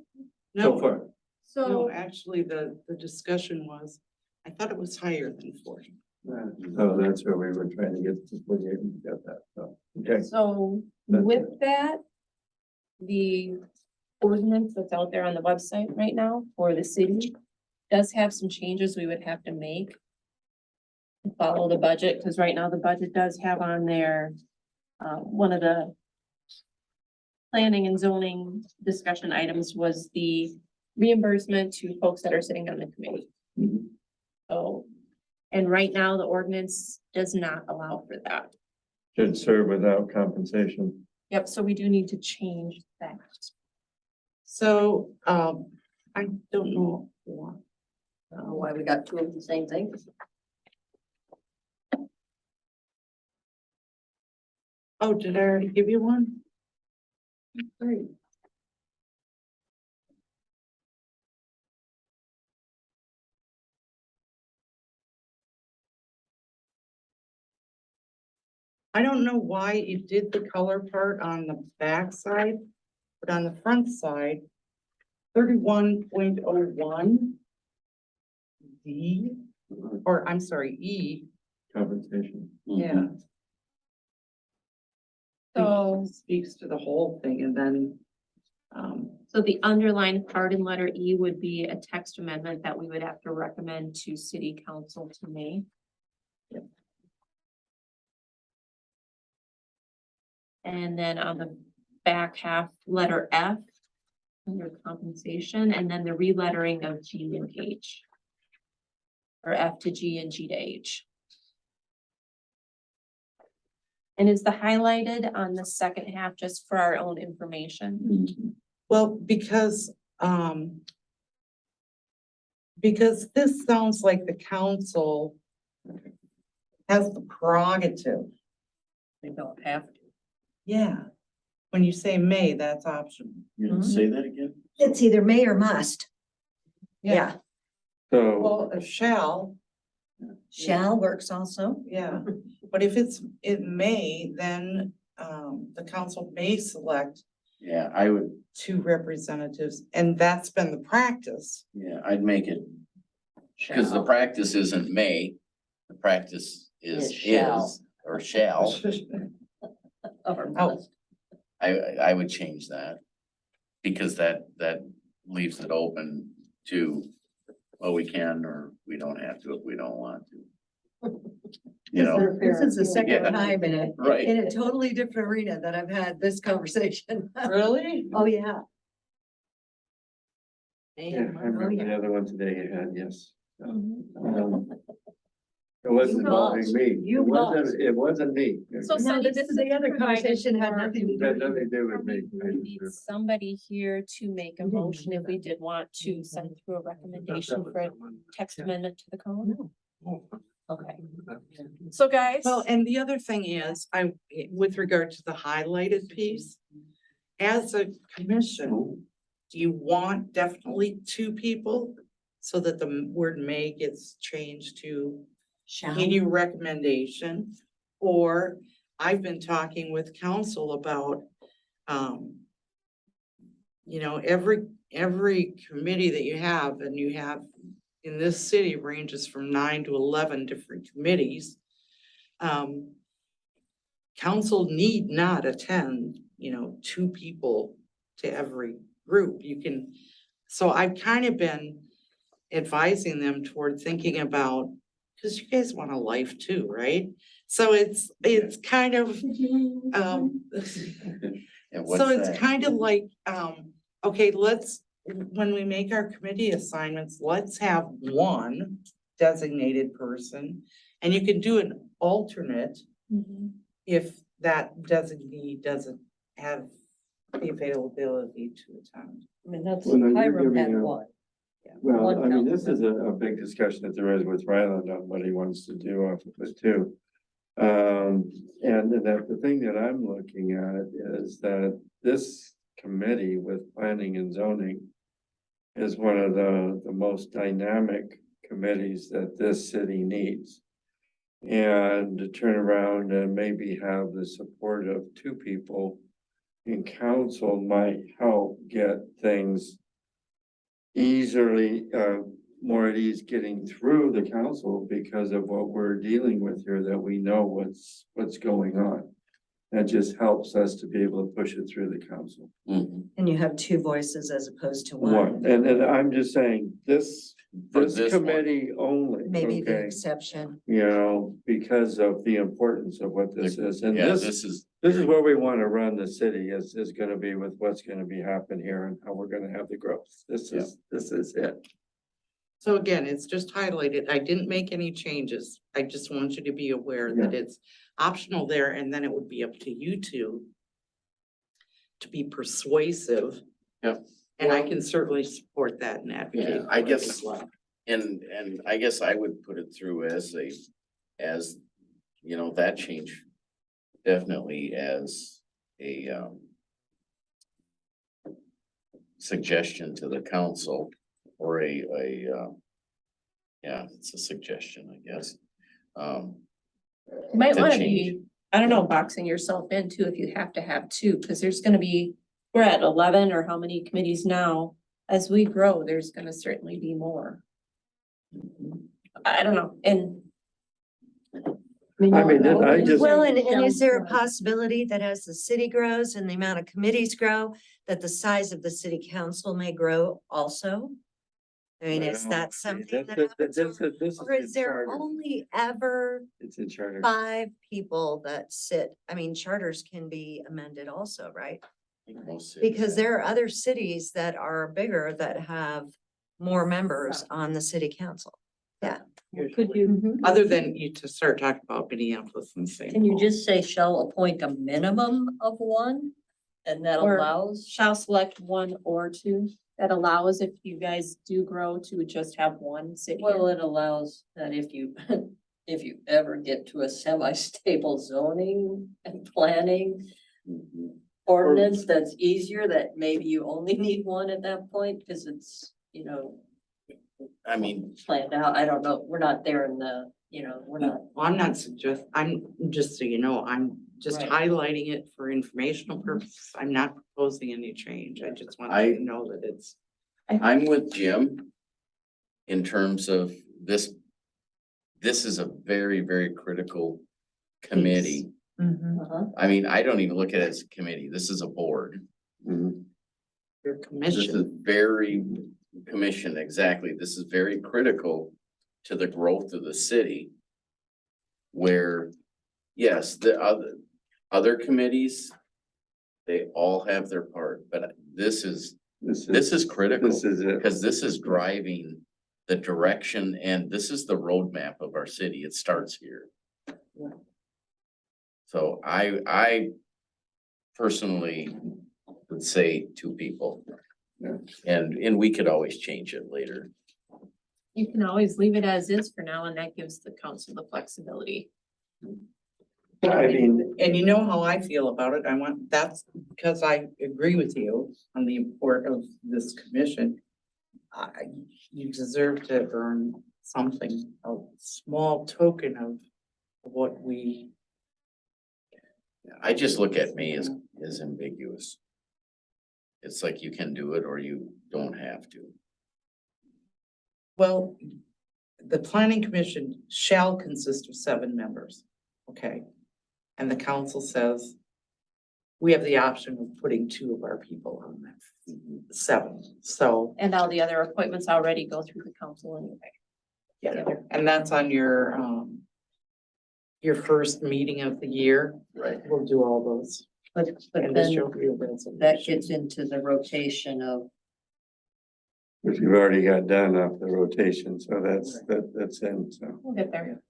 No, far, no, So, actually, the discussion was, I thought it was higher than 40. so that's where we were trying to get to 48 and get that, so, okay. so That's with that, the ordinance that's out there on the website right now for the city does have some changes we would have to make to follow the budget, because right now the budget does have on there, one of the planning and zoning discussion items was the reimbursement to folks that are sitting on the committee. Mhm. So, and right now the ordinance does not allow for that. Should serve without compensation. Yep, so we do need to change that. So, I don't know I don't know why we got two of the same things. Oh, did I already give you one? Great. I don't know why it did the color part on the back side, but on the front side, 31.01 D, or I'm sorry, E, Compensation. yeah. So, Speaks to the whole thing and then, so the underlined part in letter E would be a text amendment that we would have to recommend to city council to make. And then on the back half, letter F, under compensation, and then the relettering of G and H. Or F to G and G to H. And is the highlighted on the second half just for our own information? Well, because this sounds like the council has the prerogative. They don't have to. Yeah. When you say may, that's optional. You didn't say that again? It's either may or must. Yeah, So, Well, a shall, shall works also. yeah, but if it may, then, the council may select Yeah, I would, 2 representatives, and that's been the practice. yeah, I'd make it, because the practice isn't may, the practice Is shall. is, or shall. Or Oh. must. I would change that. Because that leaves it open to, well, we can, or we don't have to if we don't want to. You know, This is the Yeah. second time Right. in a totally different arena that I've had this conversation. Really? Oh, yeah. yeah, I Oh, remember yeah. the other one today you had, yes. Mhm. It wasn't must. me. You It wasn't me. So It Sunny, this this is the is other provided conversation had for nothing to do had with nothing you. to do with me. We need somebody here to make a We didn't motion do if we did want to send through a recommendation for a text amendment to the code. Okay, so guys. Well, and the other thing is, with regard to the highlighted piece, as a commission, do you want definitely 2 people? So that the word may gets changed to Shall. any recommendation? Or I've been talking with council about, every committee that you have, and you have in this city ranges from 9 to 11 different committees. Council need not attend, 2 people to every group. You can, so I've kind of been advising them toward thinking about, because you guys want a life too, right? So it's kind of, and what's so it's that? kind of like, okay, when we make our committee assignments, let's have 1 designated person. And you can do an alternate Mhm. if that designee doesn't have the availability to attend. I mean, that's, Well, no, you're Hiram giving had a- one. Well, One I mean, this councilman. is a big discussion that there is with Ryland on what he wants to do off of it too. And that the thing that I'm looking at is that this committee with planning and zoning is one of the most dynamic committees that this city needs. And to turn around and maybe have the support of 2 people in council might help get things easily, more at ease getting through the council because of what we're dealing with here, that we know what's going on. That just helps us to be able to push it through the council. Mhm. And you have 2 voices as opposed to One, one. and I'm just saying, this For this one. committee only, Maybe the okay? exception. Because of the importance of what this is, and Yeah, this is. is where we want to run the city, is gonna be with what's gonna be happening here and how we're gonna have the growth. This is it. So again, it's just highlighted. I didn't make any changes. I just want you to be aware that it's optional there, and then it would be up to you 2 to be persuasive. Yep. And I can certainly support that and advocate. Yeah, I for it guess- as well. And I guess I would put it through as that change definitely as a suggestion to the council or yeah, it's a suggestion, I guess. You might to wanna change. be, I don't know, boxing yourself in too, if you have to have 2, because there's gonna be, we're at 11 or how many committees now. As we grow, there's gonna certainly be more. I don't know, and I mean, I just- Well, and is there a possibility that as the city grows and the amount of committees grow, that the size of the city council may grow also? I mean, is that something that happens? Or is there only ever It's in charter. 5 people that sit? I mean, charters can be amended also, right? I think most cities Because have- there are other cities that are bigger that have more members on the city council. Could you, Other than you to start talking about Minneapolis and St. can you Paul. just say shall appoint a minimum of one? And that Or allows, shall select one or two. That allows if you guys do grow to just have one sit well, here. it allows that if you, if you ever get to a semi-stable zoning and planning ordinance, that's easier, that maybe you only need one at that point, because it's, you know, I mean, planned out. I don't know. We're not there in the, you know, we're not. Well, I'm just so you know, I'm just Right. highlighting it for informational purposes. I'm not proposing any change. I just want I- you to know that it's. I'm with Jim in terms of this. This is a very, very critical committee. Uh-huh. I mean, I don't even look at it as a committee. This is a board. Your This is commission. very commission, exactly. This is very critical to the growth of the city. Where, yes, the other committees, they all have their part, but this is critical. This is it. Because this is driving the direction and this is the roadmap of our city. It starts here. So I personally would say two people. Yeah. And we could always change it later. You can always leave it as is for now, and that gives the council the flexibility. I mean, And you know how I feel about it. That's because I agree with you on the import of this commission. You deserve to earn something, a small token of what we. I just look at me as ambiguous. It's like you can do it or you don't have to. Well, the planning commission shall consist of 7 members, okay? And the council says we have the option of putting 2 of our people on that 7, so, And all the other appointments already go through the council anyway. yeah, and that's on your first meeting of the year. Right. We'll do all those. But And this then shall be a resolution. that gets into the rotation of, if you've already got done off the rotation, so that's in, so. We'll get there.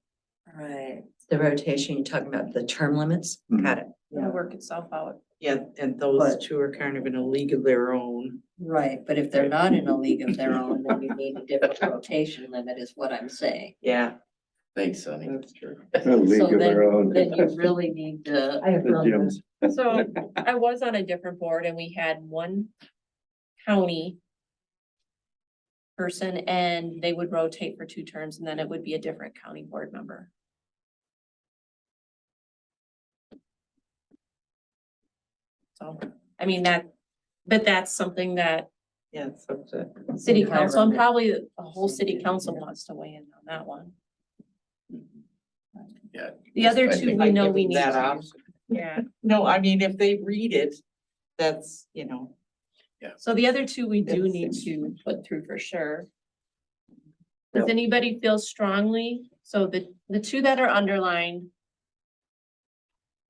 right, The rotation, you're talking about the term limits? Mhm. Got it. It'll work itself out. Yeah, and those But- 2 are kind of in a league of their own. right, but if they're not in a league of their own, then you need a different rotation limit is what I'm saying. Yeah, Thanks, Sonny. that's true. A league So of their own. then you really need to, I The gyms. So I was on a different board and we had one county person and they would rotate for 2 terms and then it would be a different county board member. So, I mean, but that's something that Yeah, it's up to. city council, and probably a whole city council wants to weigh in on that one. Yeah. The other I 2, think we I know give we them need that to. option. Yeah, No, I mean, if they read it, that's, so the other 2 we do Yes. need to put through for sure. Does anybody feel strongly? So the 2 that are underlined.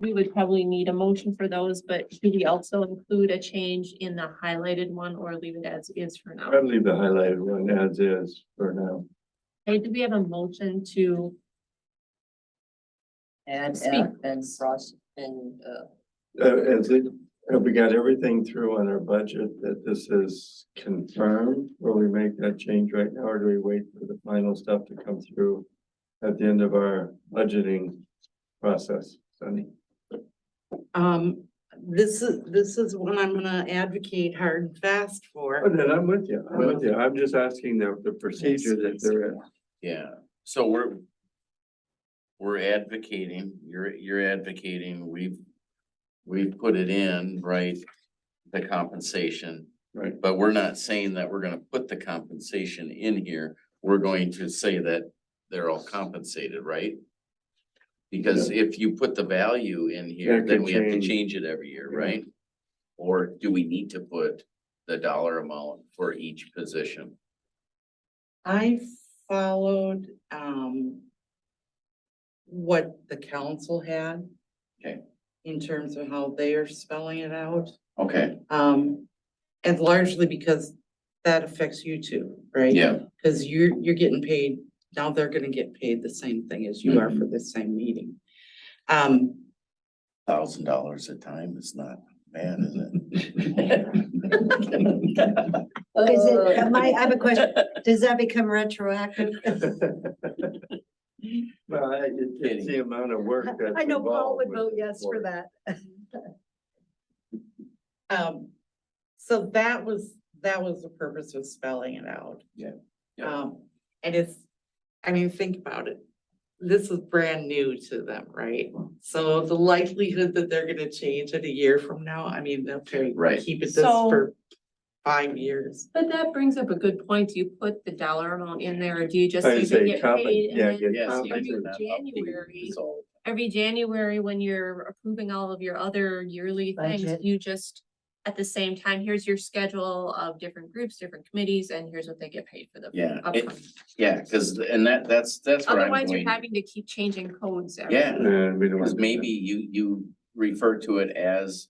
We would probably need a motion for those, but do we also include a change in the highlighted one or leave it as is for now? I'd leave the highlighted one as is for now. Hey, do we have a motion to, add Speak. F and frost and, Have we got everything through on our budget that this is confirmed? Will we make that change right now, or do we wait for the final stuff to come through at the end of our budgeting process, Sunny? this is one I'm gonna advocate hard and fast Oh, for. then I'm with you. I'm with you. I'm just asking the procedure that they're in. Yeah, so we're advocating, you're advocating, we've put it in, right? The compensation, Right. but we're not saying that we're gonna put the compensation in here. We're going to say that they're all compensated, right? Because if you put the value in here, That then could we have to change. change it every year, Yeah. right? Or do we need to put the dollar amount for each position? I followed, what the council had. Okay. In terms of how they are spelling it out. Okay, And largely because that affects you too, right? yeah, Cause you're getting paid now they're gonna get paid the same thing as you are for the same meeting. $1,000 a time is not bad, is it? Is it, I have a question. Does that become retroactive? Well, it's the amount of work that's. I know Paul would involved vote with yes for it. that. So that was the purpose of spelling it out. Yeah. And it's, I mean, think about it. This is brand new to them, right? So the likelihood that they're gonna change it a year from now, I mean, they'll Right. keep it this So- for 5 years. But that brings up a good point. Do you put the dollar amount in there, or do you just I say they say get paid? yeah, And then get Yes, every compensated. January, So, every January, when you're approving all of your other yearly things, Budget. you just, at the same time, here's your schedule of different groups, different committees, and here's what they get paid for the yeah, upcoming. yeah, because, and that's where I'm Otherwise, you're going. having to keep changing codes. Yeah, And we don't because want to do maybe you refer to it as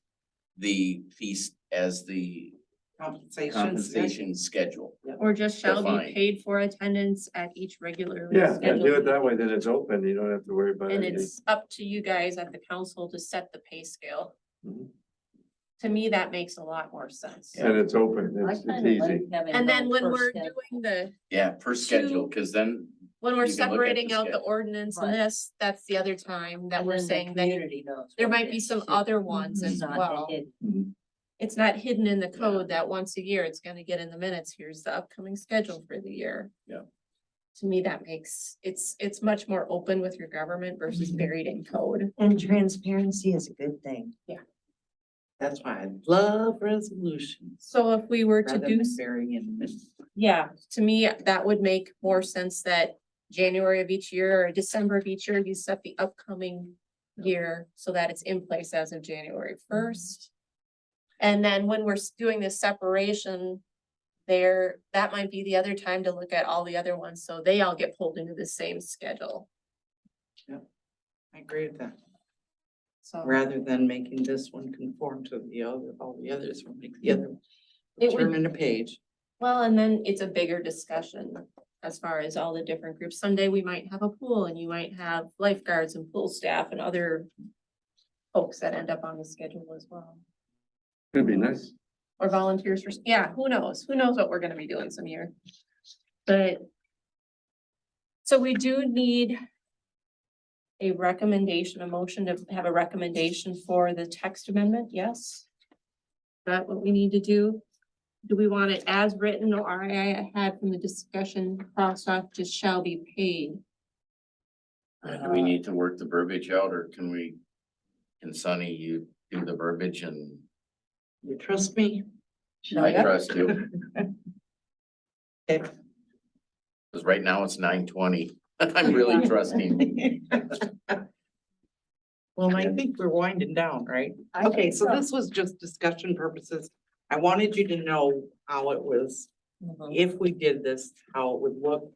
the feast, as the compensation schedule. Or just shall be Defined. paid for attendance at each regularly that. Yeah, and scheduled. do it that way, then it's open, you don't have to worry about And anything. it's up to you guys at the council to set the pay scale. Mhm. To me, that makes a lot more sense. And it's open, I it's kinda easy. like having. And then no when first we're step. doing the, Yeah, per schedule, because then, when we're You can look at the separating out the schedule. ordinance and Right. this, that's the other time that And we're then the saying that community knows there what might it be is, some too. other ones It's as not well. hidden. It's not hidden in the code that once a year it's gonna get in the minutes, here's the upcoming schedule for the year. Yeah. To me, that makes, it's much more open with your government versus buried in code. And transparency is a good thing. That's why I love resolutions. So if we were to rather do, than burying in minutes. yeah, to me, that would make more sense that January of each year or December of each year, you set the upcoming year so that it's in place as of January 1st. And then when we're doing this separation there, that might be the other time to look at all the other ones, so they all get pulled into the same schedule. I agree with that. So Rather than making this one conform to the other, all the others will make the other. It would- Turn in a page. well, and then it's a bigger discussion as far as all the different groups. Someday we might have a pool and you might have lifeguards and pool staff and other folks that end up on the schedule as well. It'd be nice. Or volunteers for, yeah, who knows? Who knows what we're gonna be doing some year? But so we do need a recommendation, a motion to have a recommendation for the text amendment, yes? Is that what we need to do? Do we want it as written, or I had from the discussion crossed off, just shall be paid? do we need to work the verbiage out, or can Sunny, you do the verbiage and You trust me? I trust you? Okay. Because right now it's 9:20. I'm really trusting. Well, I think we're winding down, right? I Okay, think so this was just discussion purposes. I wanted you to know how it was, Mhm. if we did this, how it would look.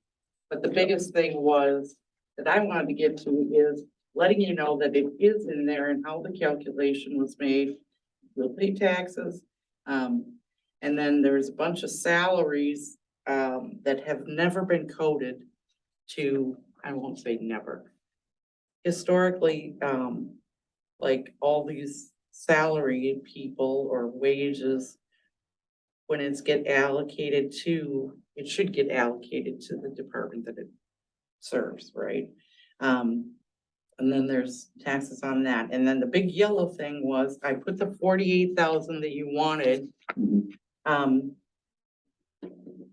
But the biggest thing was, that I wanted to get to is letting you know that it is in there and how the calculation was made. We'll pay taxes. And then there's a bunch of salaries, that have never been coded to, I won't say never. Historically, like all these salary people or wages, when it's get allocated to, it should get allocated to the department that it serves, right? And then there's taxes on that. And then the big yellow thing was, I put the 48,000 that you wanted,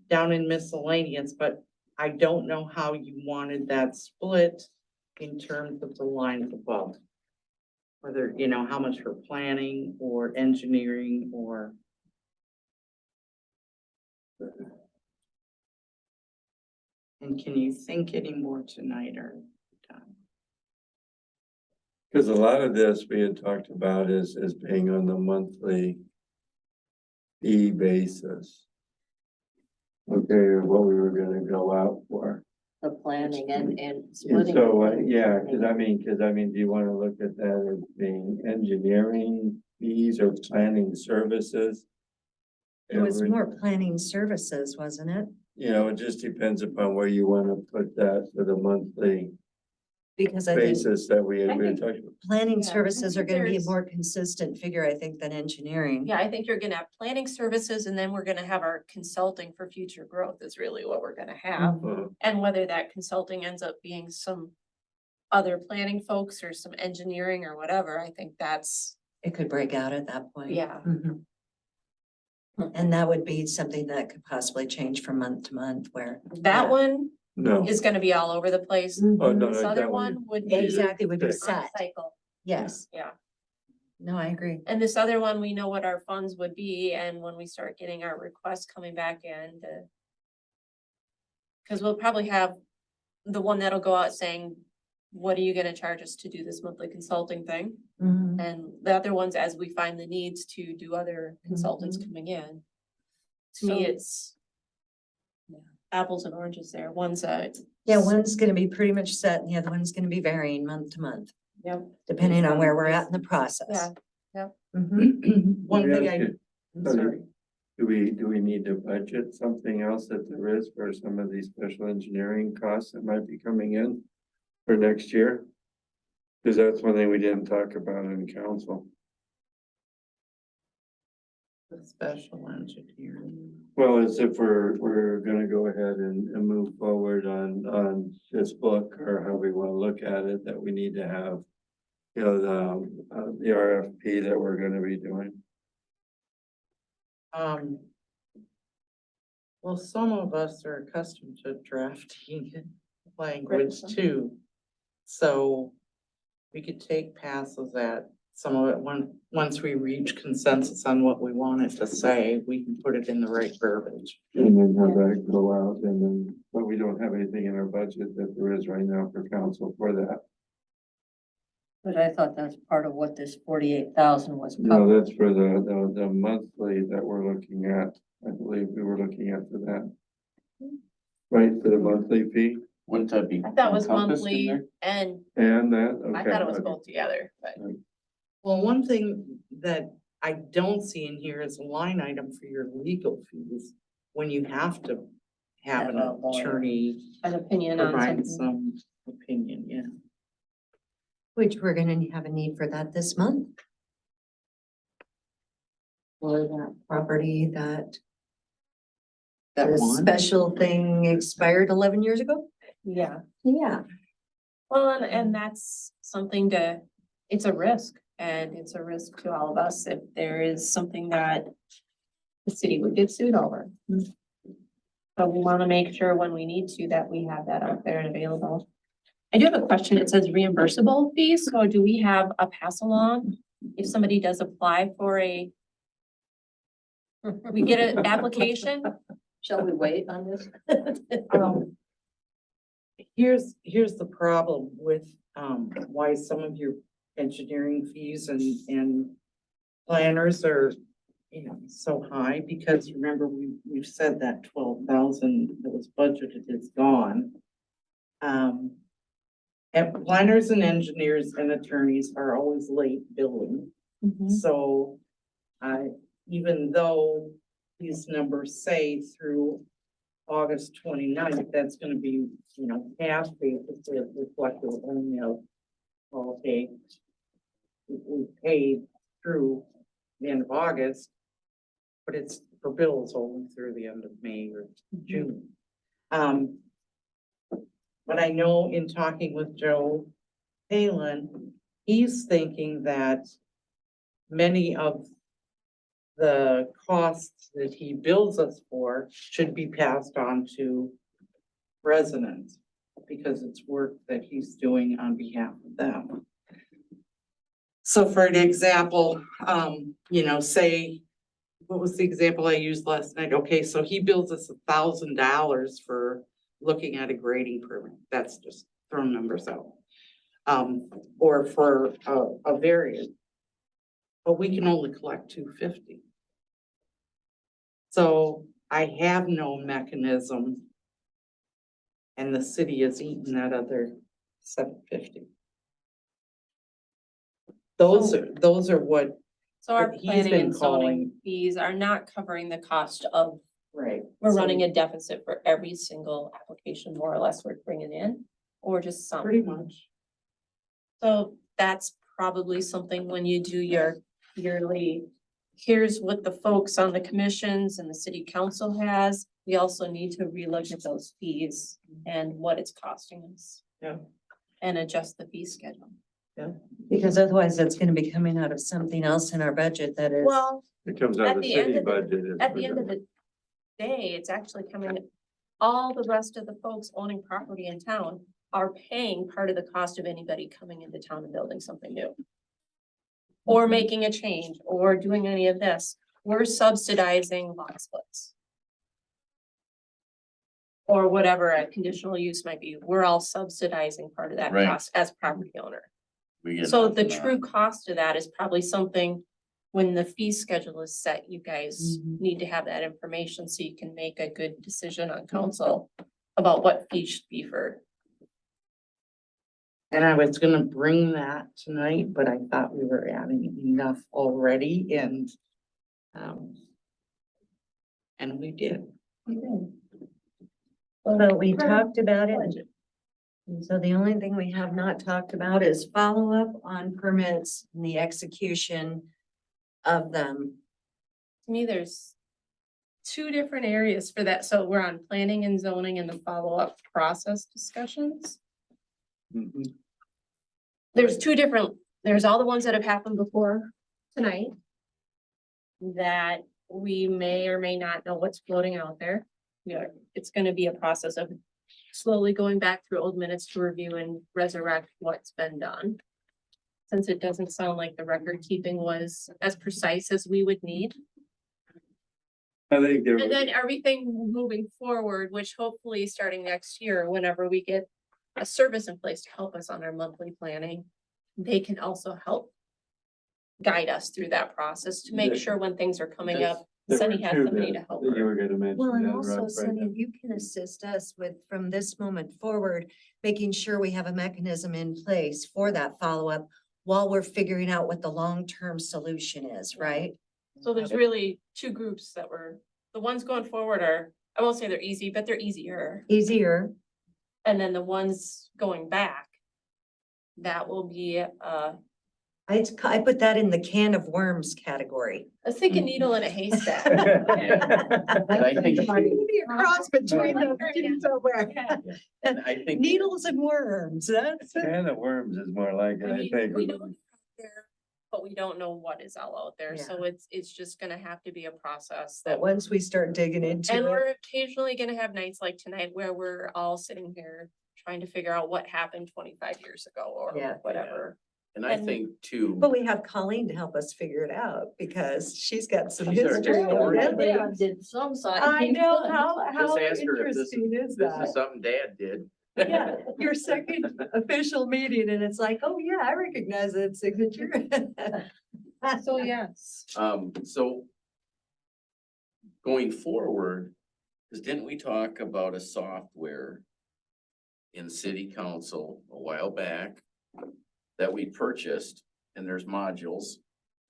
down in miscellaneous, but I don't know how you wanted that split in terms of the lines above. Whether, you know, how much for planning or engineering or. And can you think any more tonight or? Cause a lot of this we had talked about is being on the monthly fee basis. Okay, what we were gonna go out for. The planning and And splitting. so, it. yeah, cause I mean, do you wanna look at that as being engineering fees or planning services? It was Every- more planning services, wasn't it? you know, it just depends upon where you wanna put that for the monthly Because I think basis that we I had think- talked about. planning Yeah, I services are think gonna be a there's- more consistent figure, I think, than engineering. Yeah, I think you're gonna have planning services and then we're gonna have our consulting for future growth is really what we're gonna have. And whether that consulting ends up being some other planning folks or some engineering or whatever, I think that's, It could break out at that point. yeah. Mhm. And that would be something that could possibly change from month to month where. That one No. is gonna be all over the place. Oh, no, This no, other that one would be on Exactly, would be fixed. set. cycle, Yes, yeah. no, I agree. And this other one, we know what our funds would be, and when we start getting our requests coming back in to. Cause we'll probably have the one that'll go out saying, what are you gonna charge us to do this monthly consulting thing? Mhm. And the other ones, as we find the needs to do other consultants coming in. To me, So- it's. Yeah, apples and oranges there, one's Yeah, one's gonna be pretty much set and the other one's gonna be varying month to month, Yep, depending on where we're at in the process. yeah, Mhm. One Let me thing ask I, you, I'm so sorry. do we need to budget something else that there is for some of these special engineering costs that might be coming in for next year? Cause that's one thing we didn't talk about in council. The special engineering. Well, as if we're gonna go ahead and move forward on this book or how we wanna look at it, that we need to have. You know, the RFP that we're gonna be doing. Well, some of us are accustomed to drafting language too. So we could take passes at some of it once we reach consensus on what we want it to say, we can put it in the right verbiage. And then have that go out and then, but we don't have anything in our budget that there is right now for council for that. But I thought that's part of what this 48,000 was No, covered. that's for the monthly that we're looking at. I believe we were looking at for that. Right, for the monthly fee Wouldn't that be I thought it was encompassed in monthly there? and and that, I okay. thought it was okay. both together, but. Well, one thing that I don't see in here is a line item for your legal fees, when you have to have an Have a lawyer. attorney An opinion on provide something. some opinion, yeah. Which we're gonna have a need for that this month. For that property that That the one, special thing expired 11 years ago? Yeah, Yeah. well, and that's something to, it's a risk and it's a risk to all of us if there is something that the city would get sued over. But we want to make sure when we need to that we have that out there and available. I do have a question. It says reimbursable fees. So do we have a pass along if somebody does apply for a, we get an application? Shall we wait on this? here's the problem with, why some of your engineering fees and planners are, you know, so high, because remember, we've said that 12,000 that was budgeted is gone. And planners and engineers and attorneys are always late billing. So, even though these numbers say through August 29th, that's gonna be, you know, half basically reflective only of, okay, we paid through the end of August, but it's for bills only through the end of May or June. But I know in talking with Joe Palin, he's thinking that many of the costs that he bills us for should be passed on to residents, because it's work that he's doing on behalf of them. So for an example, you know, say, what was the example I used last night? Okay, so he bills us $1,000 for looking at a grading permit. That's just throwing numbers out. Or for a variance. But we can only collect $250. So I have no mechanism. And the city is eating that other $750. Those are what, So our But he's planning been and zoning calling- fees are not covering the cost of right, We're running a deficit for every single application, more or less, we're bringing in, or just some. Pretty much. So that's probably something when you do your yearly, here's what the folks on the commissions and the city council has. We also need to relook at those fees and what it's costing us. Yeah. And adjust the fee schedule. Because otherwise it's gonna be coming out of something else in our budget that is. Well, It comes out At of the the end city of the- budget. is at the what end it- of the day, it's actually coming, all the rest of the folks owning property in town are paying part of the cost of anybody coming into town and building something new. Or making a change, or doing any of this. We're subsidizing lot splits. Or whatever a conditional use might be. We're all subsidizing part of that Right. cost as property owner. We get So the nothing on true it. cost of that is probably something, when the fee schedule is set, you guys Mhm. need to have that information so you can make a good decision on council about what fee should be for. And I was gonna bring that tonight, but I thought we were adding enough already and we did. But we talked about it. And so the only thing we have not talked about is follow-up on permits and the execution of them. To me, there's two different areas for that. So we're on planning and zoning and the follow-up process discussions. Mhm. There's two different, there's all the ones that have happened before tonight that we may or may not know what's floating out there. Yeah, it's gonna be a process of slowly going back through old minutes to review and resurrect what's been done. Since it doesn't sound like the record keeping was as precise as we would need. I think there. And then everything moving forward, which hopefully starting next year, whenever we get a service in place to help us on our monthly planning, they can also help guide us through that process to make Yeah. sure when things are coming Does- up, there Sunny were has two somebody that- to help that You her. were gonna mention. Well, and that, also, Rob, Sunny, right you can assist us with, from this moment forward, making sure we have a mechanism in place for that follow-up while we're figuring out what the long-term solution is, right? So there's really two groups that were, the ones going forward are, I won't say they're easy, but they're easier. Easier. And then the ones going back, that will be, I put that in the can of worms category. I was thinking needle in a haystack. And I think, Maybe a cross between those two somewhere. and I think. Needles and worms, that's. Can of worms is more like it, I I mean, think. we know what's out there, but we don't know what is all out there, so it's just gonna have to be a process But that. once we start digging And into it, we're occasionally gonna have nights like tonight where we're all sitting here trying to figure out what happened 25 years ago or Yeah. whatever. And I think too, but we have Colleen to help us figure it out because she's got some She's our history. historian. evidently. Yeah, did some side. I know, how just ask her if this interesting is this that? is something Dad did. Yeah, your second official meeting and it's like, oh yeah, I recognize that signature. So yes, So going forward, because didn't we talk about a software in city council a while back that we purchased, and there's modules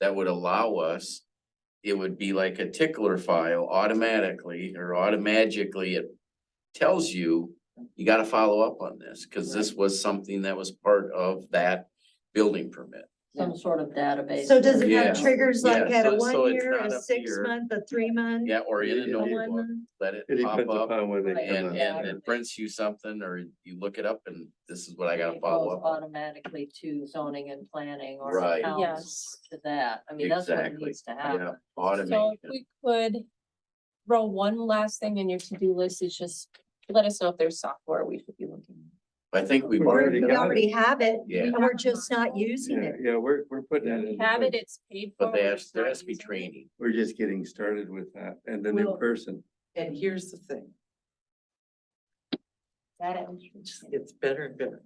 that would allow us, it would be like a tickler file automatically or automatically it tells you, you gotta follow up on this, because this was something that was part of that building permit. Some sort of database. So does it Yeah. have triggers like Yeah, at a so- so 1 it's year, not a up 6 here. month, a 3 month? Yeah, or in a Yeah. A 1 notebook, month? let it It pop depends up. upon when they Right, come And, up. and it prints you something, or you look it up and this is what I gotta It follow goes up on. automatically to zoning and planning or Right. council Yes. or to that. I mean, that's what Exactly. needs to Yeah, happen. so if automation. we could throw one last thing in your to-do list is just let us know if there's software we should be looking at. I think we've We've already We got got already it, have it yeah, and we're just not using Yeah, it. yeah, we're putting that We in. have it, it's paid for. but we're there just not has to be using it. training. We're just getting started with that and the new Well- person. And here's the thing, That is- it just gets better and better.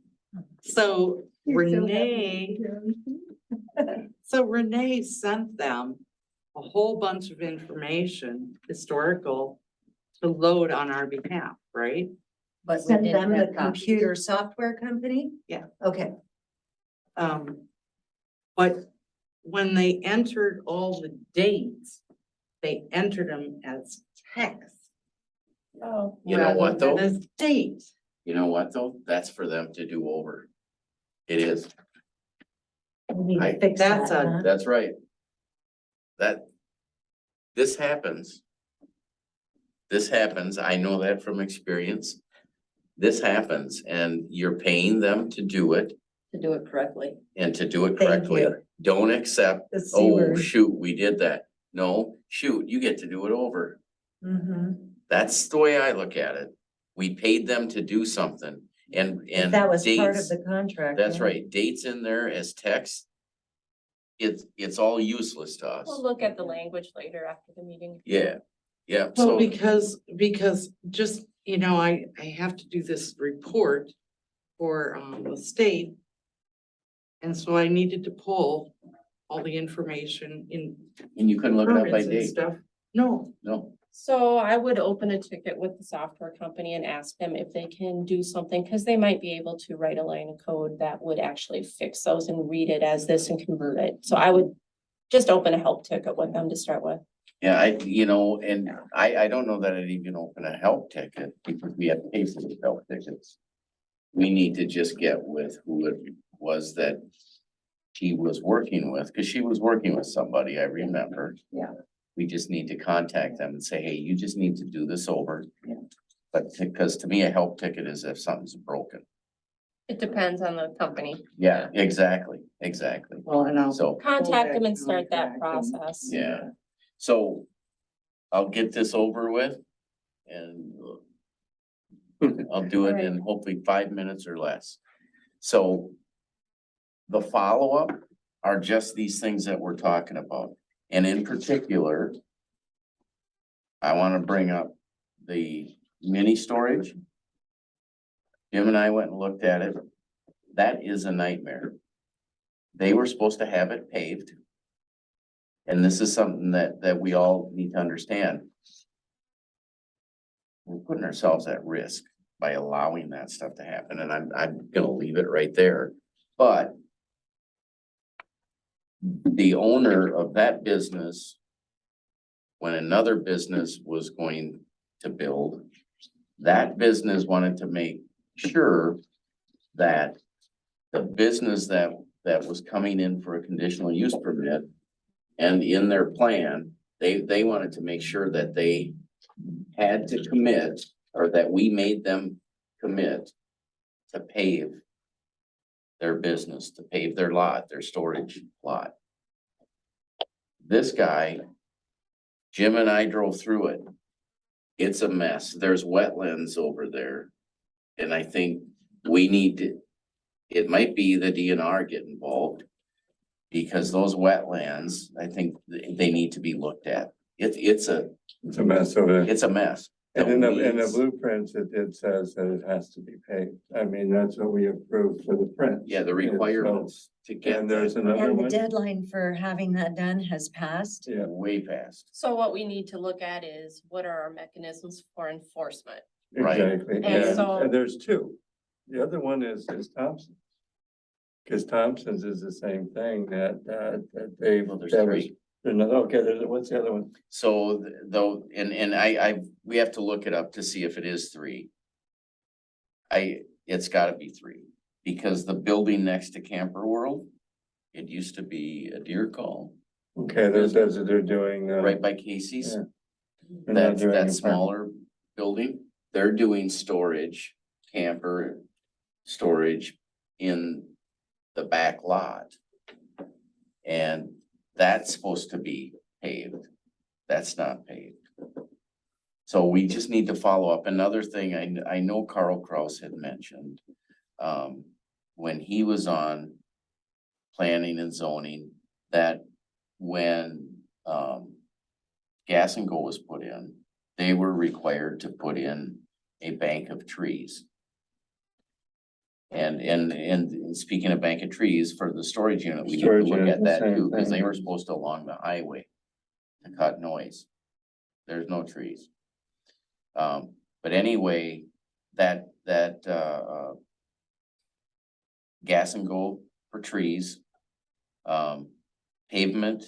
So Renee sent them a whole bunch of information, historical, to load on our behalf, right? But we Send didn't them the have copies. computer software company? Yeah. Okay. But when they entered all the dates, they entered them as text. Oh, You know what, though? rather than a date. You know what, though? That's for them to do over. It is. We need I- to fix that's that, a- huh? That's right. This happens. This happens. I know that from experience. This happens and you're paying them to do it To do it correctly. and to do it Thank correctly. you. Don't accept, The C oh, word. shoot, we did that. No, shoot, you get to do it over. Mhm. That's the way I look at it. We paid them to do something and If that was part of dates. the contract. That's yeah. right. Dates in there as text. It's all useless to us. we'll look at the language later after the meeting. Yeah, yeah. Well, So, because just, you know, I have to do this report for, the state. And so I needed to pull all the information in and you couldn't look it up by permits and date. stuff. No, No, So I would open a ticket with the software company and ask them if they can do something, because they might be able to write a line of code that would actually fix those and read it as this and convert it. So I would just open a help ticket with them to start with. yeah, and I don't know that I'd even open a help ticket because we have to pay for the help tickets. We need to just get with who it was that she was working with, because she was working with somebody, I remember. Yeah. We just need to contact them and say, hey, you just need to do this over. Yeah. But because to me, a help ticket is if something's broken. It depends on the company. Yeah, exactly. well, and I'll. So, Contact them and Full start that background and- process. yeah, so I'll get this over with and I'll do it in hopefully 5 minutes or less. So the follow-up are just these things that we're talking about. And in particular, I want to bring up the mini storage. Jim and I went and looked at it. That is a nightmare. They were supposed to have it paved. And this is something that we all need to understand. We're putting ourselves at risk by allowing that stuff to happen, and I'm gonna leave it right there. But the owner of that business, when another business was going to build, that business wanted to make sure that the business that was coming in for a conditional use permit and in their plan, they wanted to make sure that they had to commit, or that we made them commit to pave their business, to pave their lot, their storage lot. This guy, Jim and I drove through it. It's a mess. There's wetlands over there. And I think we need to, it might be the DNR get involved. Because those wetlands, I think they need to be looked at. It's a mess over there. it's a mess. And in the weeds- blueprints, it says that it has to be paved. I mean, that's what we approved for the print. Yeah, the requirements to get And there's that another And the one. deadline for having that done has passed. Yeah, way past. So what we need to look at is what are our mechanisms for enforcement? Right. exactly. And And so- and there's two. The other one is Thompson. Because Thompson's is the same thing that they. Well, there's that was- three. There's another, okay, what's the other one? So though, and we have to look it up to see if it is three. It's gotta be three, because the building next to Camper World, it used to be a deer call, Okay, those that they're doing. right by Casey's. yeah. They're not doing That any smaller building, they're doing storage, camper storage in the back lot. And that's supposed to be paved. That's not paved. So we just need to follow up. Another thing, I know Carl Kraus had mentioned, when he was on planning and zoning, that when, Gas and Go was put in, they were required to put in a bank of trees. And speaking of bank of trees, for the storage unit, we need to Storage look unit, at the that same too, because they thing. were supposed to along the highway to cut noise. There's no trees. But anyway, that Gas and Go for trees, pavement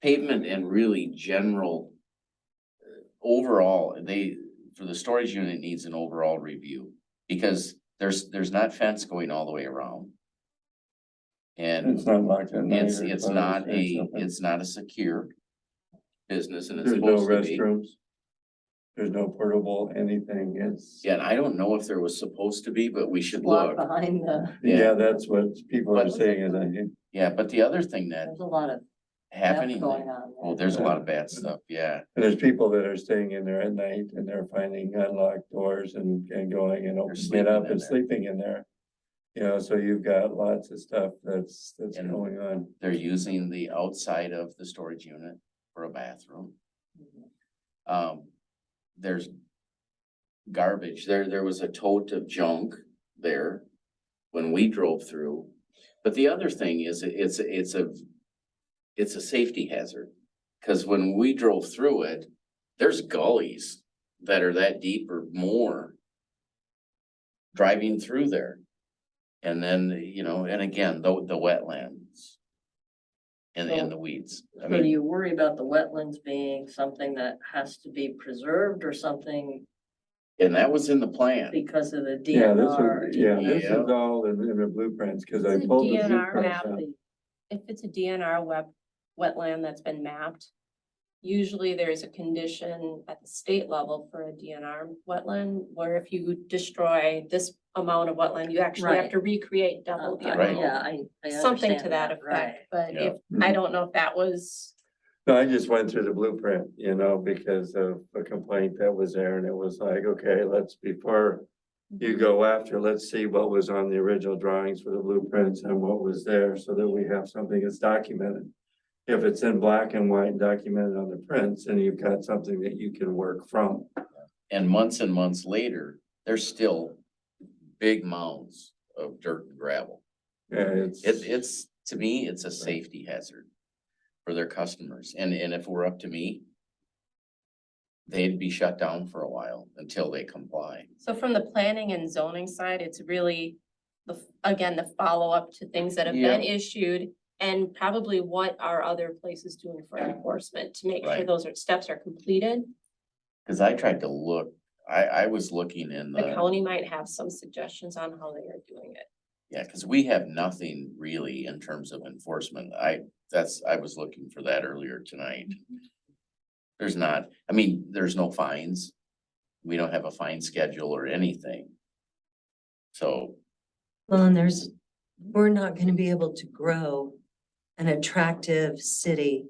and really general, overall, for the storage unit needs an overall review, because there's not fence going all the way around. And It's not locked at night. it's, or it's closed not or a, something. it's not a secure business, and it's There's no supposed to be. restrooms. There's no portable anything. It's, Yeah, and I don't know if there was supposed to be, but we should Lock look. behind the, yeah, that's what people are But- saying is that. Yeah, but the other thing that there's a lot of stuff happening, going on oh, there. there's a lot of bad stuff, yeah. And there's people that are staying in there at night and they're finding unlocked doors and going and opening it sleeping up in and there. sleeping in there. You know, so you've got lots of stuff that's And- going on. They're using the outside of the storage unit for a bathroom. There's garbage. There was a tote of junk there when we drove through. But the other thing is, it's a safety hazard. Cause when we drove through it, there's gullies that are that deep or more driving through there. And then, you know, and again, the wetlands and the weeds. I So do mean, you worry about the wetlands being something that has to be preserved or something and that was in the plan. because of the Yeah, this DNR? is, yeah, this is Yeah. all in the blueprints, cause I It's a pulled the DNR blueprints map. out. If it's a DNR wetland that's been mapped, usually there's a condition at the state level for a DNR wetland, where if you destroy this amount of wetland, you actually have Right. to recreate double the Right. amount. Yeah, I Something to understand that right. effect, but Yeah. if, I don't know if that was, No, I just went through the blueprint, you know, because of a complaint that was there and it was like, okay, before you go after, let's see what was on the original drawings for the blueprints and what was there so that we have something that's documented. If it's in black and white and documented on the prints, and you've got something that you can work from. And months later, there's still big mounds of dirt and gravel. Yeah, It's, to me, it's a safety hazard for their customers. And if it were up to me, they'd be shut down for a while until they comply. so from the planning and zoning side, it's really again, the follow-up to things that have been issued and probably what are other places doing for enforcement to make sure Right. those steps are completed. Cause I tried to look, I was looking in The the, county might have some suggestions on how they are doing it. yeah, cause we have nothing really in terms of enforcement. I was looking for that earlier tonight. There's not, I mean, there's no fines. We don't have a fine schedule or anything. So, Well, and we're not gonna be able to grow an attractive city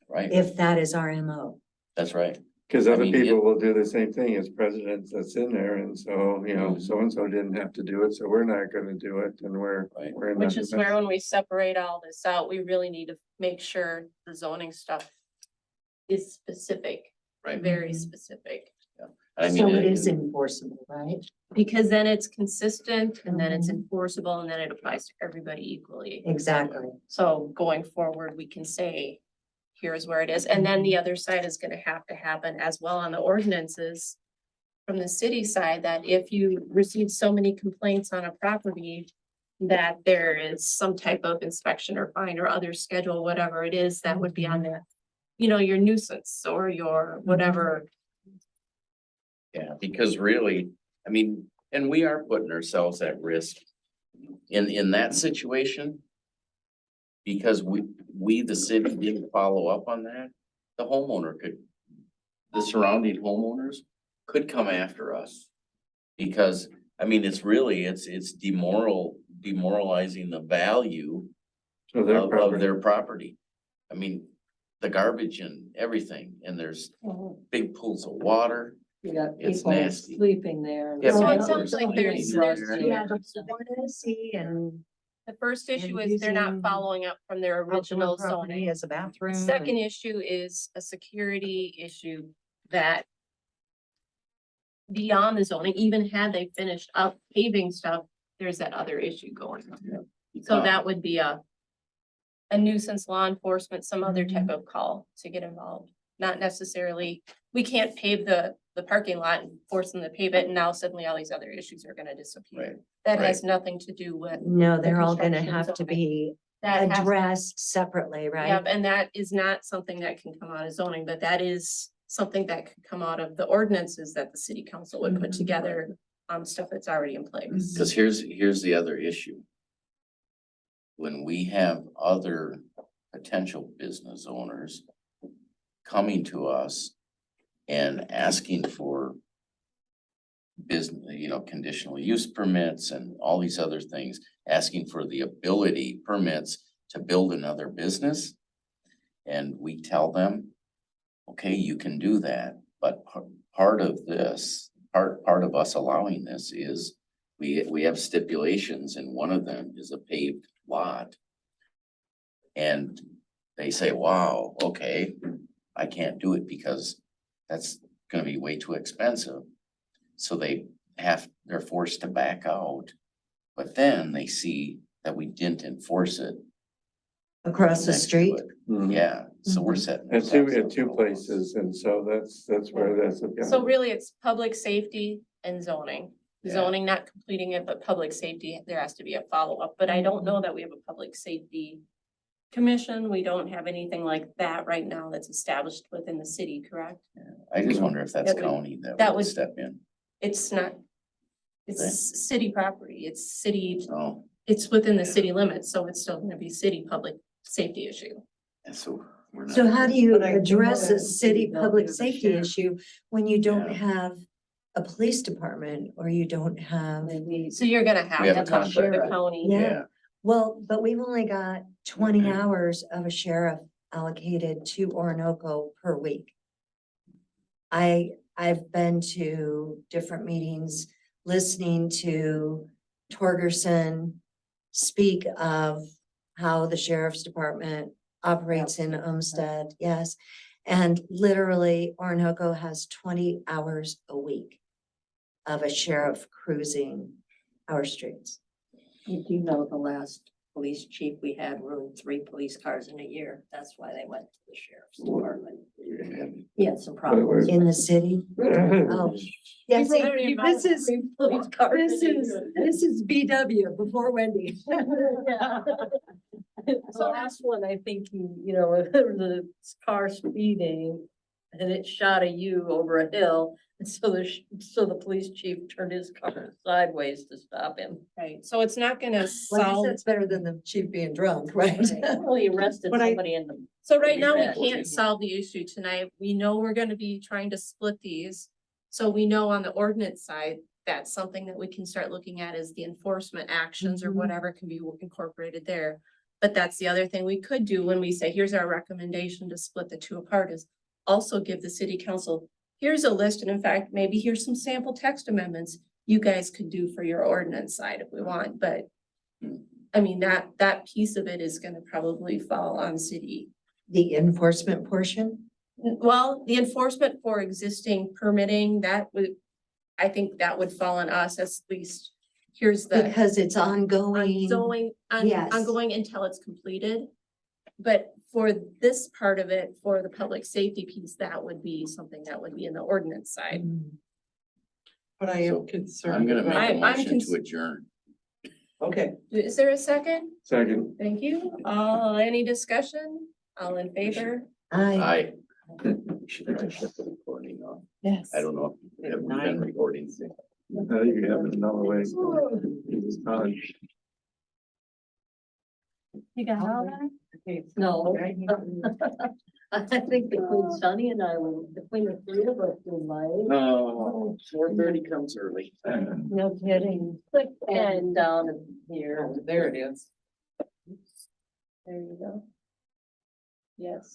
right, if that is our MO. that's right. Cause I other mean, people will do the same thing as presidents that's in there, and so, you know, so-and-so didn't have to do it, so we're not gonna do it, and we're Right. in Which that is mess. where when we separate all this out, we really need to make sure the zoning stuff is specific, Right. very specific. I So mean, it is enforceable, right? Because then it's consistent and then it's enforceable and then it applies to everybody equally. Exactly. So going forward, we can say, here's where it is. And then the other side is gonna have to happen as well on the ordinances from the city side, that if you receive so many complaints on a property, that there is some type of inspection or fine or other schedule, whatever it is, that would be on the, you know, your nuisance or your whatever. yeah, because really, I mean, and we are putting ourselves at risk in that situation. Because we, the city, didn't follow up on that, the surrounding homeowners could come after us. Because, I mean, it's demoralizing the value So their of property, their property. I mean, the garbage and everything, and there's big pools of water. You got It's people nasty. sleeping there. Yeah, So it but sounds like there's, And the first issue is they're not using following up from their original outdoor property zoning. as a bathroom. Second issue is a security issue that beyond the zoning, even had they finished up paving stuff, there's that other issue going on. So that would be a nuisance law enforcement, some other type of call to get involved. Not necessarily, we can't pave the parking lot and force them to pave it, and now suddenly all these other issues are gonna disappear. Right. That has nothing to do with, No, they're all gonna construction have to zoning. be that has, addressed separately, right? yep, and that is not something that can come out of zoning, but that is something that could come out of the ordinances that the city council would put together on stuff that's already in place. Cause here's the other issue. When we have other potential business owners coming to us and asking for business, conditional use permits and all these other things, asking for the ability permits to build another business. And we tell them, okay, you can do that, but part of this, part of us allowing this is we have stipulations, and one of them is a paved lot. And they say, wow, okay, I can't do it because that's gonna be way too expensive. So they're forced to back out, but then they see that we didn't enforce it. Across the next to street. it. Yeah, so we're Mhm. setting. At ourselves up two for a loss. places, and so that's where that's. So really, it's public safety and zoning. Yeah. Zoning not completing it, but public safety, there has to be a follow-up, but I don't know that we have a public safety commission. We don't have anything like that right now that's established within the city, correct? I just wonder if that's That would- county that that would would- step in. It's not, it's city property, it's city, So, it's within the city limits, so it's still gonna be city public safety issue. and so we're not. So how do you But I think address a that city would be public the safety sheriff. issue when you don't Yeah. have a police department or you don't have? Maybe So you're gonna have We have to a talk with the contract. county. Yeah. Well, but we've only got 20 Mhm. hours of a sheriff allocated to Orinoco per week. I've been to different meetings, listening to Torgerson speak of how the sheriff's department operates in Umstead, yes. And literally Orinoco has 20 hours a week of a sheriff cruising our streets. You do know the last police chief we had rode 3 police cars in a year. That's why they went to the sheriff's department. He had some problems. In the city? Oh, yes, I don't even know. this is, Police cars. this is BW before Wendy. Yeah. The last one, I think the car speeding and it shot a U over a hill. And so the police chief turned his car sideways to stop him. Right, so it's not gonna Well, solve, that's better than the chief being drunk, right? Well, he arrested But I- somebody in the. so right now, Yeah. we can't solve the issue tonight. We know we're gonna be trying to split these. So we know on the ordinance side, that's something that we can start looking at as the enforcement actions or Mhm. whatever can be incorporated there. But that's the other thing we could do when we say, here's our recommendation to split the two apart, is also give the city council, here's a list, and in fact, maybe here's some sample text amendments you guys could do for your ordinance side if we want, but I mean, that piece of it is gonna probably fall on city. The enforcement portion? Well, the enforcement for existing permitting, I think that would fall on us as least, here's the Because it's ongoing. Yes. ongoing until it's completed. But for this part of it, for the public safety piece, that would be something that would be in the ordinance side. But I So, am concerned. I'm gonna make I- a I'm motion cons- to adjourn. Okay. Is there a second? Second. Thank you. Any discussion? All in favor? I, Should have shut the recording off. Yes. I don't know if we've been recording. Now you have another way. It's time. You got all that? No. I think between Sonny and I, between the 3 of us, we might. No, 4:30 comes early. No kidding. Click and down here. There it is. There you go. Yes.